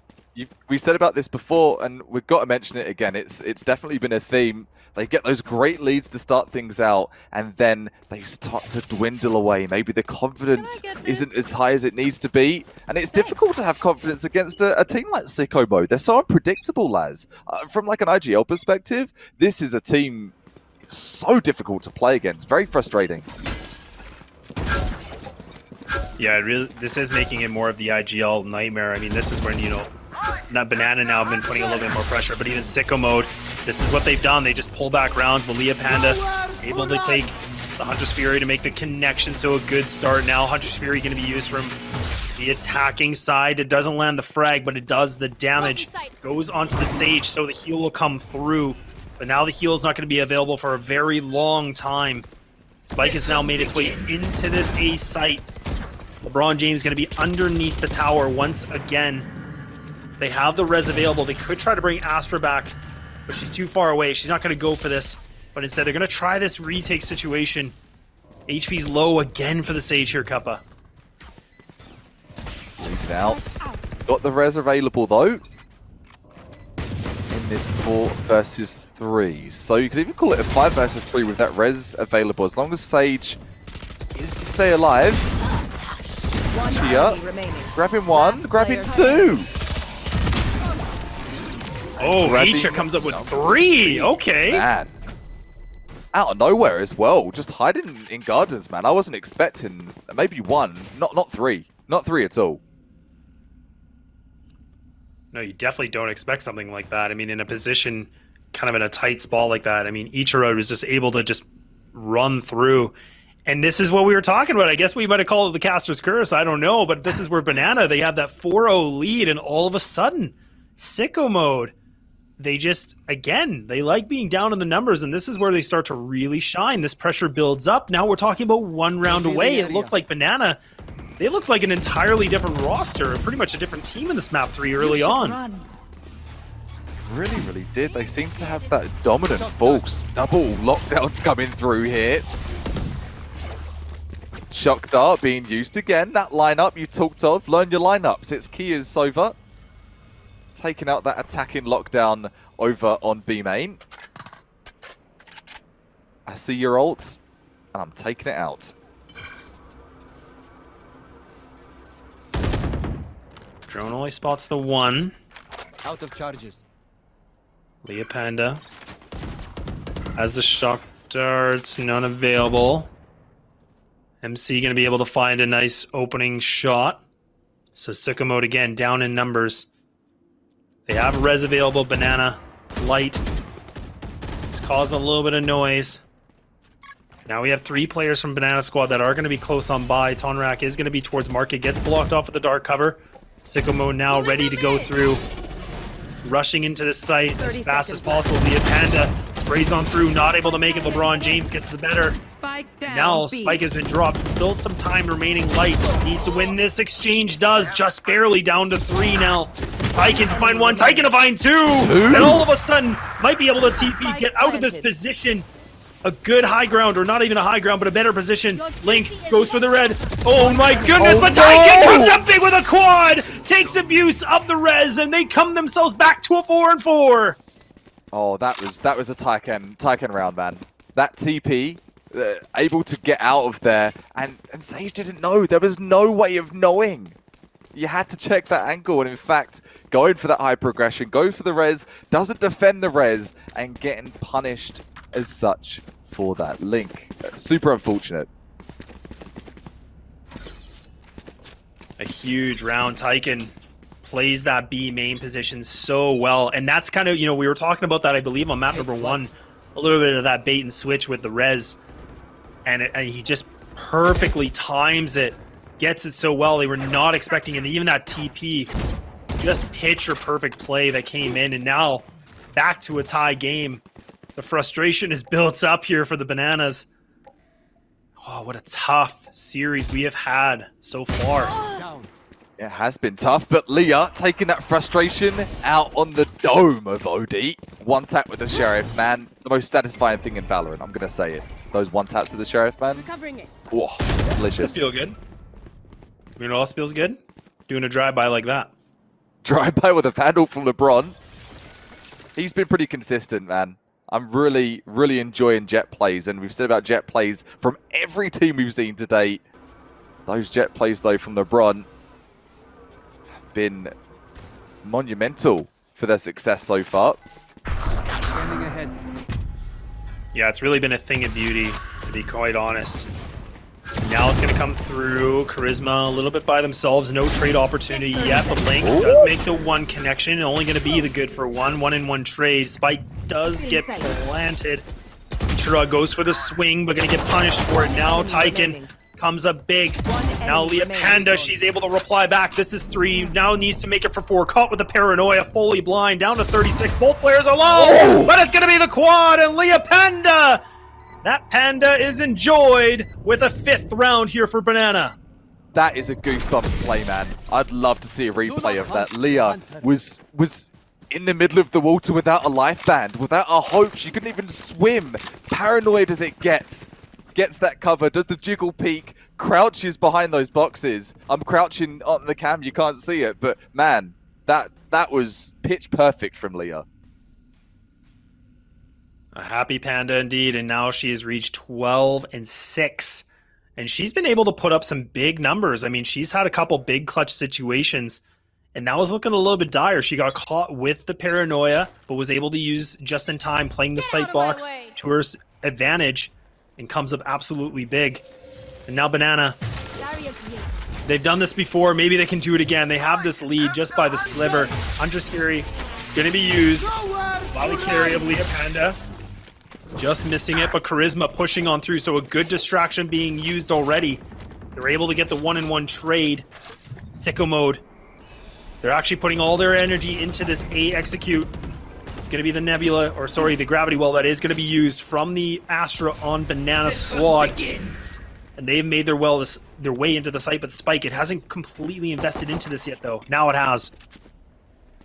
We said about this before, and we've got to mention it again. It's definitely been a theme. They get those great leads to start things out, and then they start to dwindle away. Maybe the confidence isn't as high as it needs to be, and it's difficult to have confidence against a team like Sicko mode. They're so unpredictable, Laz. From like an IGL perspective, this is a team so difficult to play against. Very frustrating. Yeah, this is making it more of the IGL nightmare. I mean, this is when, you know, not Banana now have been putting a little bit more pressure, but even Sicko mode, this is what they've done. They just pull back rounds. Leah Panda able to take the Hunter's Fury to make the connection, so a good start. Now Hunter's Fury going to be used from the attacking side. It doesn't land the frag, but it does the damage. Goes onto the Sage, so the heal will come through. But now the heal is not going to be available for a very long time. Spike has now made its way into this A site. LeBron James going to be underneath the tower once again. They have the res available. They could try to bring Astra back, but she's too far away. She's not going to go for this. But instead, they're going to try this retake situation. HP's low again for the Sage here, Kappa. Lead out. Got the res available, though. In this 4 versus 3. So you could even call it a 5 versus 3 with that res available. As long as Sage is to stay alive. Here. Grabbing 1. Grabbing 2. Oh, Aether comes up with 3. Okay. Man. Out of nowhere as well. Just hiding in gardens, man. I wasn't expecting maybe 1, not 3. Not 3 at all. No, you definitely don't expect something like that. I mean, in a position, kind of in a tight spot like that, I mean, Ichiro was just able to just run through. And this is what we were talking about. I guess we might have called it the Caster's Curse. I don't know. But this is where Banana, they have that 4-0 lead, and all of a sudden, Sicko mode, they just, again, they like being down in the numbers, and this is where they start to really shine. This pressure builds up. Now we're talking about 1 round away. It looked like Banana, they looked like an entirely different roster, pretty much a different team in this map 3 early on. Really, really did. They seem to have that dominant force. Double lockdowns coming through here. Shock Dart being used again. That lineup you talked of. Learn your lineups. It's Kia's Sova. Taking out that attacking lockdown over on B main. I see your ult, and I'm taking it out. Drone only spots the 1. Out of charges. Leah Panda has the shock darts, none available. MC going to be able to find a nice opening shot. So Sicko mode again, down in numbers. They have res available, Banana, light. Just causing a little bit of noise. Now we have 3 players from Banana Squad that are going to be close on by. Tonrak is going to be towards market, gets blocked off with the dark cover. Sicko mode now ready to go through. Rushing into the site as fast as possible. Leah Panda sprays on through, not able to make it. LeBron James gets the better. Spike down. Now B. Spike has been dropped. Still some time remaining. Light needs to win this exchange. Does just barely down to 3 now. Tyken to find 1. Tyken to find 2. And all of a sudden might be able to TP, get out of this position. a good high ground, or not even a high ground, but a better position. Link goes for the red. Oh my goodness, but Tyken comes up big with a quad, takes abuse of the res, and they come themselves back to a 4-4. Oh, that was a Tyken round, man. That TP, able to get out of there, and Sage didn't know. There was no way of knowing. You had to check that angle, and in fact, going for that high progression, go for the res, doesn't defend the res, and getting punished as such for that. Link, super unfortunate. A huge round. Tyken plays that B main position so well, and that's kind of, you know, we were talking about that, I believe, on map number 1, a little bit of that bait and switch with the res, and he just perfectly times it. Gets it so well. They were not expecting it. Even that TP, just picture perfect play that came in, and now back to a tie game. The frustration is built up here for the Bananas. Oh, what a tough series we have had so far. It has been tough, but Leah taking that frustration out on the dome of OD. One tap with the Sheriff, man. The most satisfying thing in Valorant, I'm going to say it. Those one taps with the Sheriff, man. Oh, delicious. Does feel good. You know what else feels good? Doing a drive-by like that. Drive-by with a vandal from LeBron. He's been pretty consistent, man. I'm really, really enjoying Jet plays, and we've said about Jet plays from every team we've seen to date. Those Jet plays, though, from LeBron have been monumental for their success so far. Standing ahead. Yeah, it's really been a thing of beauty, to be quite honest. Now it's going to come through. Charisma a little bit by themselves. No trade opportunity yet, but Link does make the one connection. Only going to be the good for one. 1-in-1 trade. Spike does get planted. Ichiro goes for the swing, but going to get punished for it. Now Tyken comes up big. Now Leah Panda, she's able to reply back. This is 3. Now needs to make it for 4. Caught with the paranoia. Fully blind. Down to 36. Both players are low. But it's going to be the quad, and Leah Panda... That Panda is enjoyed with a 5th round here for Banana. That is a goosebumps play, man. I'd love to see a replay of that. Leah was in the middle of the water without a life band, without a hope. She couldn't even swim. Paranoid as it gets. Gets that cover, does the jiggle peek, crouches behind those boxes. I'm crouching on the cam, you can't see it, but man, that was pitch perfect from Leah. A happy Panda indeed, and now she has reached 12-6. And she's been able to put up some big numbers. I mean, she's had a couple big clutch situations, and that was looking a little bit dire. She got caught with the paranoia, but was able to use just in time, playing the sight box to her advantage, and comes up absolutely big. And now Banana, they've done this before. Maybe they can do it again. They have this lead just by the sliver. Huntress Fury going to be used. Volley carry of Leah Panda. Just missing it, but Charisma pushing on through, so a good distraction being used already. They're able to get the 1-in-1 trade. Sicko mode. They're actually putting all their energy into this A execute. It's going to be the Nebula, or sorry, the Gravity Well that is going to be used from the Astra on Banana Squad. And they've made their way into the site, but Spike, it hasn't completely invested into this yet, though. Now it has.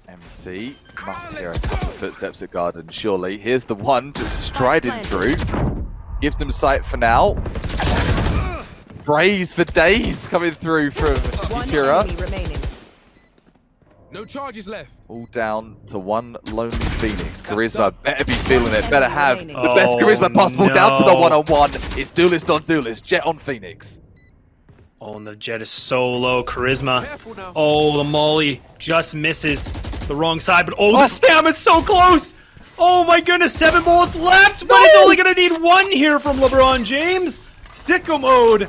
MC must hear a couple of footsteps at Garden, surely. Here's the one, just striding through. Gives him sight for now. Sprays for days coming through from Ichiro. No charges left. All down to one lonely Phoenix. Charisma better be feeling it, better have the best charisma possible. No. Down to the one-on-one. It's duelist on duelist. Jet on Phoenix. Oh, and the Jet is so low. Charisma. Oh, the Molly just misses the wrong side, but the spam, it's so close. Oh my goodness, 7 bullets left, but it's only going to need 1 here from LeBron James. Sicko mode.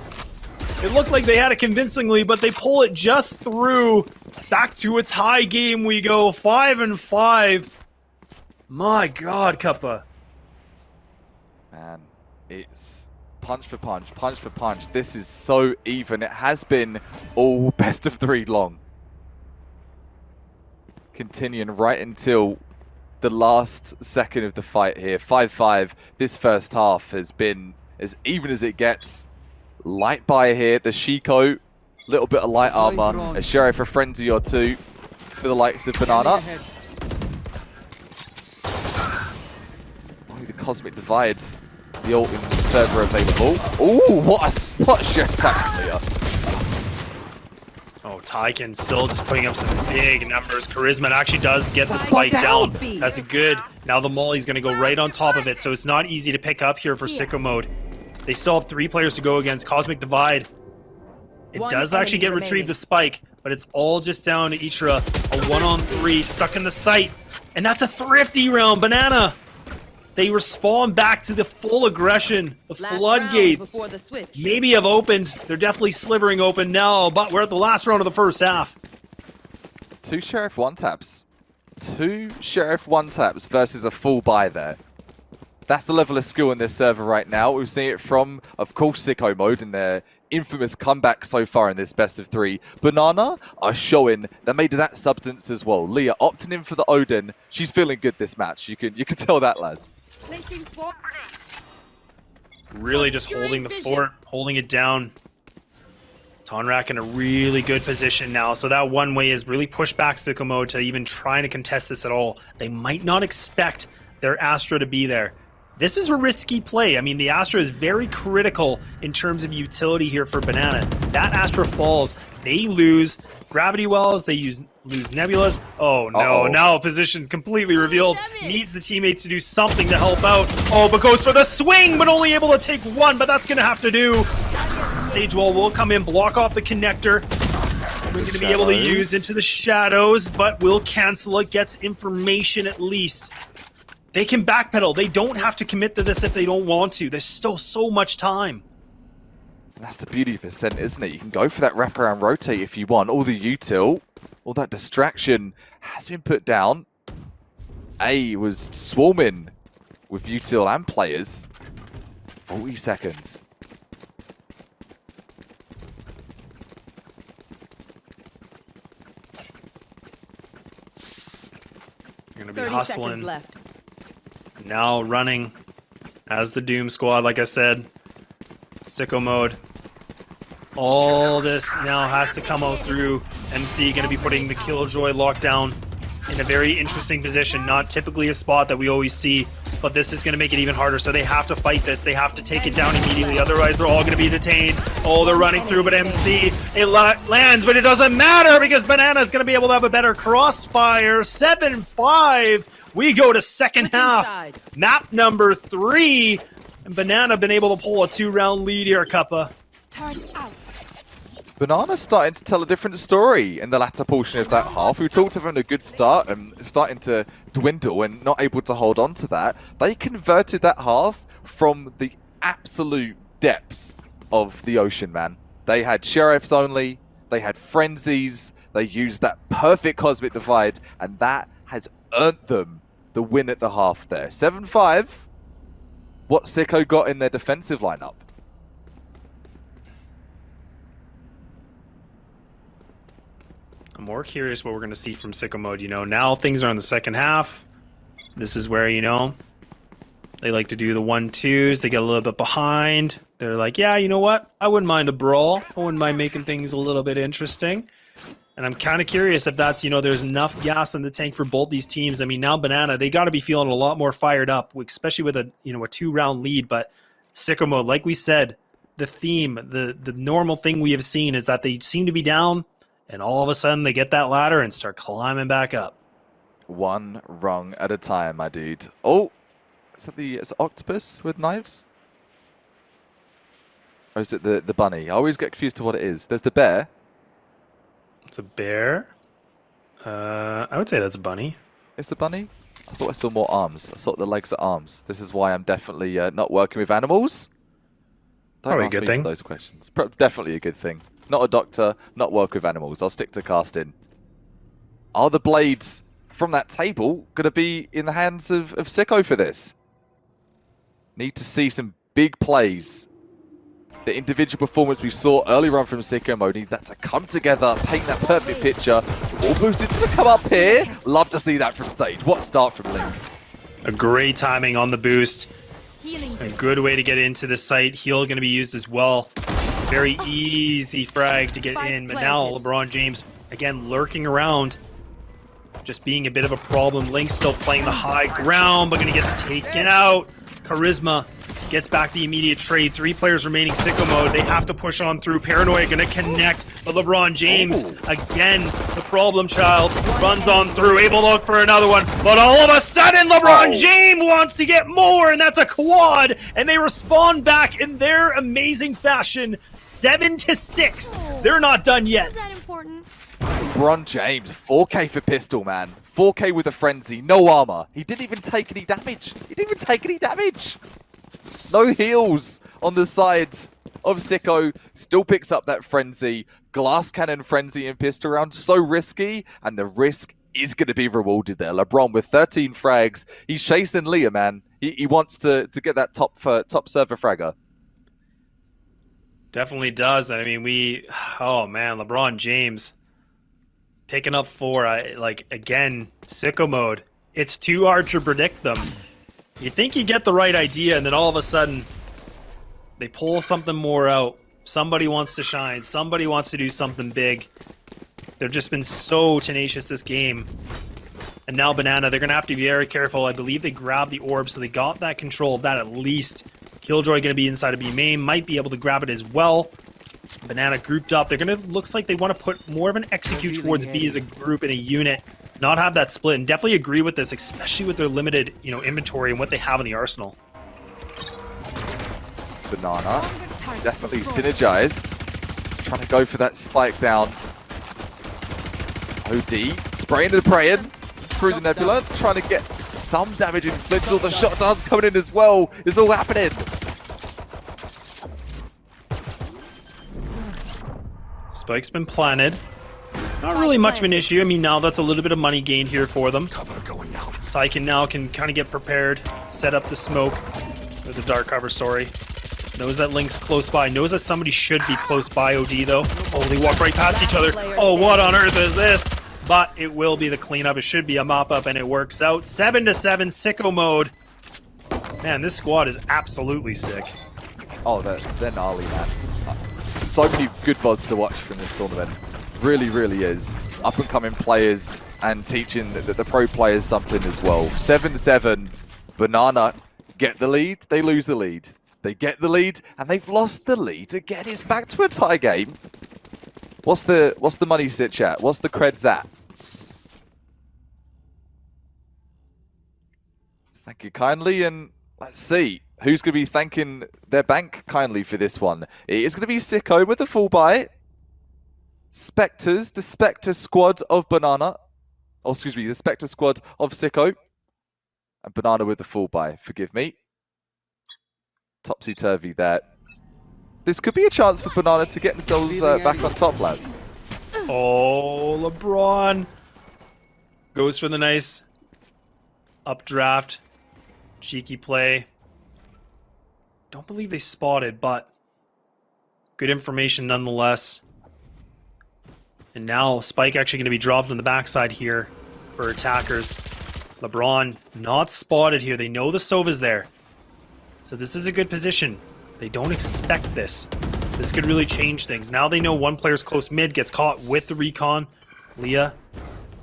It looked like they had it convincingly, but they pull it just through. Back to its high game we go. 5-5. My God, Kappa. Man, it's punch for punch, punch for punch. This is so even. It has been all best of 3 long. Continuing right until the last second of the fight here. 5-5. This first half has been as even as it gets. Light buy here. The SICKO, little bit of light armor. A Sheriff, a frenzy or 2 for the likes of Banana. Oh, the cosmic divides. The ult in the server available. Ooh, what a chef clap from Leah. Oh, Tyken still just putting up some big numbers. Charisma actually does get the spike down. That's good. Now the Molly's going to go right on top of it, so it's not easy to pick up here for Sicko Mode. They still have 3 players to go against Cosmic Divide. It does actually get retrieved the spike, but it's all just down to Ichira. A 1-on-3 stuck in the site. And that's a thrifty round. Banana. They respawn back to the full aggression. The floodgates maybe have opened. They're definitely slivering open now, but we're at the last round of the first half. 2 Sheriff 1-taps. 2 Sheriff 1-taps versus a full buy there. That's the level of skill in this server right now. We've seen it from, of course, Sicko Mode in their infamous comeback so far in this best of 3. Banana are showing they're made of that substance as well. Leah opting in for the Odin. She's feeling good this match. You can tell that, lads. Really just holding the fort, holding it down. Tonrak in a really good position now. So that one way is really push back Sicko Mode to even trying to contest this at all. They might not expect their Astra to be there. This is a risky play. I mean, the Astra is very critical in terms of utility here for Banana. That Astra falls. They lose gravity wells. They lose nebulas. Oh, no. Now position's completely revealed. Needs the teammates to do something to help out. Oh, but goes for the swing, but only able to take 1, but that's going to have to do. Sage Wall will come in, block off the connector. We're going to be able to use into the shadows, but will cancel it. Gets information at least. They can backpedal. They don't have to commit to this if they don't want to. There's still so much time. That's the beauty of Ascent, isn't it? You can go for that wraparound rotate if you want. All the util, all that distraction has been put down. A was swarming with util and players. 40 seconds. You're going to be hustling. Left. Now running as the Doom Squad, like I said. Sicko Mode. All this now has to come out through. MC going to be putting the Killjoy lockdown in a very interesting position. Not typically a spot that we always see, but this is going to make it even harder. So they have to fight this. They have to take it down immediately. Otherwise, they're all going to be detained. Oh, they're running through, but MC, it lands, but it doesn't matter because Banana is going to be able to have a better crossfire. 7-5. We go to second half. Map number 3. And Banana been able to pull a 2-round lead here, Cuppa. Banana's starting to tell a different story in the latter portion of that half. We talked about a good start and starting to dwindle and not able to hold on to that. They converted that half from the absolute depths of the ocean, man. They had Sheriffs only, they had Frenzies, they used that perfect Cosmic Divide, and that has earned them the win at the half there. 7-5. What Sicko got in their defensive lineup. I'm more curious what we're going to see from Sicko Mode. You know, now things are in the second half. This is where, you know, they like to do the 1-2s. They get a little bit behind. They're like, yeah, you know what? I wouldn't mind a brawl. I wouldn't mind making things a little bit interesting. And I'm kind of curious if that's, you know, there's enough gas in the tank for both these teams. I mean, now Banana, they got to be feeling a lot more fired up, especially with a, you know, a 2-round lead. But Sicko Mode, like we said, the theme, the normal thing we have seen is that they seem to be down, and all of a sudden they get that ladder and start climbing back up. One rung at a time, my dude. Oh, is that the octopus with knives? Or is it the bunny? I always get confused to what it is. There's the bear. It's a bear. I would say that's a bunny. It's a bunny? I thought I saw more arms. I saw the legs are arms. This is why I'm definitely not working with animals. Don't Probably a ask good me thing. for those questions. Definitely a good thing. Not a doctor, not work with animals. I'll stick to casting. Are the blades from that table going to be in the hands of Sicko for this? Need to see some big plays. The individual performance we saw earlier on from Sicko Mode, need that to come together, paint that perfect picture. All boosters going to come up here. Love to see that from stage. What start from Link. A great timing on the boost. A good way to get into the site. Heal going to be used as well. Very easy frag to get in, but now LeBron James, again, lurking around. Just being a bit of a problem. Link still playing the high ground, but going to get taken out. Charisma gets back the immediate trade. 3 players remaining, sicko mode. They have to push on through. Paranoia gonna connect, but LeBron James, again, the problem child, runs on through, able to look for another one, but all of a sudden, LeBron James wants to get more, and that's a quad, and they respond back in their amazing fashion, 7-6. They're not done yet. Is that important? LeBron James, 4K for pistol, man. 4K with a frenzy, no armor. He didn't even take any damage. No heals on the sides of SICKO. Still picks up that frenzy. Glass cannon frenzy and pistol round. So risky, and the risk is going to be rewarded there. LeBron with 13 frags. He's chasing Leah, man. He wants to get that top server fragger. Definitely does. I mean, oh man, LeBron James picking up 4. Again, sicko mode. It's too hard to predict them. You think you get the right idea, and then all of a sudden, they pull something more out. Somebody wants to shine. Somebody wants to do something big. They've just been so tenacious this game. And now Banana, they're going to have to be very careful. I believe they grabbed the orb, so they got that control of that at least. Killjoy going to be inside of B main, might be able to grab it as well. Banana grouped up. They're going to, looks like they want to put more of an execute towards B as a group and a unit. Not have that split, and definitely agree with this, especially with their limited, inventory and what they have in the arsenal. Banana, definitely synergized. Trying to go for that spike down. OD, spraying and praying through the nebula, trying to get some damage inflicted. All the shot darts coming in as well. It's all happening. Spike's been planted. Not really much of an issue. I mean, now that's a little bit of money gained here for them. Tyken now can kind of get prepared, set up the smoke, or the dark cover, sorry. Knows that Link's close by. Knows that somebody should be close by OD, though. Oh, they walk right past each other. Oh, what on earth is this? But it will be the cleanup. It should be a mop-up, and it works out. 7-7, sicko mode. Man, this squad is absolutely sick. Oh, they're gnarly, man. So many good VODs to watch from this tournament. Really, really is. Up-and-coming players and teaching the pro players something as well. 7-7. Banana get the lead. They lose the lead. They get the lead, and they've lost the lead again. It's back to a tie game. What's the money sit chat? What's the creds at? Thank you kindly, and let's see who's going to be thanking their bank kindly for this one. It is going to be SICKO with the full buy. Spectres, the Spectre squad of Banana. Oh, excuse me, the Spectre squad of SICKO. And Banana with the full buy, forgive me. Topsy-turvy there. This could be a chance for Banana to get themselves back on top, lads. Oh, LeBron goes for the nice updraft. Cheeky play. Don't believe they spotted, but good information nonetheless. And now Spike actually going to be dropped on the backside here for attackers. LeBron not spotted here. They know the Sova's there. So this is a good position. They don't expect this. This could really change things. Now they know one player's close mid, gets caught with the recon. Leah.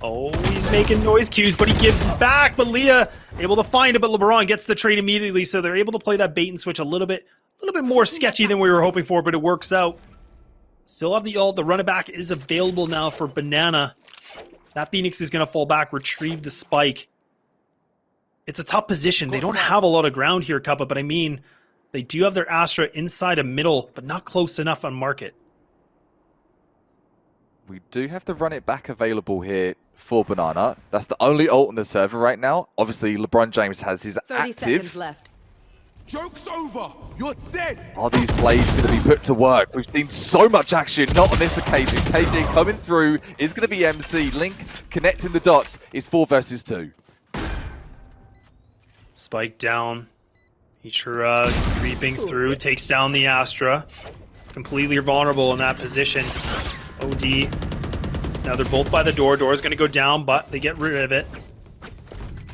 Oh, he's making noise cues, but he gives his back. But Leah able to find it, but LeBron gets the trade immediately. So they're able to play that bait and switch a little bit more sketchy than we were hoping for, but it works out. Still have the ult. The running back is available now for Banana. That Phoenix is going to fall back, retrieve the spike. It's a tough position. They don't have a lot of ground here, Cuppa, but I mean, they do have their Astra inside a middle, but not close enough on market. We do have the run it back available here for Banana. That's the only ult on the server right now. Obviously, LeBron James has his 30 active. seconds left. Joke's over. You're dead. Are these blades going to be put to work? We've seen so much action, not on this occasion. KJ coming through is going to be MC. Link connecting the dots is 4 versus 2. Spike down. Ichira creeping through, takes down the Astra. Completely vulnerable in that position. OD. Now they're both by the door. Door's going to go down, but they get rid of it.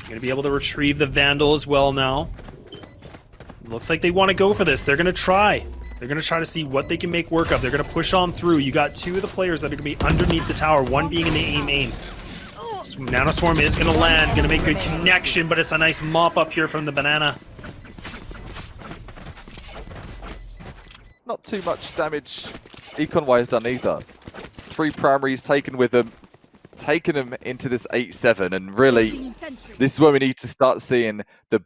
Going to be able to retrieve the Vandal as well now. Looks like they want to go for this. They're going to try. They're going to try to see what they can make work of. They're going to push on through. You got 2 of the players that are going to be underneath the tower, one being in the A main. Nanoswarm is going to land, going to make good connection, but it's a nice mop up here from the Banana. not too much damage econ-wise done either. 3 primaries taken with them, taking them into this 8-7, and really, this is where we need to start seeing the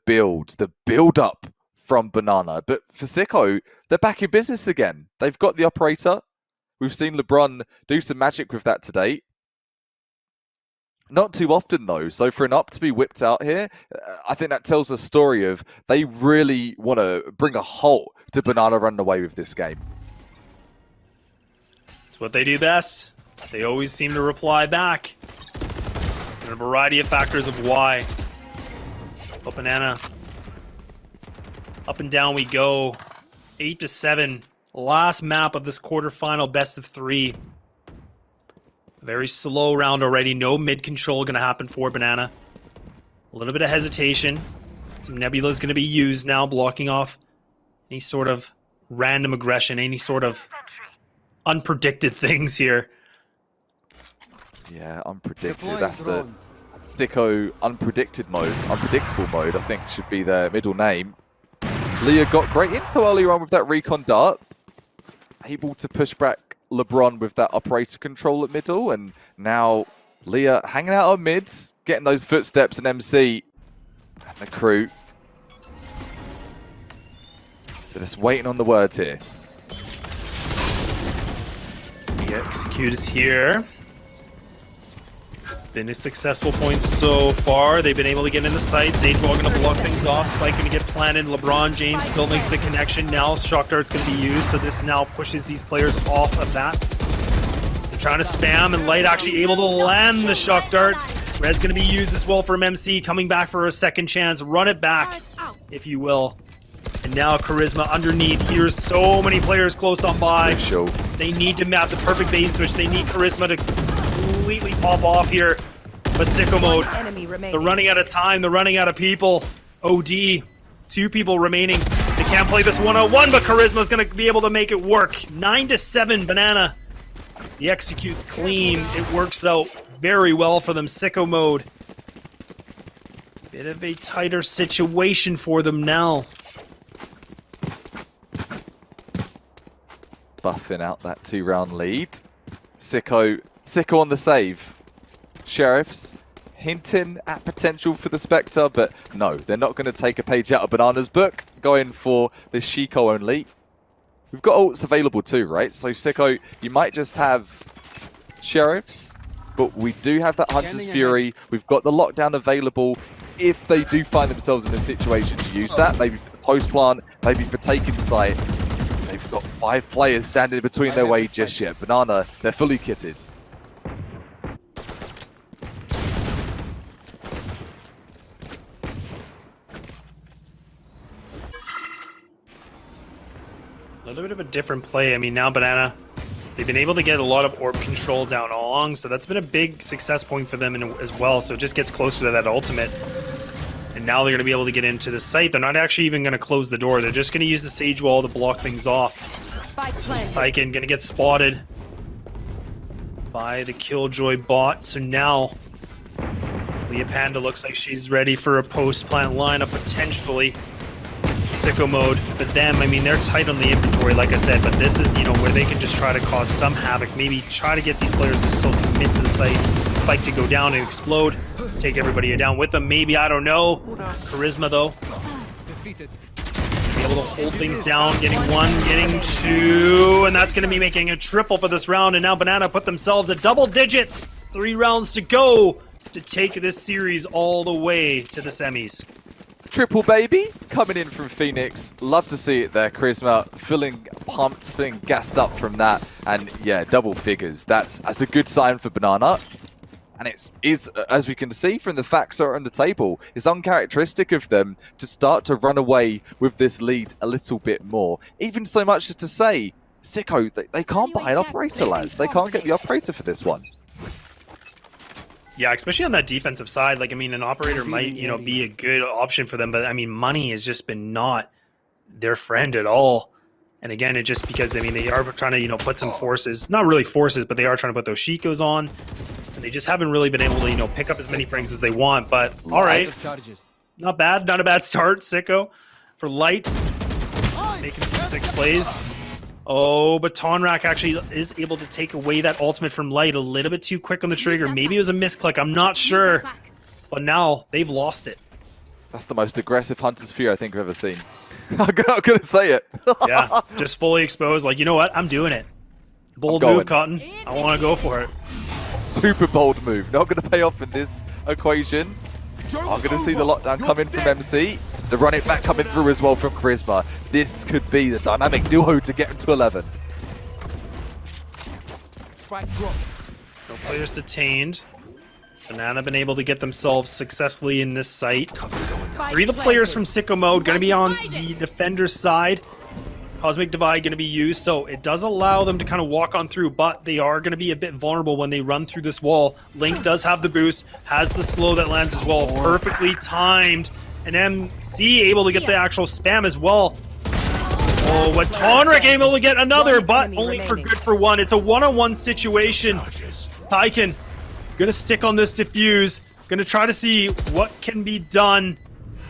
build-up from Banana. But for SICKO, they're back in business again. They've got the operator. We've seen LeBron do some magic with that today. Not too often, though. So for an up to be whipped out here, I think that tells a story of they really want to bring a halt to Banana running away with this game. It's what they do best. They always seem to reply back. And a variety of factors of why. But Banana, up and down we go. 8-7. Last map of this quarterfinal best of 3. Very slow round already. No mid control going to happen for Banana. A little bit of hesitation. Some Nebula is going to be used now, blocking off any sort of random aggression, any sort of unpredicted things here. Yeah, unpredicted. That's the SICKO unpredictable mode, I think should be their middle name. Leah got great intel earlier on with that recon dart. Able to push back LeBron with that operator control at middle, and now Leah hanging out on mids, getting those footsteps and MC and the crew. They're just waiting on the words here. The execute is here. Been a successful point so far. They've been able to get in the site. Sagewall going to block things off. Spike going to get planted. LeBron James still makes the connection. Now Shock Dart's going to be used, so this now pushes these players off of that. They're trying to spam, and Light actually able to land the Shock Dart. Red's going to be used as well from MC, coming back for a second chance. Run it back, if you will. And now Charisma underneath. Here's so many players close on by. They need to map the perfect bait and switch. They need Charisma to completely pop off here. But SICKO mode, they're running out of time. They're running out of people. OD, 2 people remaining. They can't play this 1-on-1, but Charisma's going to be able to make it work. 9-7 Banana. The execute's clean. It works out very well for them. SICKO mode. Bit of a tighter situation for them now. Buffing out that 2-round lead. SICKO on the save. Sheriffs hinting at potential for the Spectre, but no, they're not going to take a page out of Banana's book, going for the SICKO only. We've got ults available too, right? So SICKO, you might just have Sheriffs, but we do have that Hunter's Fury. We've got the lockdown available if they do find themselves in a situation to use that, maybe for the post plant, maybe for taking site. They've got 5 players standing between their way just yet. Banana, they're fully kitted. A little bit of a different play. I mean, now Banana, they've been able to get a lot of orb control down all along, so that's been a big success point for them as well. So it just gets closer to that ultimate. And now they're going to be able to get into the site. They're not actually even going to close the door. They're just going to use the Sage Wall to block things off. Tyken going to get spotted by the Killjoy bot. So now Leah Panda looks like she's ready for a post-plant lineup, potentially. SICKO mode. But them, I mean, they're tight on the inventory, like I said, but this is, you know, where they can just try to cause some havoc. Maybe try to get these players to still commit to the site. Spike to go down and explode. Take everybody down with them. Maybe, I don't know. Charisma, though. Be able to hold things down. Getting 1, getting 2. And that's going to be making a triple for this round. And now Banana put themselves at double digits. 3 rounds to go to take this series all the way to the semis. Triple baby coming in from Phoenix. Love to see it there. Charisma feeling pumped, feeling gassed up from that. And yeah, double figures. That's a good sign for Banana. And it's as we can see from the facts that are on the table, it's uncharacteristic of them to start to run away with this lead a little bit more. Even so much as to say, SICKO, they can't buy an operator, lads. They can't get the operator for this one. Yeah, especially on that defensive side. Like, I mean, an operator might, you know, be a good option for them. But, I mean, money has just been not their friend at all. And, again, it just because, I mean, they are trying to, you know, put some forces. Not really forces, but they are trying to put those SICKOs on. And they just haven't really been able to, you know, pick up as many frags as they want. But, all right. Not bad. Not a bad start, SICKO. For Light, making some 6 plays. Oh, but Tonrak actually is able to take away that ultimate from Light a little bit too quick on the trigger. Maybe it was a misclick, I'm not sure. But now they've lost it. That's the most aggressive Hunter's Fury I think I've ever seen. I'm gonna say it. Yeah, just fully exposed. Like, you know what? I'm doing it. Bold move, Cotton. I want to go for it. Super bold move. Not going to pay off in this equation. I'm going to see the lockdown come in from MC. The run it back coming through as well from Charisma. This could be the dynamic duo to get him to 11. Spike drop. No players detained. Banana been able to get themselves successfully in this site. 3 of the players from SICKO mode going to be on the defender's side. Cosmic Divide going to be used, so it does allow them to kind of walk on through, but they are going to be a bit vulnerable when they run through this wall. Link does have the boost, has the slow that lands as well, perfectly timed. And MC able to get the actual spam as well. Oh, but Tonrak able to get another, but only for good for one. It's a one-on-one situation. Tyken gonna stick on this defuse, gonna try to see what can be done.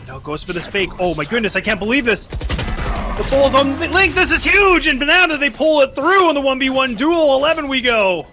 No, goes for this fake. Oh my goodness, I can't believe this. The ball's on Link, this is huge! And Banana, they pull it through on the 1v1 duel. 11 we go.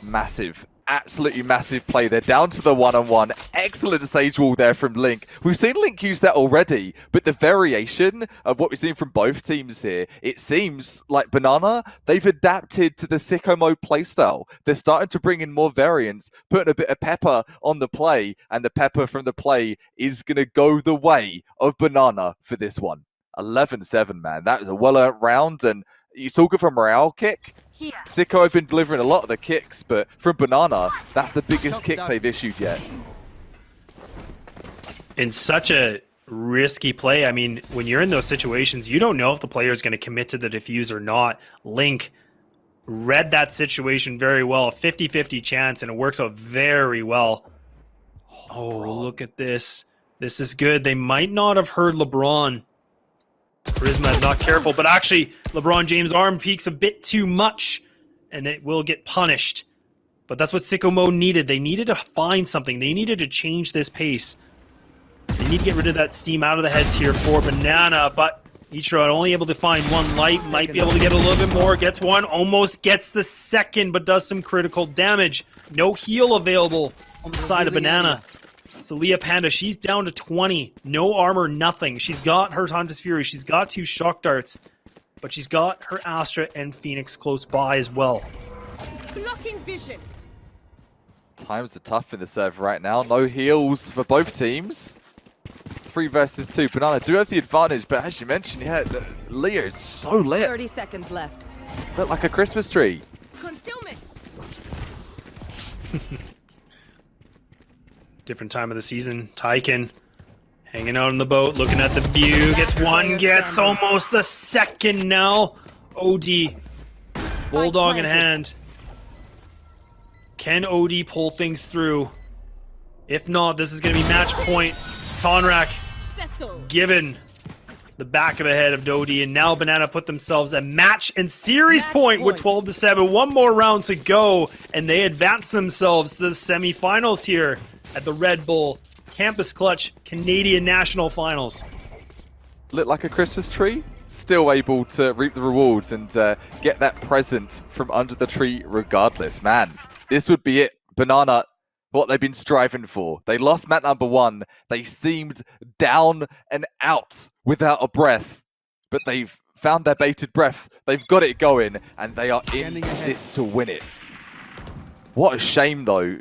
Massive. Absolutely massive play. They're down to the one-on-one. Excellent Sage Wall there from Link. We've seen Link use that already, but the variation of what we've seen from both teams here, it seems like Banana, they've adapted to the SICKO mode playstyle. They're starting to bring in more variants, putting a bit of pepper on the play, and the pepper from the play is going to go the way of Banana for this one. 11-7, man. That was a well-earned round, and you talk of a morale kick. SICKO have been delivering a lot of the kicks, but from Banana, that's the biggest kick they've issued yet. In such a risky play, I mean, when you're in those situations, you don't know if the player is going to commit to the defuse or not. Link read that situation very well, a 50-50 chance, and it works out very well. Oh, look at this. This is good. They might not have heard LeBron. Charisma is not careful, but actually LeBron James' arm peaks a bit too much, and it will get punished. But that's what SICKO mode needed. They needed to find something. They needed to change this pace. They need to get rid of that steam out of the heads here for Banana, but Ichiro only able to find one light, might be able to get a little bit more, gets one, almost gets the second, but does some critical damage. No heal available on the side of Banana. So Leah Panda, she's down to 20. No armor, nothing. She's got her Hunter's Fury. She's got 2 shock darts. But she's got her Astra and Phoenix close by as well. Blocking vision. Times are tough in the server right now. No heals for both teams. 3 versus 2. Banana do have the advantage, but as you mentioned, yeah, Leah is so lit. 30 seconds left. Look like a Christmas tree. Concealment. Different time of the season. Tyken hanging out on the boat, looking at the view. Gets one, gets almost the second now. OD. Bulldog in hand. Can OD pull things through? If not, this is going to be match point. Tonrak given the back of the head of Dodie, and now Banana put themselves at match and series point with 12-7. One more round to go, and they advance themselves to the semifinals here at the Red Bull Campus Clutch Canadian National Finals. Lit like a Christmas tree, still able to reap the rewards and get that present from under the tree regardless. Man, this would be it. Banana, what they've been striving for. They lost map number 1. They seemed down and out without a breath, but they've found their bated breath. They've got it going, and they are in this to win it. What a shame, though.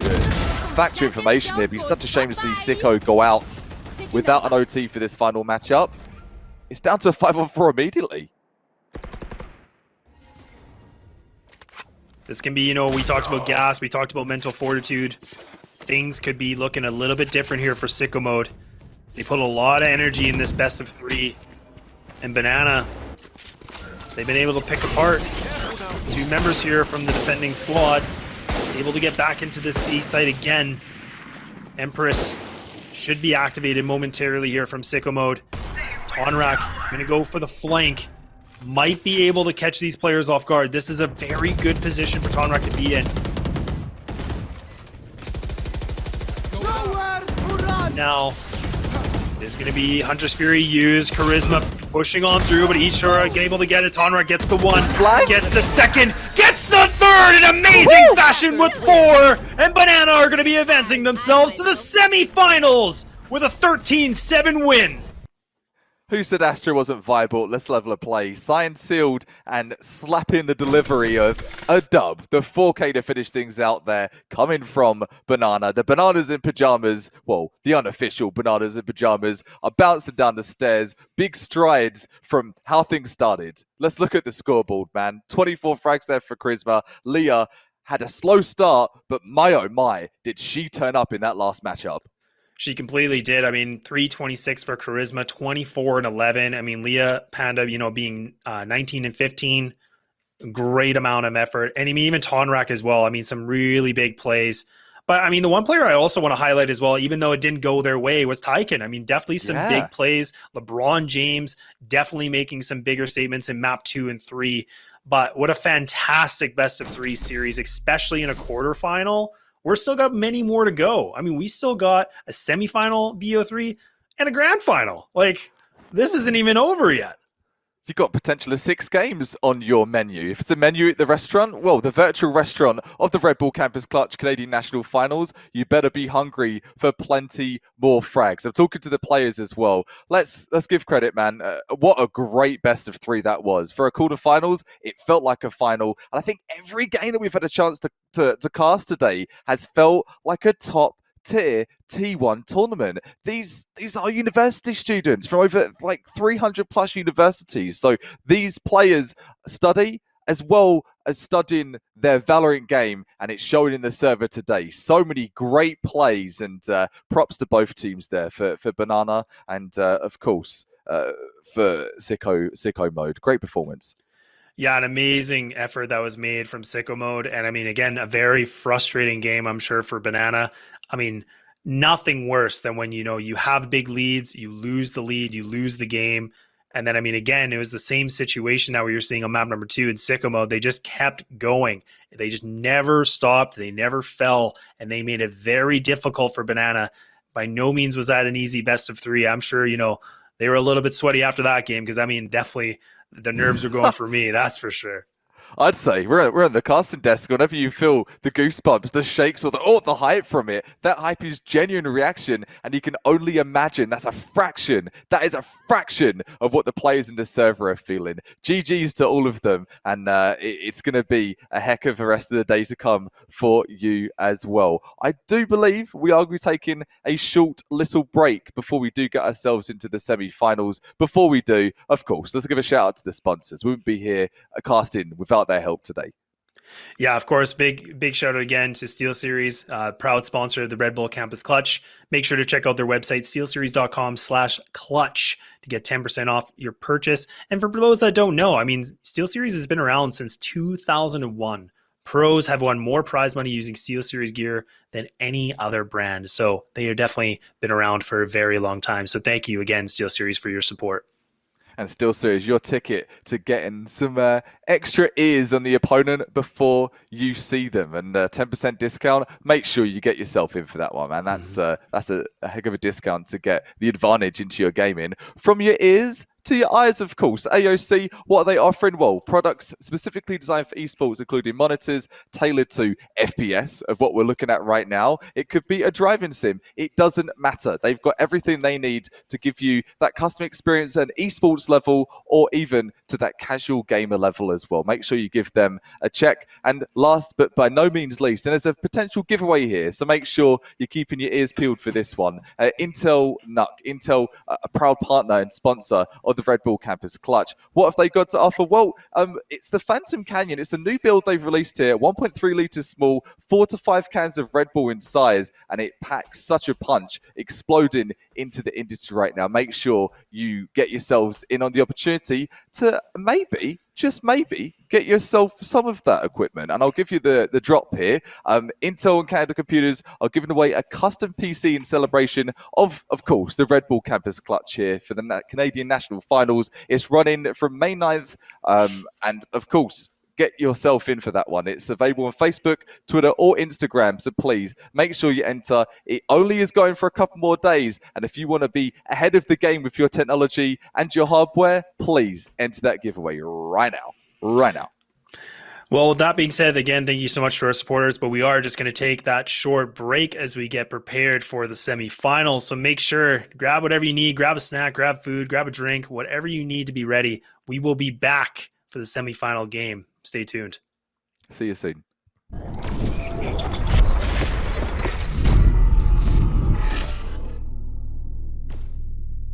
Factual information here. It'd be such a shame to see SICKO go out without an OT for this final matchup. It's down to a 5-on-4 immediately. This can be, you know, we talked about gas, we talked about mental fortitude. Things could be looking a little bit different here for SICKO mode. They put a lot of energy in this best of 3. And Banana, they've been able to pick apart 2 members here from the defending squad. Able to get back into this A site again. Empress should be activated momentarily here from SICKO mode. Tonrak gonna go for the flank. Might be able to catch these players off guard. This is a very good position for Tonrak to be in. Now, This is going to be Hunter's Fury used. Charisma pushing on through, but Ishura able to get it. Tonra gets the one, gets the second, gets the third in amazing fashion with 4. And Banana are going to be advancing themselves to the semifinals with a 13-7 win. Who said Astra wasn't viable? Let's level a play. Signed, sealed, and slapping the delivery of a dub. The 4K to finish things out there, coming from Banana. The Bananas in Pajamas, well, the unofficial Bananas in Pajamas, are bouncing down the stairs. Big strides from how things started. Let's look at the scoreboard, man. 24 frags there for Charisma. Leah had a slow start, but my oh my, did she turn up in that last matchup. She completely did. I mean, 326 for Charisma, 24 and 11. I mean, Leah Panda, being 19 and 15, great amount of effort. And I mean, even Tonrak as well. I mean, some really big plays. But I mean, the one player I also want to highlight as well, even though it didn't go their way, was Tyken. I mean, definitely some big plays. LeBron James definitely making some bigger statements in map 2 and 3. But what a fantastic best of 3 series, especially in a quarterfinal. We're still got many more to go. I mean, we still got a semifinal BO3 and a grand final. Like, this isn't even over yet. You've got potential of 6 games on your menu. If it's a menu at the restaurant, well, the virtual restaurant of the Red Bull Campus Clutch Canadian National Finals, you better be hungry for plenty more frags. I'm talking to the players as well. Let's give credit, man. What a great best of 3 that was. For a quarterfinals, it felt like a final. And I think every game that we've had a chance to cast today has felt like a top tier T1 tournament. These are university students from over like 300 plus universities. So these players study as well as studying their Valorant game, and it's showing in the server today. So many great plays, and props to both teams there for Banana and of course for SICKO mode. Great performance. Yeah, an amazing effort that was made from SICKO mode. And I mean, again, a very frustrating game, I'm sure, for Banana. I mean, nothing worse than when, you have big leads, you lose the lead, you lose the game. And then, I mean, again, it was the same situation that we were seeing on map number 2 in SICKO mode. They just kept going. They just never stopped. They never fell. And they made it very difficult for Banana. By no means was that an easy best of 3. I'm sure, they were a little bit sweaty after that game because, I mean, definitely the nerves are going for me. That's for sure. I'd say we're on the casting desk. Whenever you feel the goosebumps, the shakes, or the hype from it, that hype is genuine reaction, and you can only imagine that's a fraction. That is a fraction of what the players in the server are feeling. GGs to all of them, and it's going to be a heck of the rest of the day to come for you as well. I do believe we are taking a short little break before we do get ourselves into the semi-finals. Before we do, of course, let's give a shout out to the sponsors. We wouldn't be here casting without their help today. Yeah, of course. Big shout out again to SteelSeries, proud sponsor of the Red Bull Campus Clutch. Make sure to check out their website, steelseries.com/clutch, to get 10% off your purchase. And for those that don't know, I mean, SteelSeries has been around since 2001. Pros have won more prize money using SteelSeries gear than any other brand. So they have definitely been around for a very long time. So thank you again, SteelSeries, for your support. And SteelSeries, your ticket to getting some extra ears on the opponent before you see them, and 10% discount. Make sure you get yourself in for that one, man. That's a heck of a discount to get the advantage into your gaming. From your ears to your eyes, of course. AOC, what are they offering? Well, products specifically designed for esports, including monitors tailored to FPS of what we're looking at right now. It could be a driving sim. It doesn't matter. They've got everything they need to give you that custom experience at an esports level, or even to that casual gamer level as well. Make sure you give them a check. And last but by no means least, and there's a potential giveaway here, so make sure you're keeping your ears peeled for this one. Intel, a proud partner and sponsor of the Red Bull Campus Clutch. What have they got to offer? Well, it's the Phantom Canyon. It's a new build they've released here, 1.3 litres small, 4 to 5 cans of Red Bull in size, and it packs such a punch, exploding into the industry right now. Make sure you get yourselves in on the opportunity to maybe, just maybe, get yourself some of that equipment. And I'll give you the drop here. Intel and Canada Computers are giving away a custom PC in celebration of course, the Red Bull Campus Clutch here for the Canadian National Finals. It's running from May 9th. And of course, get yourself in for that one. It's available on Facebook, Twitter, or Instagram. So please make sure you enter. It only is going for a couple more days. And if you want to be ahead of the game with your technology and your hardware, please enter that giveaway right now. Right now. Well, with that being said, again, thank you so much to our supporters, but we are just going to take that short break as we get prepared for the semifinals. So make sure, grab whatever you need, grab a snack, grab food, grab a drink, whatever you need to be ready. We will be back for the semifinal game. Stay tuned. See you soon.